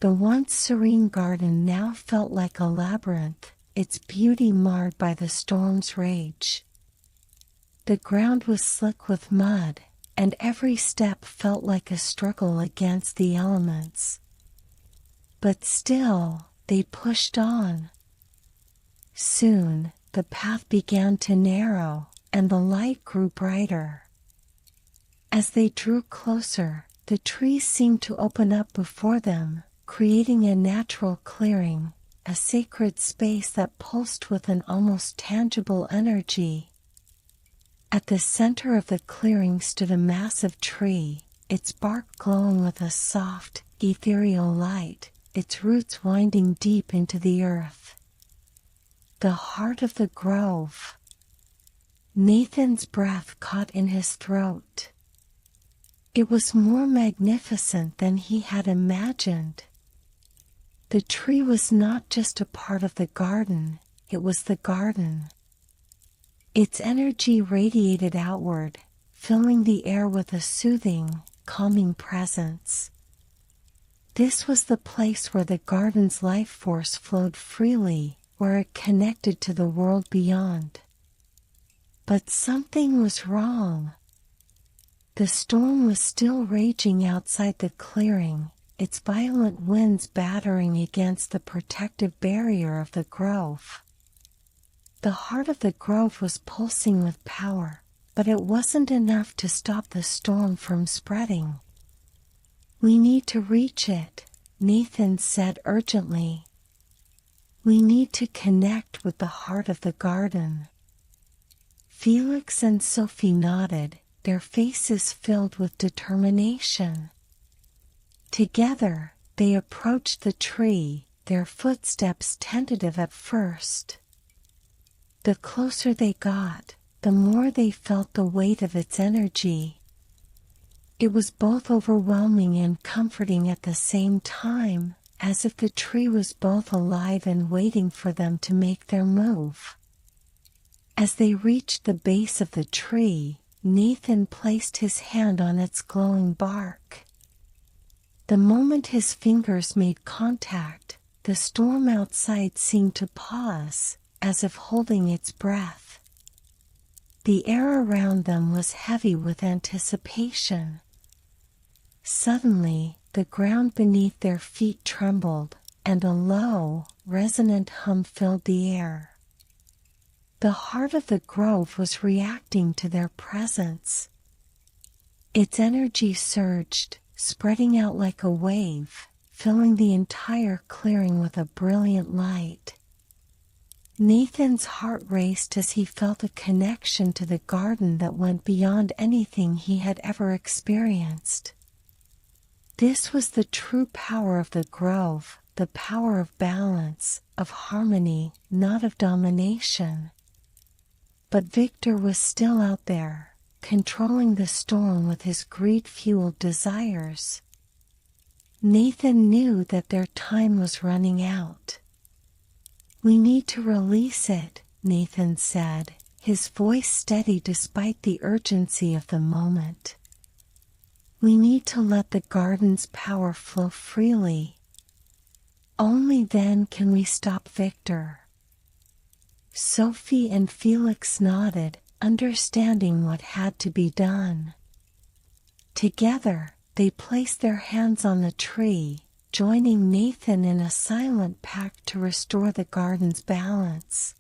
The once serene garden now felt like a labyrinth, its beauty marred by the storm's rage. The ground was slick with mud, and every step felt like a struggle against the elements. But still, they pushed on. Soon, the path began to narrow, and the light grew brighter. As they drew closer, the trees seemed to open up before them, creating a natural clearing, a sacred space that pulsed with an almost tangible energy. At the center of the clearing stood a massive tree, its bark glowing with a soft, ethereal light, its roots winding deep into the earth. the heart of the grove. Nathan's breath caught in his throat. It was more magnificent than he had imagined. The tree was not just a part of the garden, it was the garden. Its energy radiated outward, filling the air with a soothing, calming presence. This was the place where the garden's life force flowed freely, where it connected to the world beyond. But something was wrong. The storm was still raging outside the clearing, its violent winds battering against the protective barrier of the grove. The heart of the grove was pulsing with power, but it wasn't enough to stop the storm from spreading. "We need to reach it," Nathan said urgently. "We need to connect with the heart of the garden." Felix and Sophie nodded, their faces filled with determination. Together, they approached the tree, their footsteps tentative at first. The closer they got, the more they felt the weight of its energy. It was both overwhelming and comforting at the same time, as if the tree was both alive and waiting for them to make their move. As they reached the base of the tree, Nathan placed his hand on its glowing bark. The moment his fingers made contact, the storm outside seemed to pause, as if holding its breath. The air around them was heavy with anticipation. Suddenly, the ground beneath their feet trembled, and a low, resonant hum filled the air. The heart of the grove was reacting to their presence. Its energy surged, spreading out like a wave, filling the entire clearing with a brilliant light. Nathan's heart raced as he felt a connection to the garden that went beyond anything he had ever experienced. This was the true power of the grove, the power of balance, of harmony, not of domination. But Victor was still out there, controlling the storm with his greed-fueled desires. Nathan knew that their time was running out. "We need to release it," Nathan said, his voice steady despite the urgency of the moment. "We need to let the garden's power flow freely. Only then can we stop Victor." Sophie and Felix nodded, understanding what had to be done. Together, they placed their hands on the tree, joining Nathan in a silent pact to restore the garden's balance.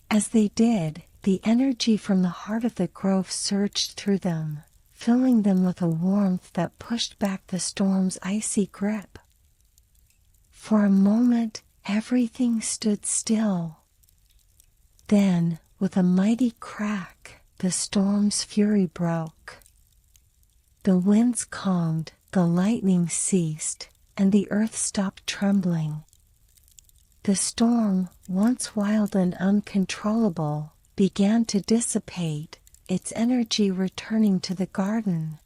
As they did, the energy from the heart of the grove surged through them, filling them with a warmth that pushed back the storm's icy grip. For a moment, everything stood still. Then, with a mighty crack, the storm's fury broke. The winds calmed, the lightning ceased, and the earth stopped trembling. The storm, once wild and uncontrollable, began to dissipate, its energy returning to the garden.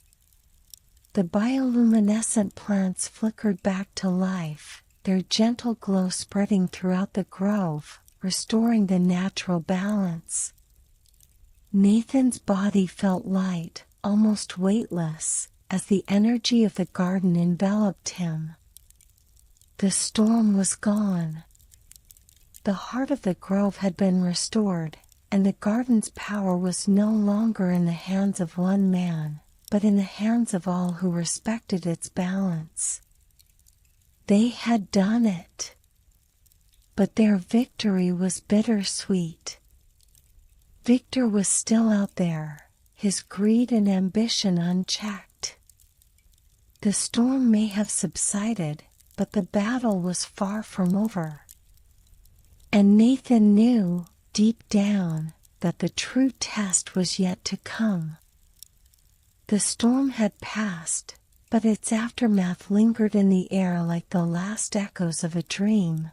The bioluminescent plants flickered back to life, their gentle glow spreading throughout the grove, restoring the natural balance. Nathan's body felt light, almost weightless, as the energy of the garden enveloped him. The storm was gone. The heart of the grove had been restored, and the garden's power was no longer in the hands of one man, but in the hands of all who respected its balance. They had done it. But their victory was bittersweet. Victor was still out there, his greed and ambition unchecked. The storm may have subsided, but the battle was far from over. And Nathan knew, deep down, that the true test was yet to come. The storm had passed, but its aftermath lingered in the air like the last echoes of a dream.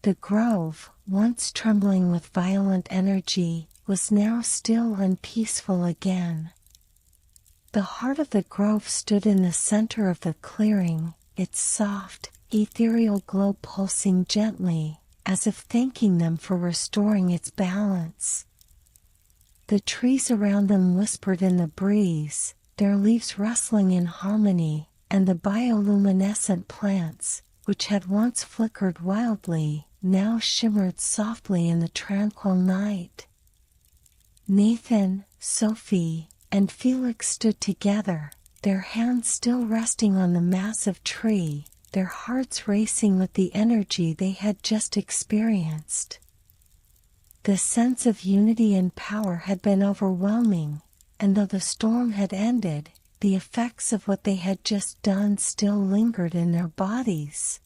The grove, once trembling with violent energy, was now still and peaceful again. The heart of the grove stood in the center of the clearing, its soft, ethereal glow pulsing gently, as if thanking them for restoring its balance. The trees around them whispered in the breeze, their leaves rustling in harmony, and the bioluminescent plants, which had once flickered wildly, now shimmered softly in the tranquil night. Nathan, Sophie, and Felix stood together, their hands still resting on the massive tree, their hearts racing with the energy they had just experienced. The sense of unity and power had been overwhelming, and though the storm had ended, the effects of what they had just done still lingered in their bodies.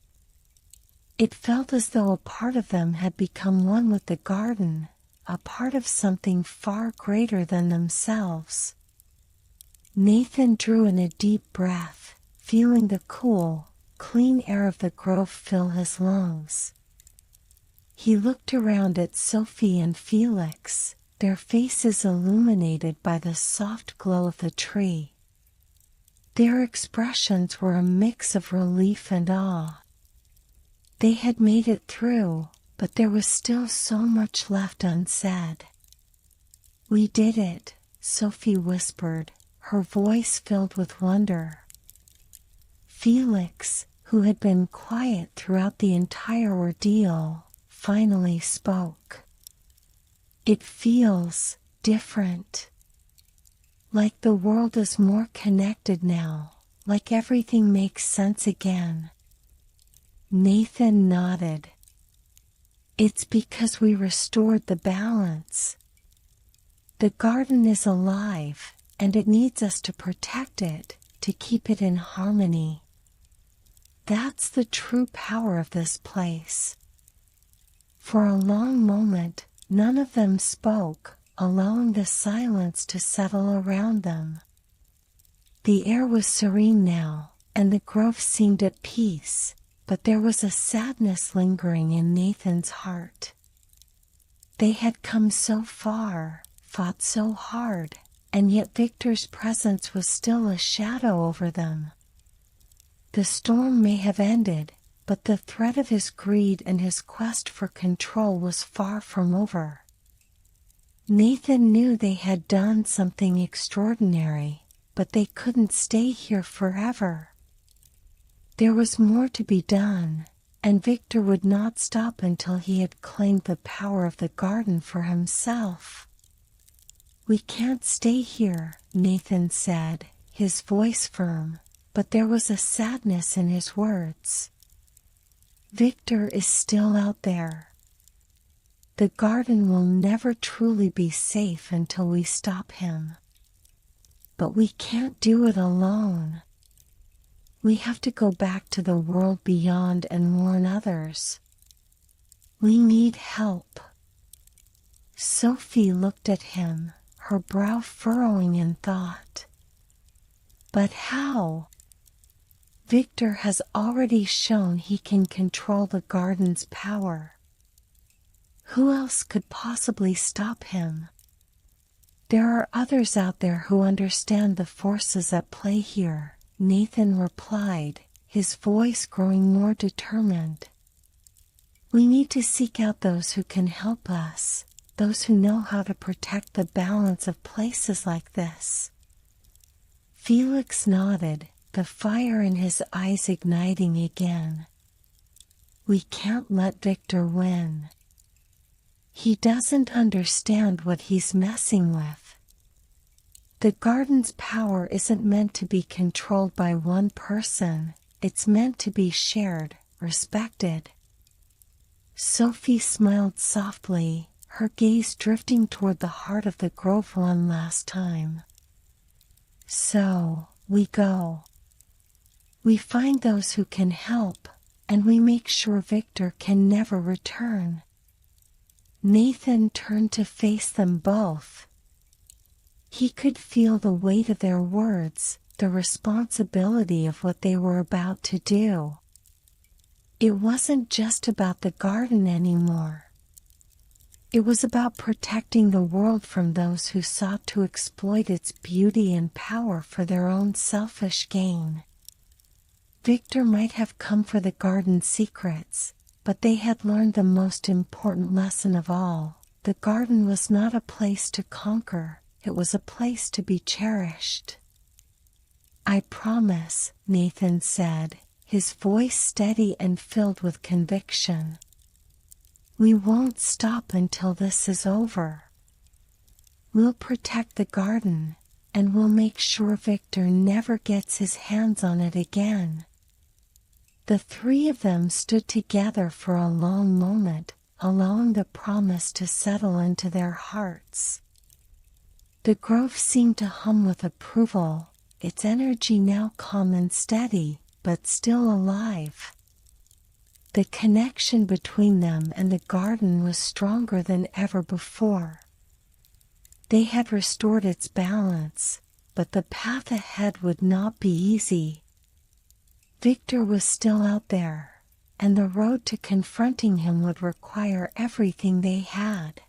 It felt as though a part of them had become one with the garden, a part of something far greater than themselves. Nathan drew in a deep breath, feeling the cool, clean air of the grove fill his lungs. He looked around at Sophie and Felix, their faces illuminated by the soft glow of the tree. Their expressions were a mix of relief and awe. They had made it through, but there was still so much left unsaid. "We did it," Sophie whispered, her voice filled with wonder. Felix, who had been quiet throughout the entire ordeal, finally spoke. "It feels different. Like the world is more connected now, like everything makes sense again." Nathan nodded. "It's because we restored the balance. The garden is alive, and it needs us to protect it, to keep it in harmony. That's the true power of this place." For a long moment, none of them spoke, allowing the silence to settle around them. The air was serene now, and the grove seemed at peace, but there was a sadness lingering in Nathan's heart. They had come so far, fought so hard, and yet Victor's presence was still a shadow over them. The storm may have ended, but the threat of his greed and his quest for control was far from over. Nathan knew they had done something extraordinary, but they couldn't stay here forever. There was more to be done, and Victor would not stop until he had claimed the power of the garden for himself. "We can't stay here," Nathan said, his voice firm, but there was a sadness in his words. "Victor is still out there. The garden will never truly be safe until we stop him. But we can't do it alone. We have to go back to the world beyond and warn others. We need help." Sophie looked at him, her brow furrowing in thought. "But how? Victor has already shown he can control the garden's power. Who else could possibly stop him? There are others out there who understand the forces at play here," Nathan replied, his voice growing more determined. "We need to seek out those who can help us, those who know how to protect the balance of places like this." Felix nodded, the fire in his eyes igniting again. "We can't let Victor win. He doesn't understand what he's messing with. The garden's power isn't meant to be controlled by one person, it's meant to be shared, respected." Sophie smiled softly, her gaze drifting toward the heart of the grove one last time. "So, we go. We find those who can help, and we make sure Victor can never return." Nathan turned to face them both. He could feel the weight of their words, the responsibility of what they were about to do. It wasn't just about the garden anymore. It was about protecting the world from those who sought to exploit its beauty and power for their own selfish gain. Victor might have come for the garden's secrets, but they had learned the most important lesson of all. The garden was not a place to conquer, it was a place to be cherished. "I promise," Nathan said, his voice steady and filled with conviction. "We won't stop until this is over. We'll protect the garden, and we'll make sure Victor never gets his hands on it again." The three of them stood together for a long moment, allowing the promise to settle into their hearts. The grove seemed to hum with approval, its energy now calm and steady, but still alive. The connection between them and the garden was stronger than ever before. They had restored its balance, but the path ahead would not be easy. Victor was still out there, and the road to confronting him would require everything they had.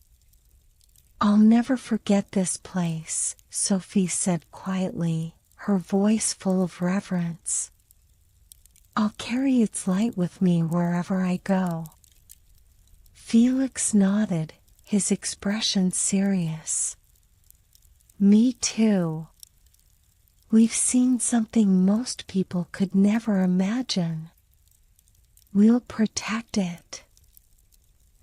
"I'll never forget this place," Sophie said quietly, her voice full of reverence. "I'll carry its light with me wherever I go." Felix nodded, his expression serious. "Me too. We've seen something most people could never imagine. We'll protect it."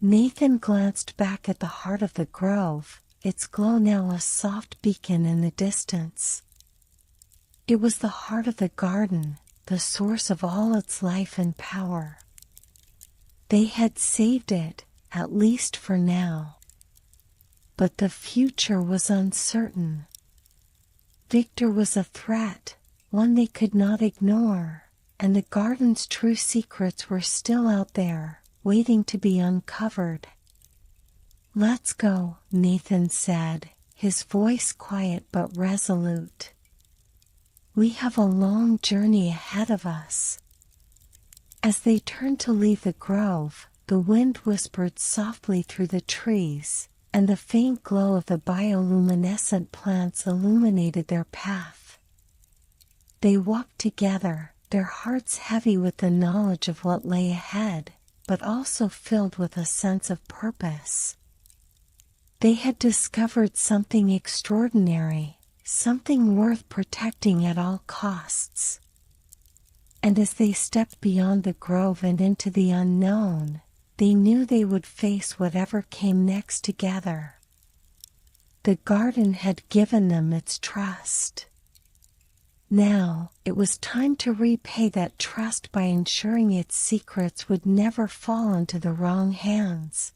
Nathan glanced back at the heart of the grove, its glow now a soft beacon in the distance. It was the heart of the garden, the source of all its life and power. They had saved it, at least for now. But the future was uncertain. Victor was a threat, one they could not ignore, and the garden's true secrets were still out there, waiting to be uncovered. "Let's go," Nathan said, his voice quiet but resolute. "We have a long journey ahead of us." As they turned to leave the grove, the wind whispered softly through the trees, and the faint glow of the bioluminescent plants illuminated their path. They walked together, their hearts heavy with the knowledge of what lay ahead, but also filled with a sense of purpose. They had discovered something extraordinary, something worth protecting at all costs. And as they stepped beyond the grove and into the unknown, they knew they would face whatever came next together. The garden had given them its trust. Now, it was time to repay that trust by ensuring its secrets would never fall into the wrong hands.